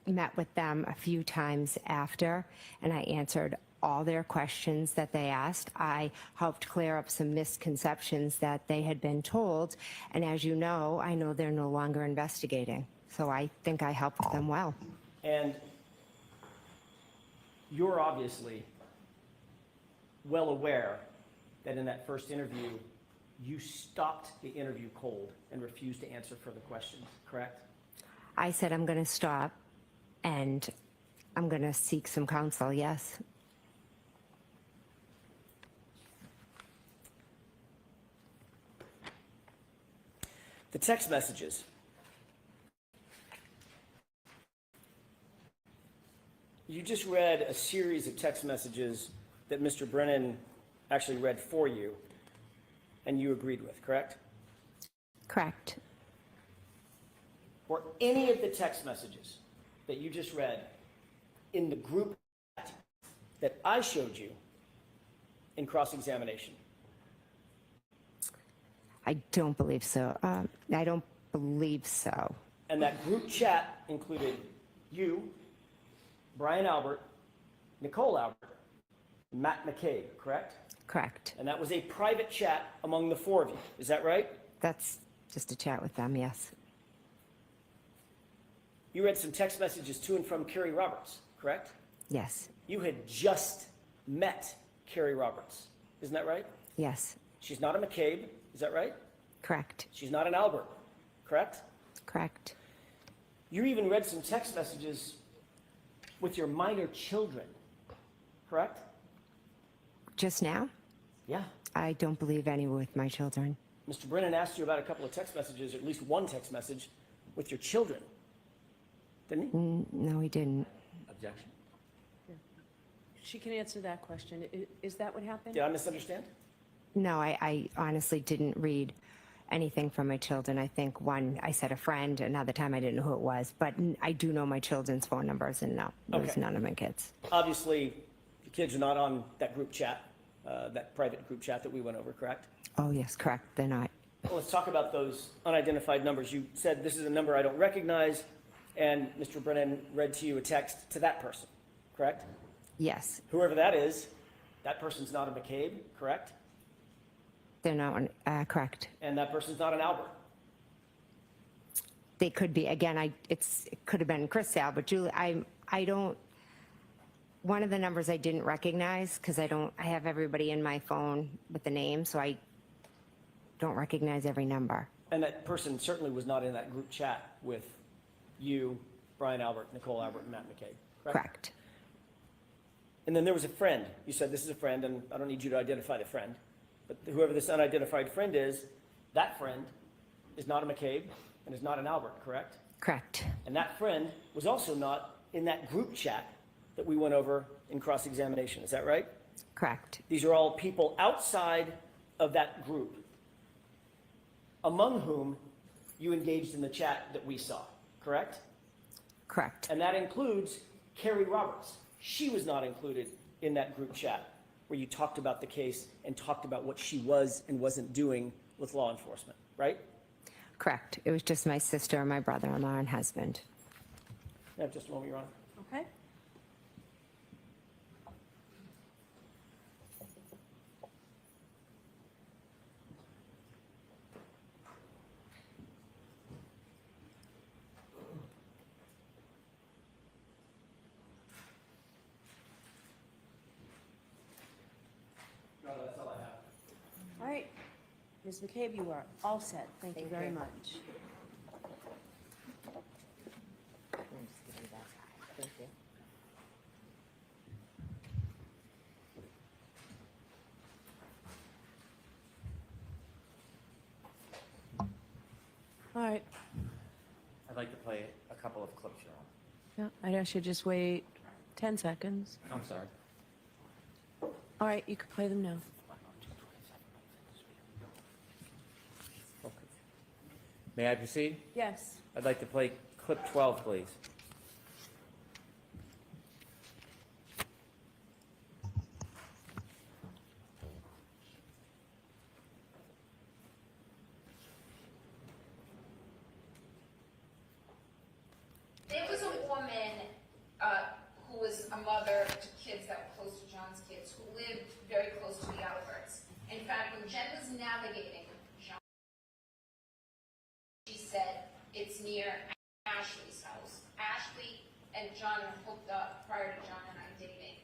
met with them a few times after, and I answered all their questions that they asked. I helped clear up some misconceptions that they had been told, and as you know, I know they're no longer investigating, so I think I helped them well. And you're obviously well aware that in that first interview, you stopped the interview cold and refused to answer further questions, correct? I said I'm going to stop, and I'm going to seek some counsel, yes. The text messages. You just read a series of text messages that Mr. Brennan actually read for you and you agreed with, correct? Correct. Or any of the text messages that you just read in the group chat that I showed you in cross-examination? I don't believe so. I don't believe so. And that group chat included you, Brian Albert, Nicole Albert, Matt McCabe, correct? Correct. And that was a private chat among the four of you. Is that right? That's just a chat with them, yes. You read some text messages to and from Carrie Roberts, correct? Yes. You had just met Carrie Roberts. Isn't that right? Yes. She's not a McCabe. Is that right? Correct. She's not an Albert, correct? Correct. You even read some text messages with your minor children, correct? Just now? Yeah. I don't believe any with my children. Mr. Brennan asked you about a couple of text messages, or at least one text message, with your children, didn't he? No, he didn't. Objection. She can answer that question. Is that what happened? Did I misunderstand? No, I honestly didn't read anything from my children. I think one, I said a friend, another time I didn't know who it was, but I do know my children's phone numbers, and no, it was Okay. none of my kids. Obviously, the kids are not on that group chat, that private group chat that we went over, correct? Oh, yes, correct, they're not. Well, let's talk about those unidentified numbers. You said this is a number I don't recognize, and Mr. Brennan read to you a text to that person, correct? Yes, Whoever that is, that person's not a McCabe, correct? they're not, correct. And that person's not an Albert. They could be, again, it could have been Christelle, but Julie, I don't, one of the numbers I didn't recognize, because I have everybody in my phone with the name, so I don't recognize every number. And that person certainly was not in that group chat with you, Brian Albert, Nicole Albert, and Matt McCabe, correct? Correct. And then there was a friend. You said this is a friend, and I don't need you to identify the friend. But whoever this unidentified friend is, that friend is not a McCabe and is not an Albert, correct? Correct. And that friend was also not in that group chat that we went over in cross-examination. Is that right? Correct. These are all people outside of that group, among whom you engaged in the chat that we saw, correct? Correct. And that includes Carrie Roberts. She was not included in that group chat where you talked about the case and talked about what she was and wasn't doing with law enforcement, right? Correct. It was just my sister, my brother-in-law, and husband. Yeah, just a moment, Your Honor. Okay. No, that's all I have. All right. Ms. McCabe, you are all set. Thank you very much. Thank you. All right. I'd like to play a couple of clips, Your Honor. Yeah, I should just wait 10 seconds. I'm sorry. All right, you can play them now. May I proceed? Yes. I'd like to play clip 12, please. kids who lived very close to the outbursts. In fact, when Jen was navigating, she said it's near Ashley's house. Ashley and John are hooked up prior to John and I dating.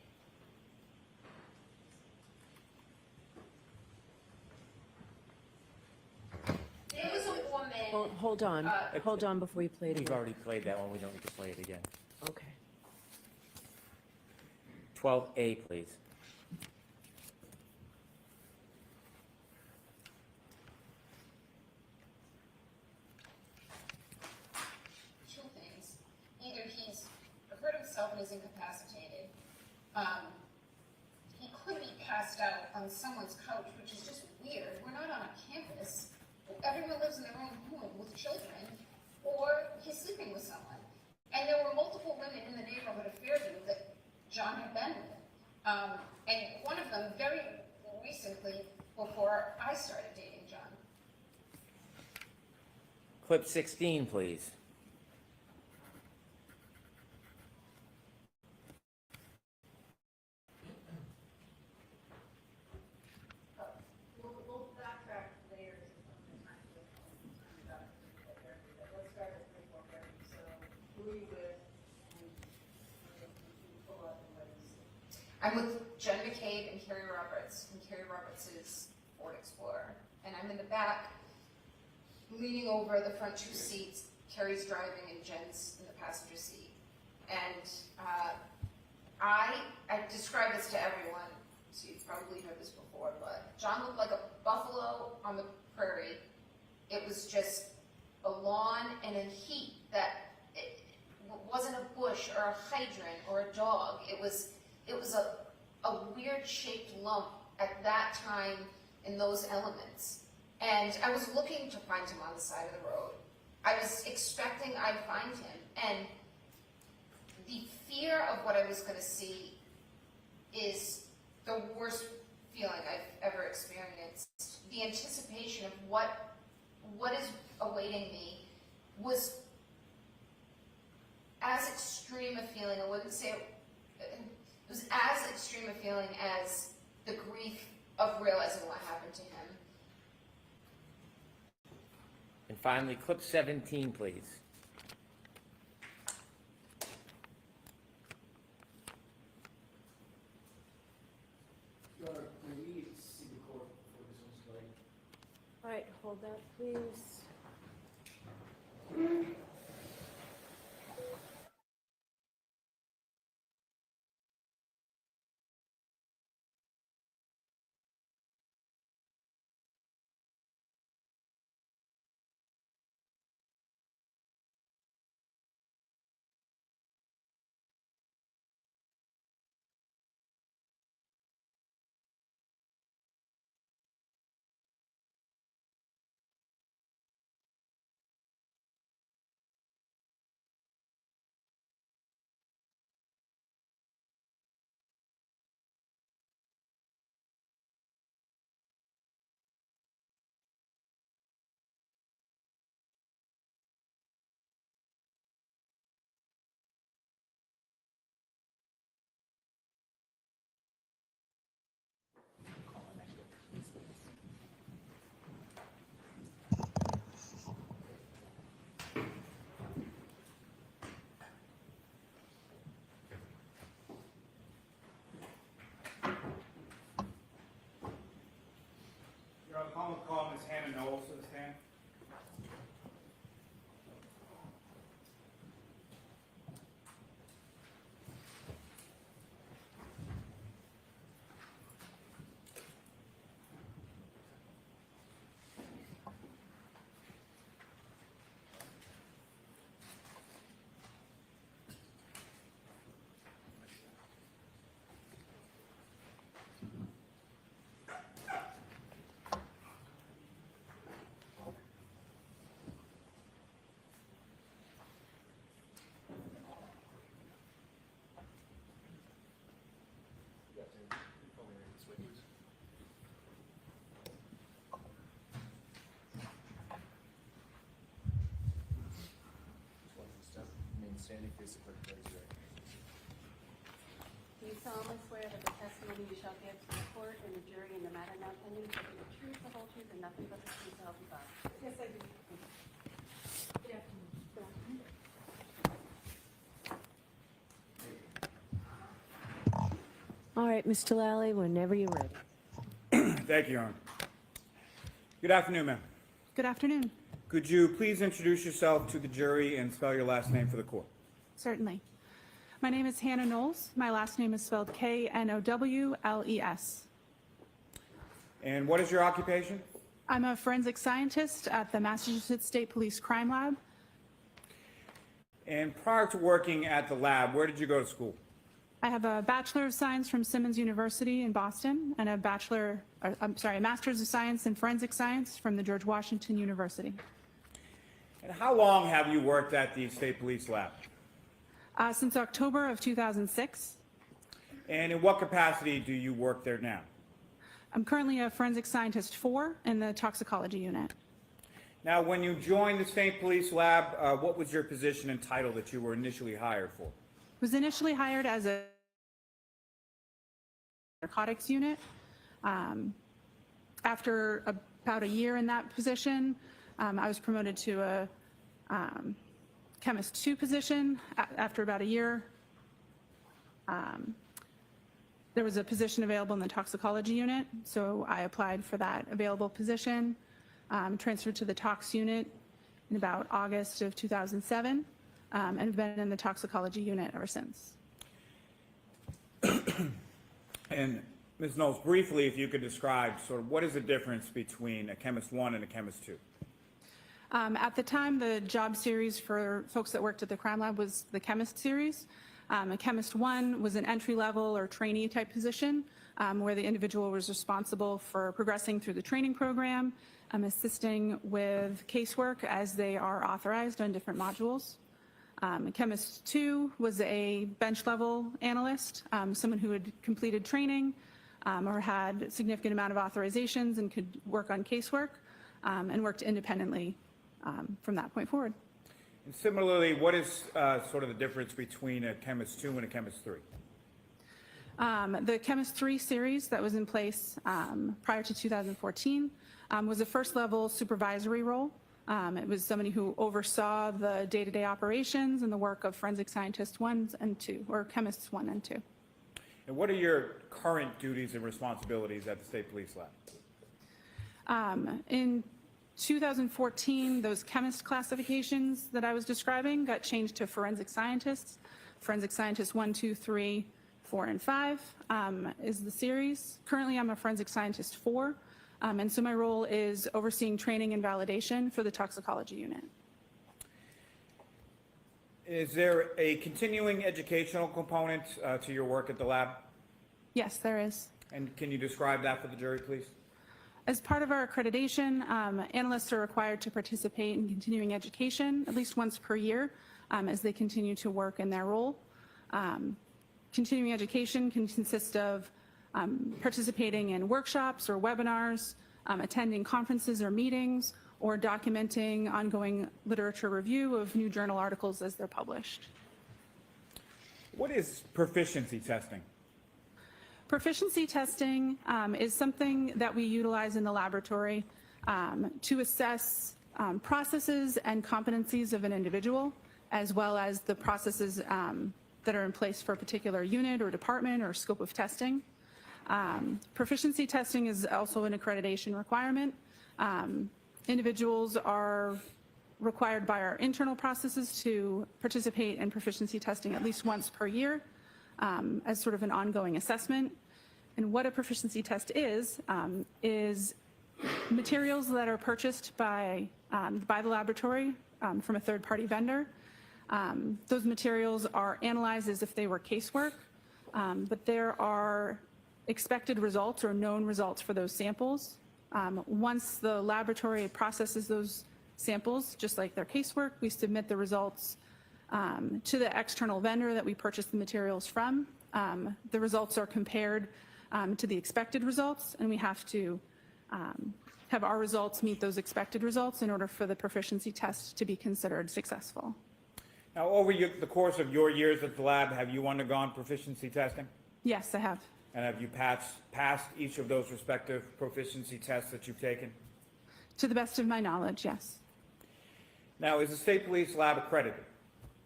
There was a woman. Hold on before you play it We've again. already played that one, we don't need to play it again. Okay. 12A, please. Two things. Either he's hurt himself and is incapacitated. He could be passed out on someone's couch, which is just weird. We're not on a campus. Everyone lives in their own home with children, or he's sleeping with someone. And there were multiple women in the neighborhood of Fairview that John had been with. And one of them very recently, before I started dating John. Clip 16, please. We'll backtrack later to some of the time. Let's start at 3:30. So, who are you with? And pull up and let us see. I'm with Jen McCabe and Carrie Roberts, and Carrie Roberts is Ford Explorer. And I'm in the back, leaning over the front two seats. Carrie's driving and Jen's in the passenger seat. And I describe this to everyone, so you've probably heard this before, but John looked like a buffalo on the prairie. It was just a lawn and a heat that it wasn't a bush or a hydrant or a dog. It was a weird shaped lump at that time in those elements. And I was looking to find him on the side of the road. I was expecting I'd find him. And the fear of what I was going to see is the worst feeling I've ever experienced. The anticipation of what is awaiting me was as extreme a feeling. I wouldn't say it was as extreme a feeling as the grief of realizing what happened to him. And finally, clip 17, please. Your Honor, can we see the court before this one's starting? All right, hold that, please. Your Honor, I'm going to call Ms. Hannah Knowles to the stand. Standing face the clerk, please, right? Do you solemnly swear that the testimony you shall give to the court and the jury in the matter now pending shall be the truth, the whole truth, and nothing but the truth, so help you God? Yes, I do. Good afternoon. All right, Mr. Lally, whenever you're ready. Thank you, Your Honor. Good afternoon, ma'am. Good afternoon. Could you please introduce yourself to the jury and spell your last name for the court? Certainly. My name is Hannah Knowles. My last name is spelled Knowles. And what is your occupation? I'm a forensic scientist at the Massachusetts State Police Crime Lab. And prior to working at the lab, where did you go to school? I have a Bachelor of Science from Simmons University in Boston and a Master's of Science in Forensic Science from the George Washington University. And how long have you worked at the State Police Lab? Since October of 2006. And in what capacity do you work there now? I'm currently a Forensic Scientist 4 in the Toxicology Unit. Now, when you joined the State Police Lab, what was your position and title that you were initially hired for? Was initially hired as a narcotics unit. After about a year in that position, I was promoted to a chemist 2 position. After about a year, there was a position available in the toxicology unit, so I applied for that available position, transferred to the tox unit in about August of 2007. And have been in the toxicology unit ever since. And Ms. Knowles, briefly, if you could describe sort of what is the difference between a chemist 1 and a chemist 2? At the time, the job series for folks that worked at the crime lab was the chemist series. A chemist 1 was an entry level or trainee type position where the individual was responsible for progressing through the training program, assisting with casework as they are authorized on different modules. Chemist 2 was a bench level analyst, someone who had completed training or had a significant amount of authorizations and could work on casework and worked independently from that point forward. And similarly, what is sort of the difference between a chemist 2 and a chemist 3? The chemist 3 series that was in place prior to 2014 was a first level supervisory role. It was somebody who oversaw the day-to-day operations and the work of forensic scientists 1 and 2, or chemists 1 and 2. And what are your current duties and responsibilities at the State Police Lab? In 2014, those chemist classifications that I was describing got changed to forensic scientists. Forensic scientists 1, 2, 3, 4, and 5 is the series. Currently, I'm a forensic scientist 4. And so my role is overseeing training and validation for the toxicology unit. Is there a continuing educational component to your work at the lab? Yes, there is. And can you describe that for the jury, please? As part of our accreditation, analysts are required to participate in continuing education at least once per year as they continue to work in their role. Continuing education can consist of participating in workshops or webinars, attending conferences or meetings, or documenting ongoing literature review of new journal articles as they're published. What is proficiency testing? Proficiency testing is something that we utilize in the laboratory to assess processes and competencies of an individual, as well as the processes that are in place for a particular unit or department or scope of testing. Proficiency testing is also an accreditation requirement. Individuals are required by our internal processes to participate in proficiency testing at least once per year as sort of an ongoing assessment. And what a proficiency test is materials that are purchased by the laboratory from a third-party vendor. Those materials are analyzed as if they were casework, but there are expected results or known results for those samples. Once the laboratory processes those samples, just like their casework, we submit the results to the external vendor that we purchase the materials from. The results are compared to the expected results, and we have to have our results meet those expected results in order for the proficiency test to be considered successful. Now, over the course of your years at the lab, have you undergone proficiency testing? Yes, I have. And have you passed each of those respective proficiency tests that you've taken? To the best of my knowledge, yes. Now, is the State Police Lab accredited?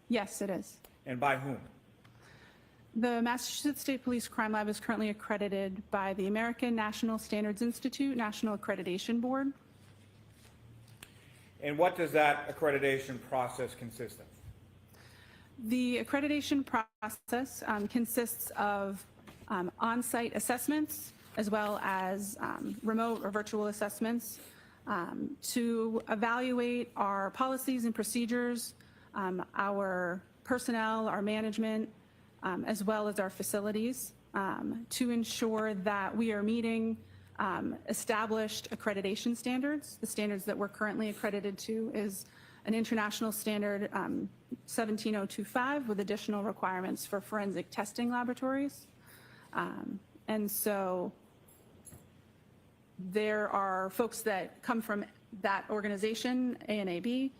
Yes, it is. And by whom? The Massachusetts State Police Crime Lab is currently accredited by the American National Standards Institute National Accreditation Board. And what does that accreditation process consist of? The accreditation process consists of on-site assessments as well as remote or virtual assessments to evaluate our policies and procedures, our personnel, our management, as well as our facilities, to ensure that we are meeting established accreditation standards. The standards that we're currently accredited to is an international standard 17025 with additional requirements for forensic testing laboratories. And so there are folks that come from that organization, ANAB,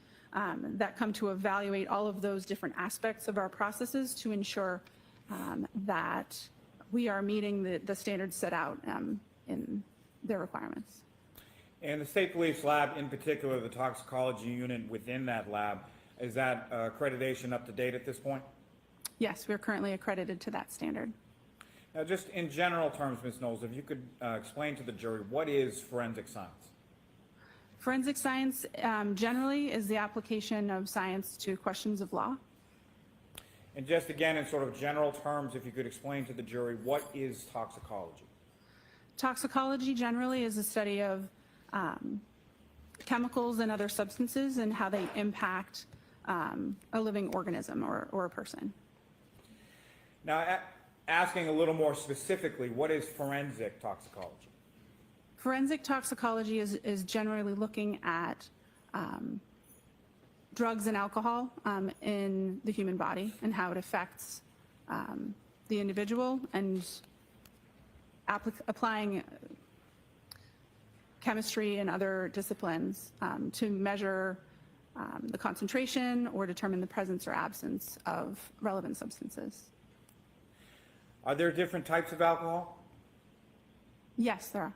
that come to evaluate all of those different aspects of our processes to ensure that we are meeting the standards set out in their requirements. And the State Police Lab, in particular, the toxicology unit within that lab, is that accreditation up to date at this point? Yes, we're currently accredited to that standard. Now, just in general terms, Ms. Knowles, if you could explain to the jury, what is forensic science? Forensic science generally is the application of science to questions of law. And just again, in sort of general terms, if you could explain to the jury, what is toxicology? Toxicology generally is a study of chemicals and other substances and how they impact a living organism or a person. Now, asking a little more specifically, what is forensic toxicology? Forensic toxicology is generally looking at drugs and alcohol in the human body and how it affects the individual, and applying chemistry and other disciplines to measure the concentration or determine the presence or absence of relevant substances. Are there different types of alcohol? Yes, there are.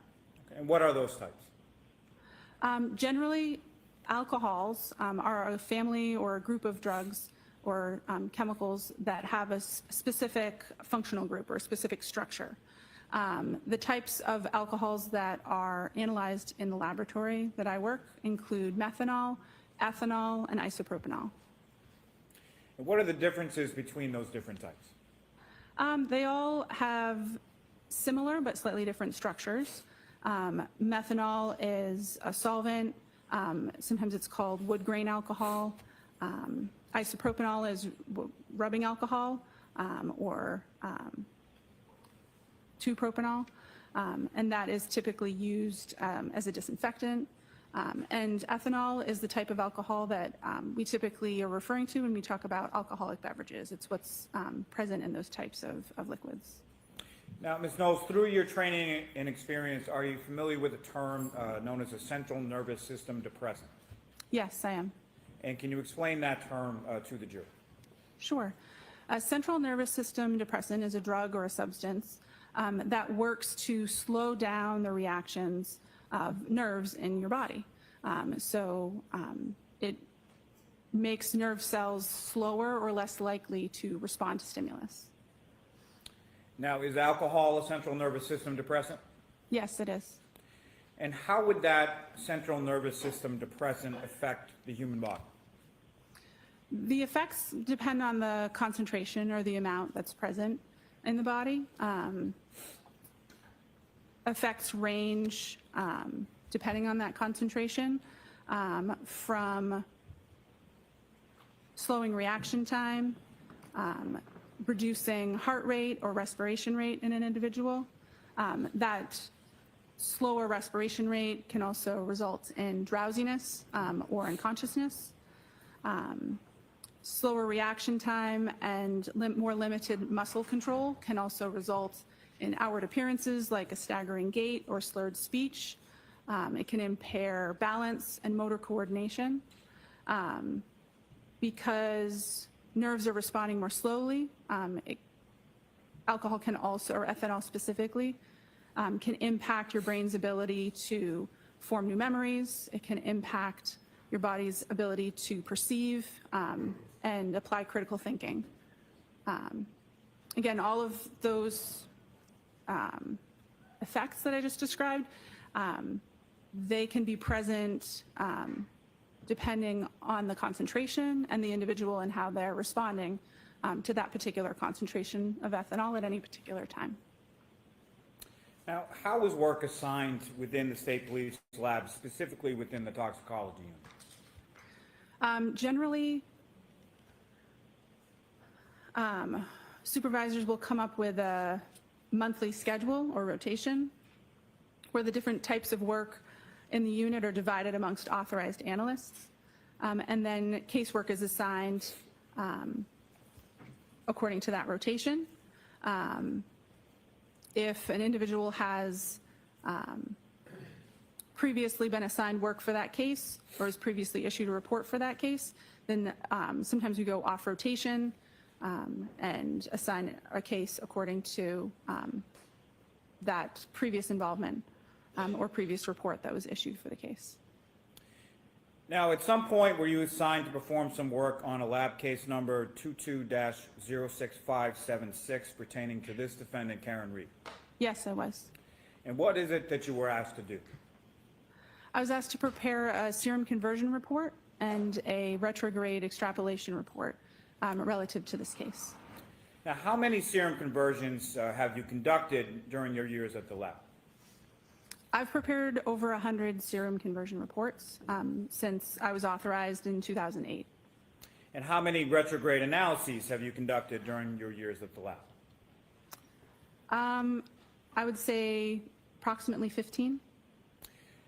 Okay. And what are those types? Generally, alcohols are a family or a group of drugs or chemicals that have a specific functional group or a specific structure. The types of alcohols that are analyzed in the laboratory that I work include methanol, ethanol, and isopropanol. And what are the differences between those different types? They all have similar but slightly different structures. Methanol is a solvent. Sometimes it's called wood grain alcohol. Isopropanol is rubbing alcohol or 2-propanol, and that is typically used as a disinfectant. And ethanol is the type of alcohol that we typically are referring to when we talk about alcoholic beverages. It's what's present in those types of liquids. Now, Ms. Knowles, through your training and experience, are you familiar with the term known as a central nervous system depressant? Yes, I am. And can you explain that term to the jury? Sure. A central nervous system depressant is a drug or a substance that works to slow down the reactions of nerves in your body. It makes nerve cells slower or less likely to respond to stimulus. Now, is alcohol a central nervous system depressant? Yes, it is. And how would that central nervous system depressant affect the human body? The effects depend on the concentration or the amount that's present in the body. Effects range, depending on that concentration, from slowing reaction time, reducing heart rate or respiration rate in an individual. That slower respiration rate can also result in drowsiness or unconsciousness. Slower reaction time and more limited muscle control can also result in outward appearances like a staggering gait or slurred speech. It can impair balance and motor coordination. Because nerves are responding more slowly, alcohol can also, or ethanol specifically, can impact your brain's ability to form new memories. It can impact your body's ability to perceive and apply critical thinking. Again, all of those effects that I just described, they can be present depending on the concentration and the individual and how they're responding to that particular concentration of ethanol at any particular time. Now, how was work assigned within the state police lab, specifically within the toxicology unit? Generally, supervisors will come up with a monthly schedule or rotation where the different types of work in the unit are divided amongst authorized analysts, and then casework is assigned according to that rotation. If an individual has previously been assigned work for that case or has previously issued a report for that case, then sometimes we go off rotation and assign a case according to that previous involvement or previous report that was issued for the case. Now, at some point, were you assigned to perform some work on a lab case number 22-06576 pertaining to this defendant, Karen Reed? Yes, I was. And what is it that you were asked to do? I was asked to prepare a serum conversion report and a retrograde extrapolation report relative to this case. Now, how many serum conversions have you conducted during your years at the lab? I've prepared over 100 serum conversion reports since I was authorized in 2008. And how many retrograde analyses have you conducted during your years at the lab? I would say approximately 15.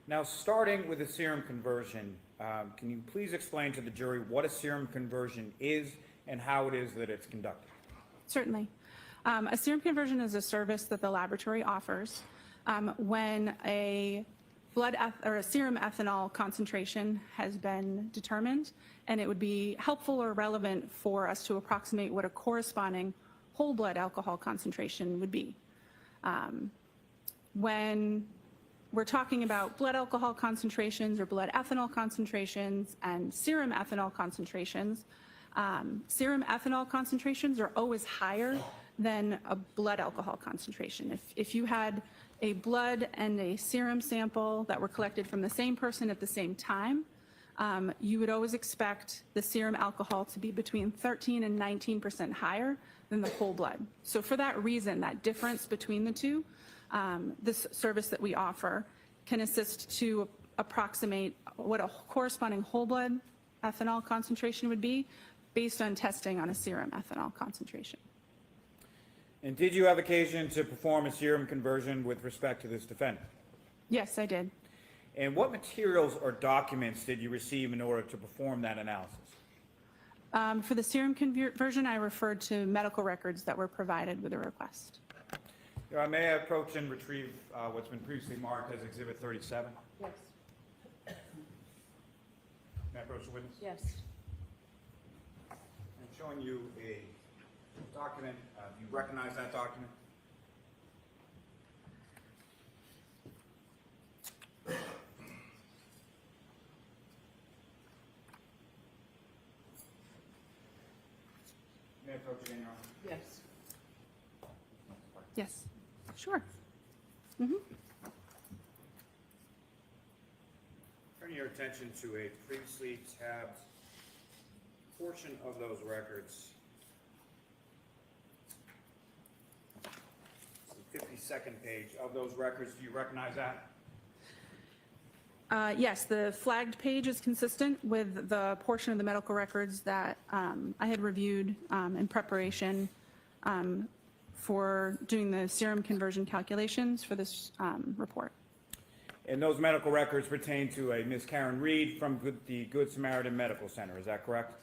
Now, starting with a serum conversion, can you please explain to the jury what a serum conversion is and how it is that it's conducted? Certainly. A serum conversion is a service that the laboratory offers when a serum ethanol concentration has been determined, and it would be helpful or relevant for us to approximate what a corresponding whole blood alcohol concentration would be. When we're talking about blood alcohol concentrations or blood ethanol concentrations and serum ethanol concentrations are always higher than a blood alcohol concentration. If you had a blood and a serum sample that were collected from the same person at the same time, you would always expect the serum alcohol to be between 13 and 19% higher than the whole blood. So for that reason, that difference between the two, this service that we offer can assist to approximate what a corresponding whole blood ethanol concentration would be based on testing on a serum ethanol concentration. And did you have occasion to perform a serum conversion with respect to this defendant? Yes, I did. And what materials or documents did you receive in order to perform that analysis? For the serum conversion, I referred to medical records that were provided with a request. May I approach and retrieve what's been previously marked as Exhibit 37? Yes. May I approach the witness? Yes. I'm showing you a document. Do you recognize that document? May I approach again, Your Honor? Yes. Yes, sure. Turning your attention to a previously tabbed portion of those records. It's the 52nd page of those records. Do you recognize that? Yes, the flagged page is consistent with the portion of the medical records that I had reviewed in preparation for doing the serum conversion calculations for this report. And those medical records pertain to a Ms. Karen Reed from the Good Samaritan Medical Center. Is that correct?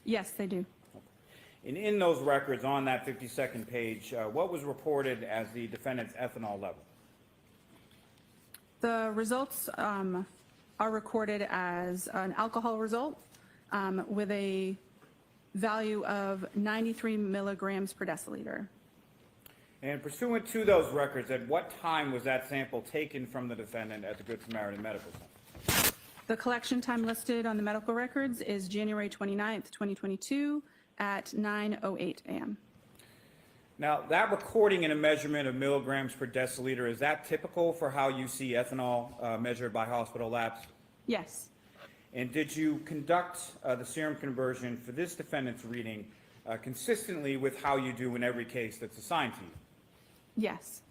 Yes, they do. And in those records on that 52nd page, what was reported as the defendant's ethanol level? The results are recorded as an alcohol result with a value of 93 milligrams per deciliter. And pursuant to those records, at what time was that sample taken from the defendant at the Good Samaritan Medical Center? The collection time listed on the medical records is January 29th, 2022 at 9:08 a.m. Now, that recording and a measurement of milligrams per deciliter, is that typical for how you see ethanol measured by hospital labs? Yes. And did you conduct the serum conversion for this defendant's reading consistently with how you do in every case that's assigned to you? Yes.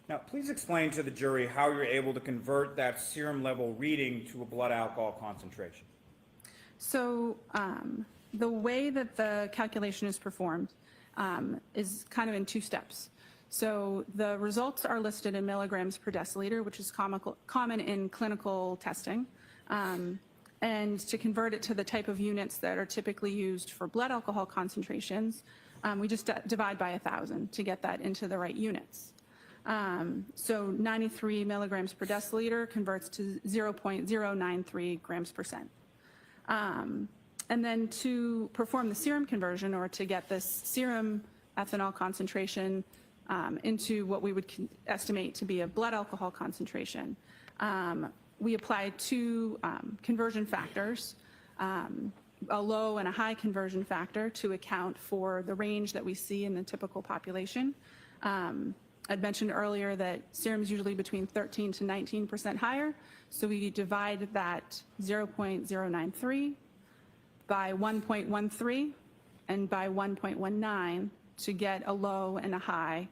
Now, please explain to the jury how you're able to convert that serum level reading to a blood alcohol concentration. So the way that the calculation is performed is kind of in two steps. So the results are listed in milligrams per deciliter, which is common in clinical testing. And to convert it to the type of units that are typically used for blood alcohol concentrations, we just divide by 1,000 to get that into the right units. So 93 milligrams per deciliter converts to 0.093 grams per cent. And then to perform the serum conversion, or to get this serum ethanol concentration into what we would estimate to be a blood alcohol concentration, we apply two conversion factors, a low and a high conversion factor, to account for the range that we see in the typical population. I'd mentioned earlier that serum is usually between 13 to 19% higher, so we divide that 0.093 by 1.13 and by 1.19 to get a low and a high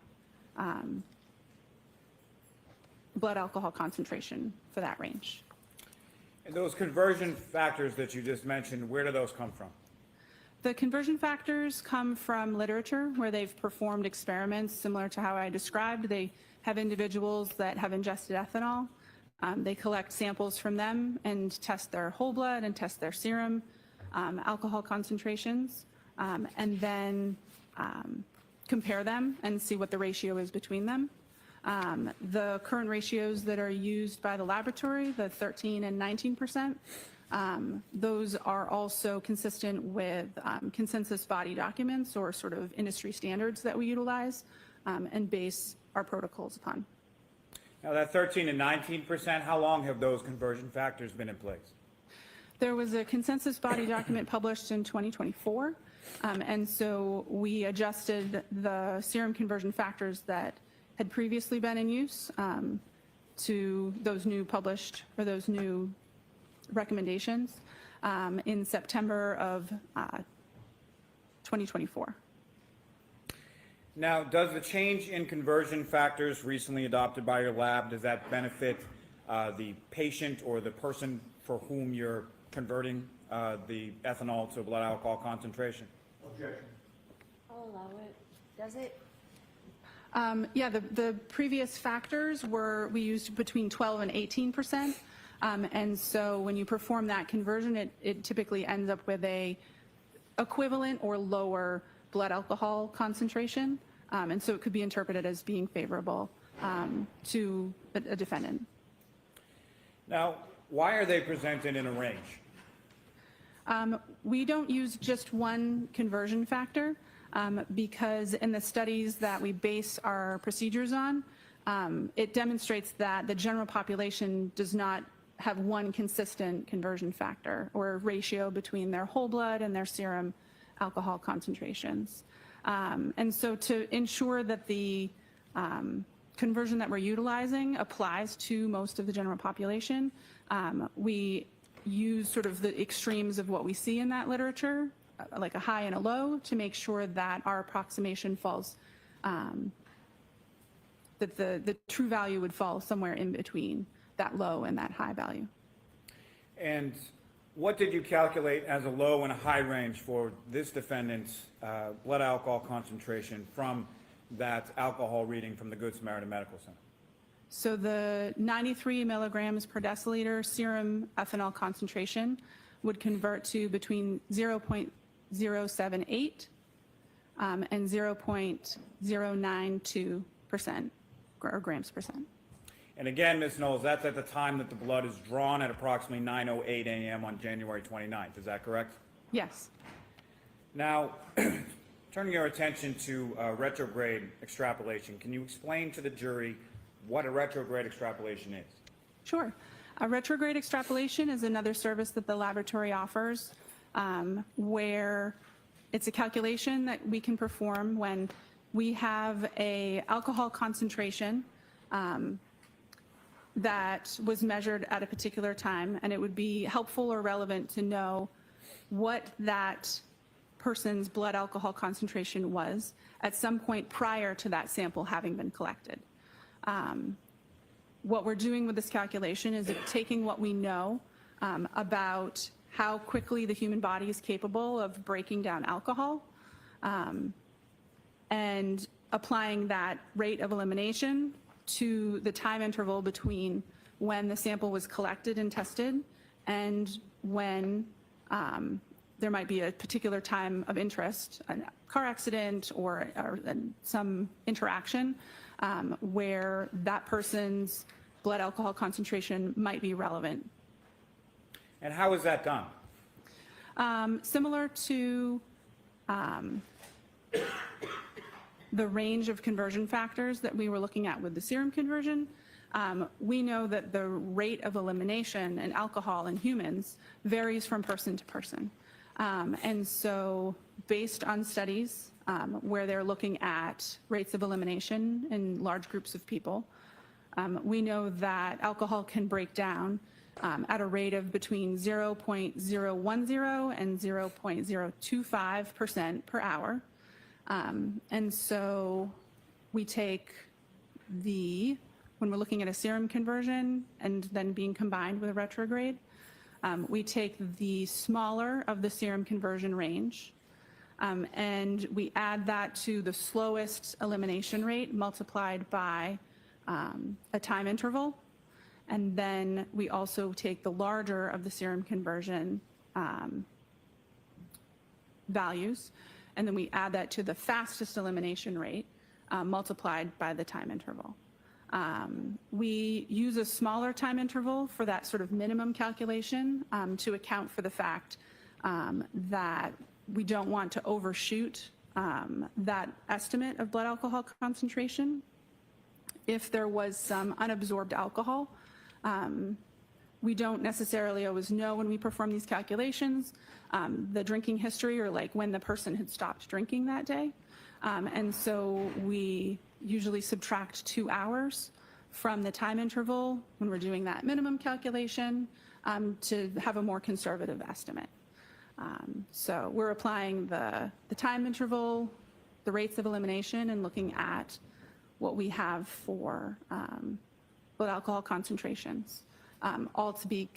blood alcohol concentration for that range. And those conversion factors that you just mentioned, where do those come from? The conversion factors come from literature where they've performed experiments similar to how I described. They have individuals that have ingested ethanol. They collect samples from them and test their whole blood and test their serum alcohol concentrations, and then compare them and see what the ratio is between them. The current ratios that are used by the laboratory, the 13 and 19%, those are also consistent with consensus body documents, or sort of industry standards that we utilize and base our protocols upon. Now, that 13 and 19%, how long have those conversion factors been in place? There was a consensus body document published in 2024, and so we adjusted the serum conversion factors that had previously been in use to those new published, or those new recommendations in September of 2024. Now, does the change in conversion factors recently adopted by your lab, does that benefit the patient or the person for whom you're converting the ethanol to blood alcohol concentration? Objection. I'll allow it. Does it? Yeah, the previous factors we used between 12 and 18%. And so when you perform that conversion, it typically ends up with a equivalent or lower blood alcohol concentration. And so it could be interpreted as being favorable to a defendant. Now, why are they presented in a range? We don't use just one conversion factor because in the studies that we base our procedures on, it demonstrates that the general population does not have one consistent conversion factor or ratio between their whole blood and their serum alcohol concentrations. And so to ensure that the conversion that we're utilizing applies to most of the general population, we use sort of the extremes of what we see in that literature, like a high and a low, to make sure that our approximation falls, that the true value would fall somewhere in between that low and that high value. And what did you calculate as a low and a high range for this defendant's blood alcohol concentration from that alcohol reading from the Good Samaritan Medical Center? So the 93 milligrams per deciliter serum ethanol concentration would convert to between 0.078 and 0.092% or grams per cent. And again, Ms. Knowles, that's at the time that the blood is drawn at approximately 9:08 a.m. on January 29th. Is that correct? Yes. Now, Turning your attention to retrograde extrapolation, can you explain to the jury what a retrograde extrapolation is? Sure. A retrograde extrapolation is another service that the laboratory offers where it's a calculation that we can perform when we have a alcohol concentration that was measured at a particular time, and it would be helpful or relevant to know what that person's blood alcohol concentration was at some point prior to that sample having been collected. What we're doing with this calculation is taking what we know about how quickly the human body is capable of breaking down alcohol and applying that rate of elimination to the time interval between when the sample was collected and tested and when there might be a particular time of interest, a car accident or some interaction where that person's blood alcohol concentration might be relevant. And how is that done? Similar to the range of conversion factors that we were looking at with the serum conversion, we know that the rate of elimination in alcohol in humans varies from person to person. And so based on studies where they're looking at rates of elimination in large groups of people, we know that alcohol can break down at a rate of between 0.010 and 0.025% per hour. And so we take when we're looking at a serum conversion and then being combined with a retrograde, we take the smaller of the serum conversion range and we add that to the slowest elimination rate multiplied by a time interval. And then we also take the larger of the serum conversion values, and then we add that to the fastest elimination rate multiplied by the time interval. We use a smaller time interval for that sort of minimum calculation to account for the fact that we don't want to overshoot that estimate of blood alcohol concentration. If there was some unabsorbed alcohol, we don't necessarily always know when we perform these calculations the drinking history or like when the person had stopped drinking that day. And so we usually subtract 2 hours from the time interval when we're doing that minimum calculation to have a more conservative estimate. So we're applying the time interval, the rates of elimination, and looking at what we have for blood alcohol concentrations, all to be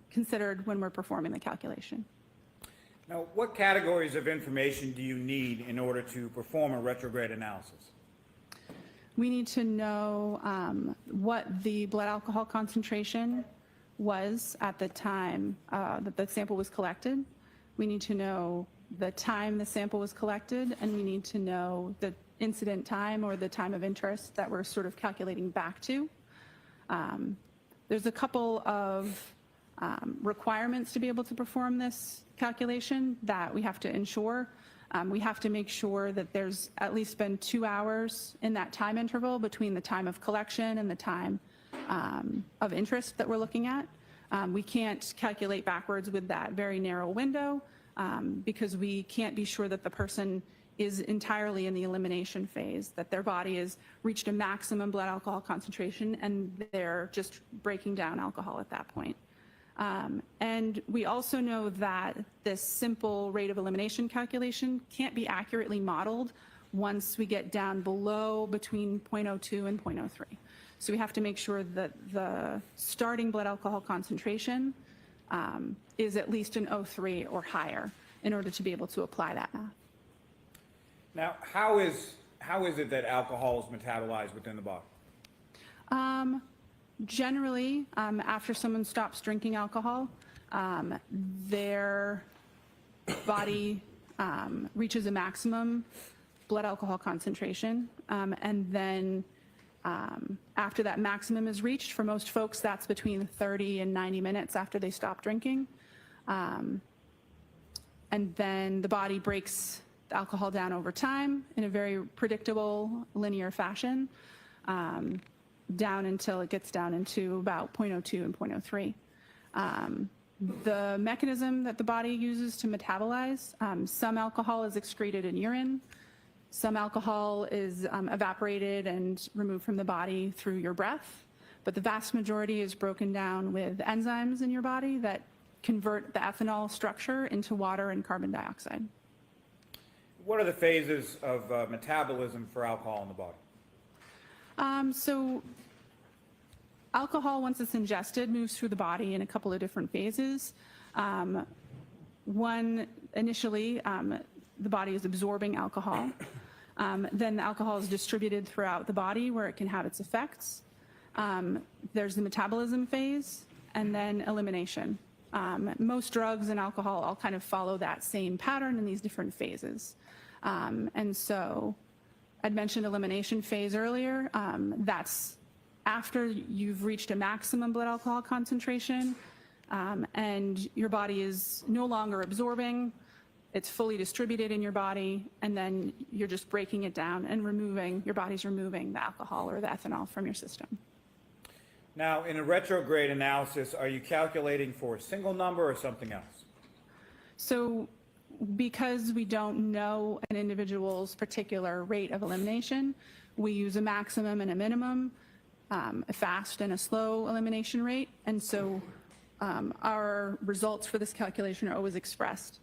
considered when we're performing the calculation. Now, what categories of information do you need in order to perform a retrograde analysis? We need to know what the blood alcohol concentration was at the time that the sample was collected. We need to know the time the sample was collected, and we need to know the incident time or the time of interest that we're sort of calculating back to. There's a couple of requirements to be able to perform this calculation that we have to ensure. We have to make sure that there's at least been 2 hours in that time interval between the time of collection and the time of interest that we're looking at. We can't calculate backwards with that very narrow window because we can't be sure that the person is entirely in the elimination phase, that their body has reached a maximum blood alcohol concentration and they're just breaking down alcohol at that point. And we also know that this simple rate of elimination calculation can't be accurately modeled once we get down below between 0.02 and 0.03. So we have to make sure that the starting blood alcohol concentration is at least an 0.03 or higher in order to be able to apply that math. Now, how is it that alcohol is metabolized within the body? Generally, after someone stops drinking alcohol, their body reaches a maximum blood alcohol concentration. And then after that maximum is reached, for most folks, that's between 30 and 90 minutes after they stop drinking. And then the body breaks the alcohol down over time in a very predictable linear fashion, down until it gets down into about 0.02 and 0.03. The mechanism that the body uses to metabolize, some alcohol is excreted in urine, some alcohol is evaporated and removed from the body through your breath, but the vast majority is broken down with enzymes in your body that convert the ethanol structure into water and carbon dioxide. What are the phases of metabolism for alcohol in the body? So alcohol, once it's ingested, moves through the body in a couple of different phases. One, initially, the body is absorbing alcohol. Then the alcohol is distributed throughout the body where it can have its effects. There's the metabolism phase, and then elimination. Most drugs and alcohol all kind of follow that same pattern in these different phases. And so I'd mentioned elimination phase earlier. That's after you've reached a maximum blood alcohol concentration, and your body is no longer absorbing, it's fully distributed in your body, and then you're just breaking it down and your body's removing the alcohol or the ethanol from your system. Now, in a retrograde analysis, are you calculating for a single number or something else? So because we don't know an individual's particular rate of elimination, we use a maximum and a minimum, a fast and a slow elimination rate. And so our results for this calculation are always expressed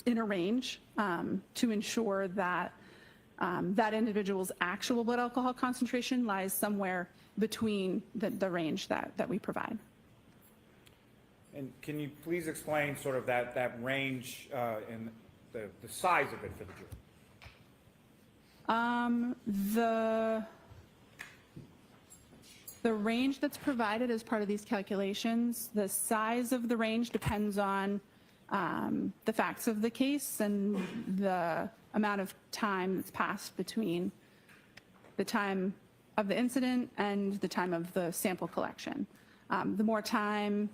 in a range to ensure that that individual's actual blood alcohol concentration lies somewhere between the range that we provide. And can you please explain sort of that range and the size of it for the jury? The range that's provided as part of these calculations, the size of the range depends on the facts of the case and the amount of time that's passed between the time of the incident and the time of the sample collection. The more time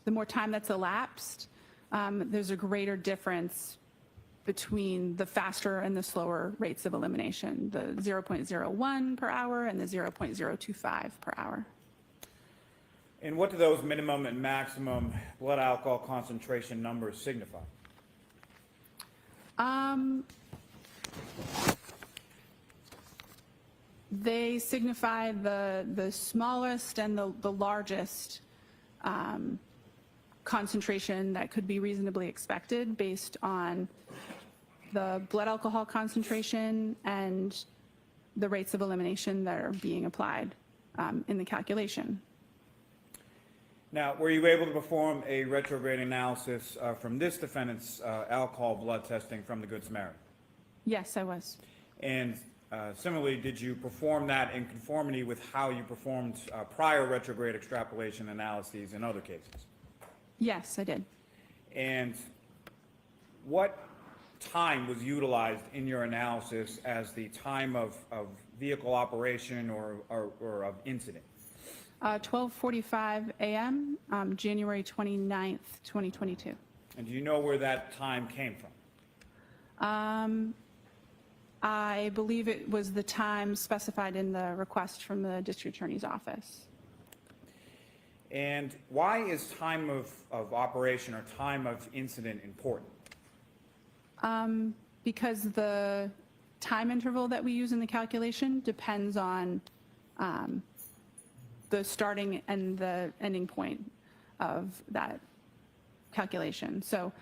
that's elapsed, there's a greater difference between the faster and the slower rates of elimination, the 0.01 per hour and the 0.025 per hour. And what do those minimum and maximum blood alcohol concentration numbers signify? They signify the smallest and the largest concentration that could be reasonably expected based on the blood alcohol concentration and the rates of elimination that are being applied in the calculation. Now, were you able to perform a retrograde analysis from this defendant's alcohol blood testing from the Good Samaritan? Yes, I was. And similarly, did you perform that in conformity with how you performed prior retrograde extrapolation analyses in other cases? Yes, I did. And what time was utilized in your analysis as the time of vehicle operation or of incident? 12:45 a.m., January 29th, 2022. And do you know where that time came from? I believe it was the time specified in the request from the district attorney's office. And why is time of operation or time of incident important? Because the time interval that we use in the calculation depends on the starting and the ending point of that calculation. So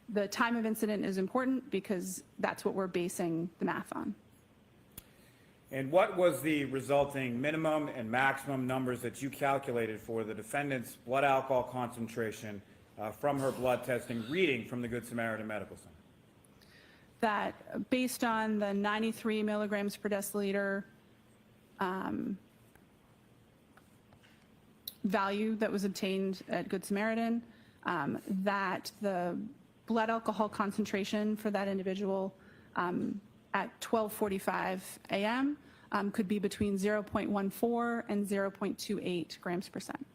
the time of incident is important because that's what we're basing the math on. And what was the resulting minimum and maximum numbers that you calculated for the defendant's blood alcohol concentration from her blood testing reading from the Good Samaritan Medical Center? That based on the 93 milligrams per deciliter value that was obtained at Good Samaritan, that the blood alcohol concentration for that individual at 12:45 a.m. Could be between 0.14 and 0.28 grams per cent.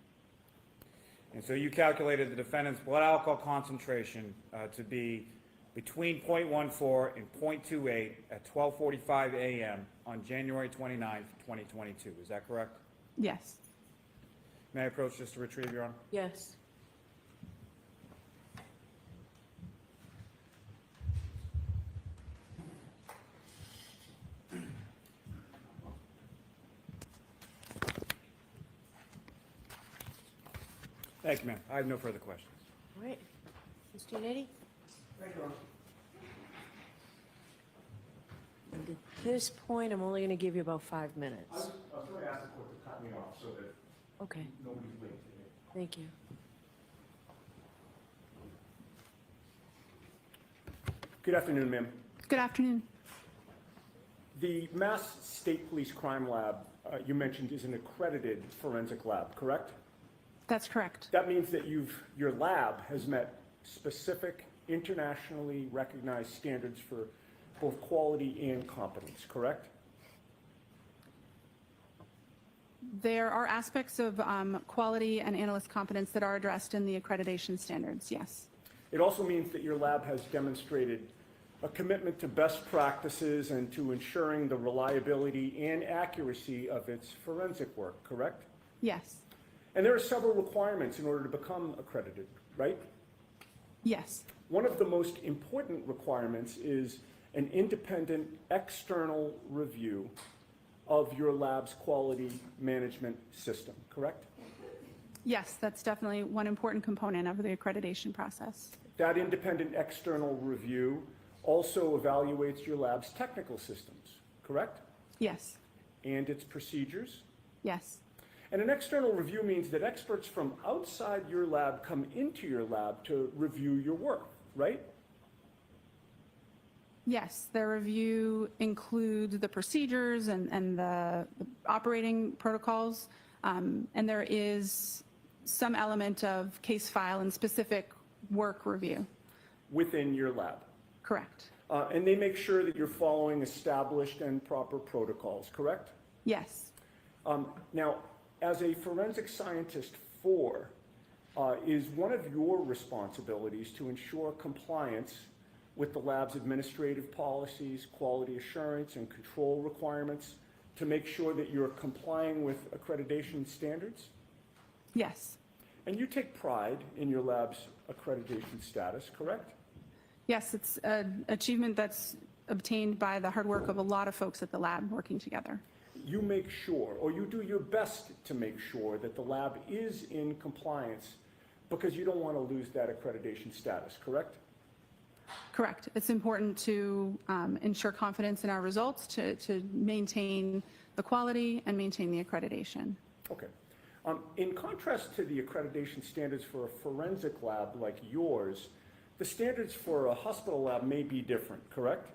And so you calculated the defendant's blood alcohol concentration to be between 0.14 and 0.28 at 12:45 a.m. on January 29th, 2022. Is that correct? Yes. May I approach just to retrieve, Your Honor? Yes. Thank you, ma'am. I have no further questions. All right. Mr. Unity? Thank you, Your Honor. And at this point, I'm only going to give you about 5 minutes. I was going to ask the court to cut me off so that Okay, nobody's late today. thank you. Good afternoon, ma'am. Good afternoon. The Mass State Police Crime Lab, you mentioned, is an accredited forensic lab, correct? That's correct. That means that your lab has met specific internationally recognized standards for both quality and competence, correct? There are aspects of quality and analyst competence that are addressed in the accreditation standards, yes. It also means that your lab has demonstrated a commitment to best practices and to ensuring the reliability and accuracy of its forensic work, correct? Yes. And there are several requirements in order to become accredited, right? Yes. One of the most important requirements is an independent external review of your lab's quality management system, correct? Yes, that's definitely one important component of the accreditation process. That independent external review also evaluates your lab's technical systems, correct? Yes. And its procedures. Yes. And an external review means that experts from outside your lab come into your lab to review your work, right? Yes, the review includes the procedures and the operating protocols, and there is some element of case file and specific work review. Within your lab. Correct. And they make sure that you're following established and proper protocols, correct? Yes. Now, as a forensic scientist 4, is one of your responsibilities to ensure compliance with the lab's administrative policies, quality assurance, and control requirements to make sure that you're complying with accreditation standards? Yes. And you take pride in your lab's accreditation status, correct? Yes, it's an achievement that's obtained by the hard work of a lot of folks at the lab working together. You make sure, or you do your best to make sure that the lab is in compliance because you don't want to lose that accreditation status, correct? Correct. It's important to ensure confidence in our results, to maintain the quality and maintain the accreditation. Okay. In contrast to the accreditation standards for a forensic lab like yours, the standards for a hospital lab may be different, correct?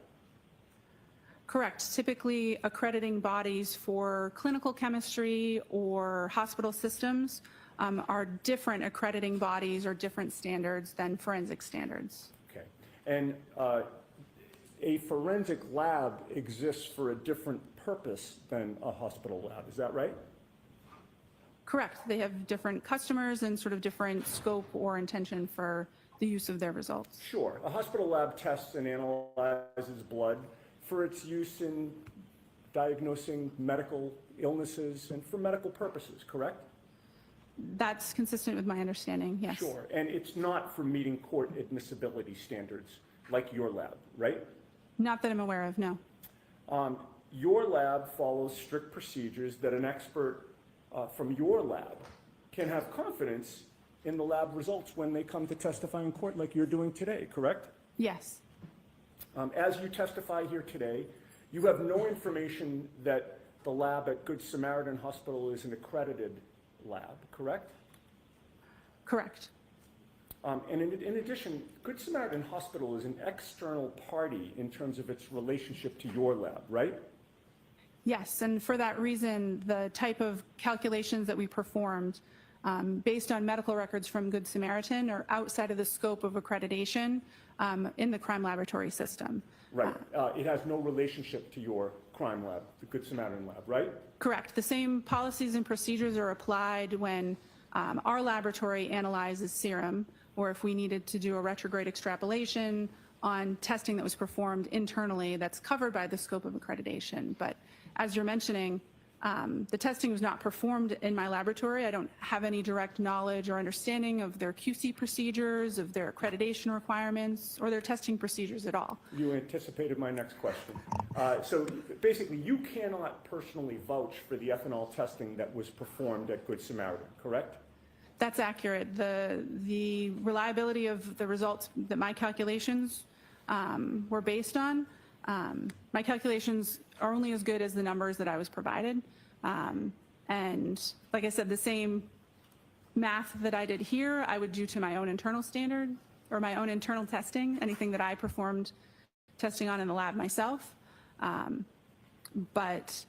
Correct. Typically, accrediting bodies for clinical chemistry or hospital systems are different accrediting bodies or different standards than forensic standards. Okay. And a forensic lab exists for a different purpose than a hospital lab, is that right? Correct. They have different customers and sort of different scope or intention for the use of their results. Sure. A hospital lab tests and analyzes blood for its use in diagnosing medical illnesses and for medical purposes, correct? That's consistent with my understanding, yes. Sure. And it's not for meeting court admissibility standards like your lab, right? Not that I'm aware of, no. Your lab follows strict procedures that an expert from your lab can have confidence in the lab results when they come to testify in court like you're doing today, correct? Yes. As you testify here today, you have no information that the lab at Good Samaritan Hospital is an accredited lab, correct? Correct. And in addition, Good Samaritan Hospital is an external party in terms of its relationship to your lab, right? Yes, and for that reason, the type of calculations that we performed based on medical records from Good Samaritan are outside of the scope of accreditation in the crime laboratory system. Right. It has no relationship to your crime lab, the Good Samaritan lab, right? Correct. The same policies and procedures are applied when Our laboratory analyzes serum, or if we needed to do a retrograde extrapolation on testing that was performed internally, that's covered by the scope of accreditation. But as you're mentioning, the testing was not performed in my laboratory. I don't have any direct knowledge or understanding of their QC procedures, of their accreditation requirements, or their testing procedures at all. You anticipated my next question. So basically, you cannot personally vouch for the ethanol testing that was performed at Good Samaritan, correct? That's accurate. The reliability of the results that my calculations were based on, my calculations are only as good as the numbers that I was provided. And like I said, the same math that I did here, I would do to my own internal standard or my own internal testing, anything that I performed testing on in the lab myself. But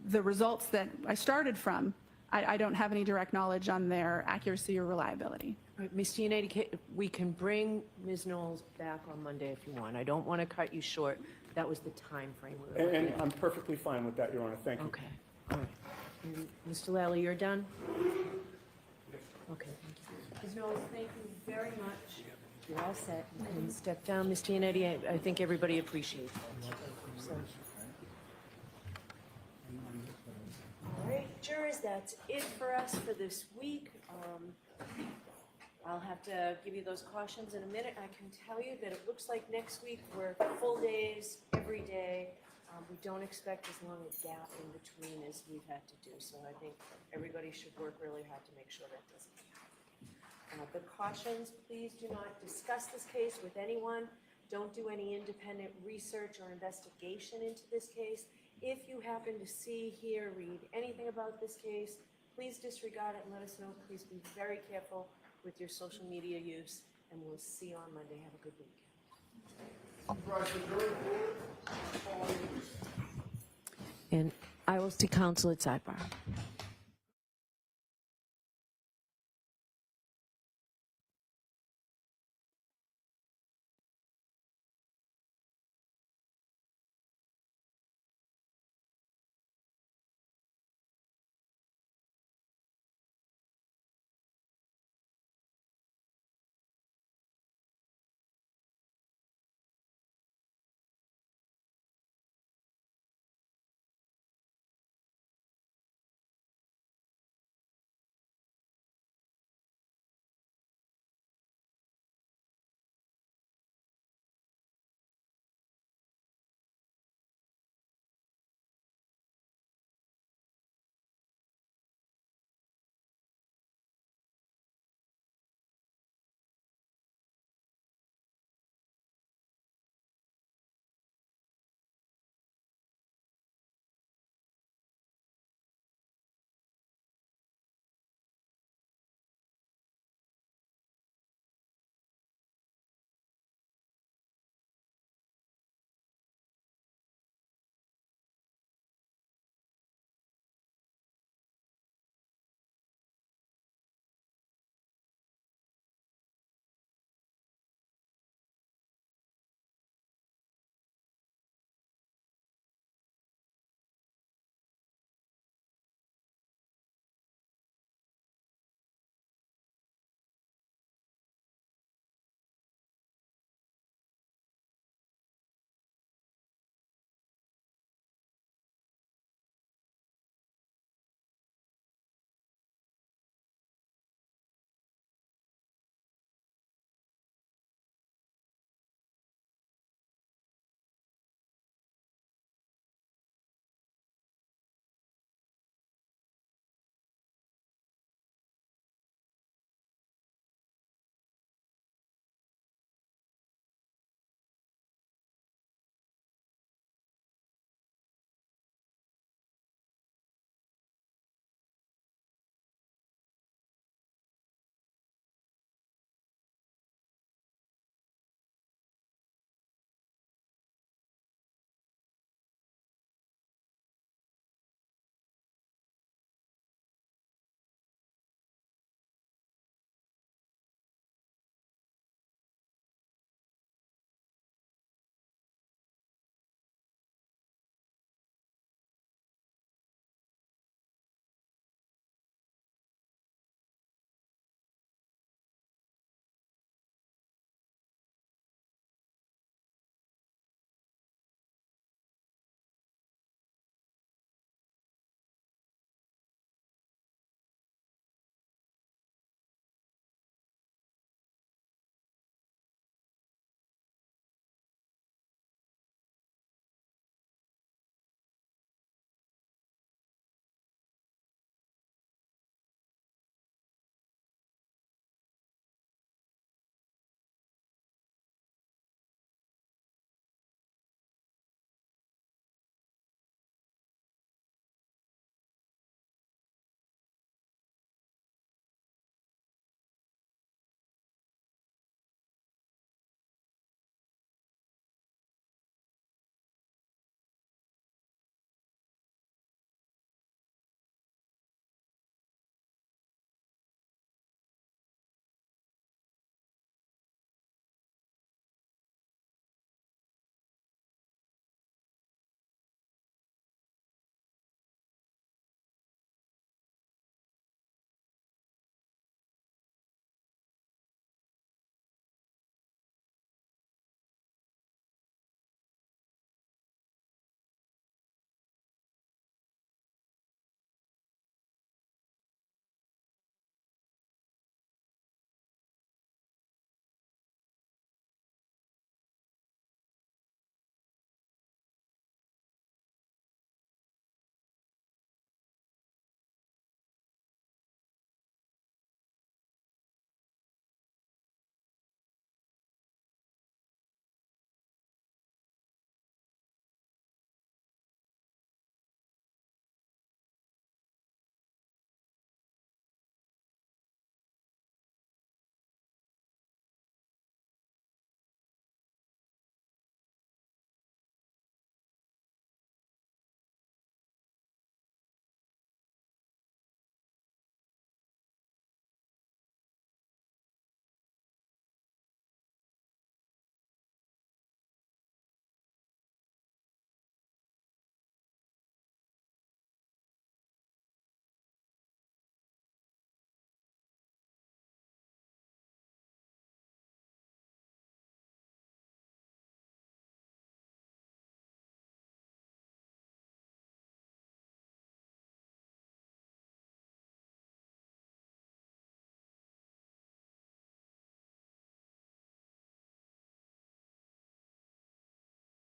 the results that I started from, I don't have any direct knowledge on their accuracy or reliability. All right, Ms. Giannetti, we can bring Ms. Knowles back on Monday if you want. I don't want to cut you short. That was the time frame we were looking And at. I'm perfectly fine with that, Your Honor. Thank you. Okay, all right. And Mr. Lally, you're done? Okay, thank you. Ms. Knowles, thank you very much. You're all set. You can step down. Ms. Giannetti, I think everybody appreciates that. So- All right, jurors, that's it for us for this week. I'll have to give you those cautions in a minute. I can tell you that it looks like next week we're full days every day. We don't expect as long a gap in between as we've had to do, so I think everybody should work really hard to make sure that doesn't happen. The cautions, please do not discuss this case with anyone. Don't do any independent research or investigation into this case. If you happen to see, hear, read anything about this case, please disregard it and let us know. Please be very careful with your social media use, and we'll see you on Monday. Have a good week. And I will see counsel at sidebar.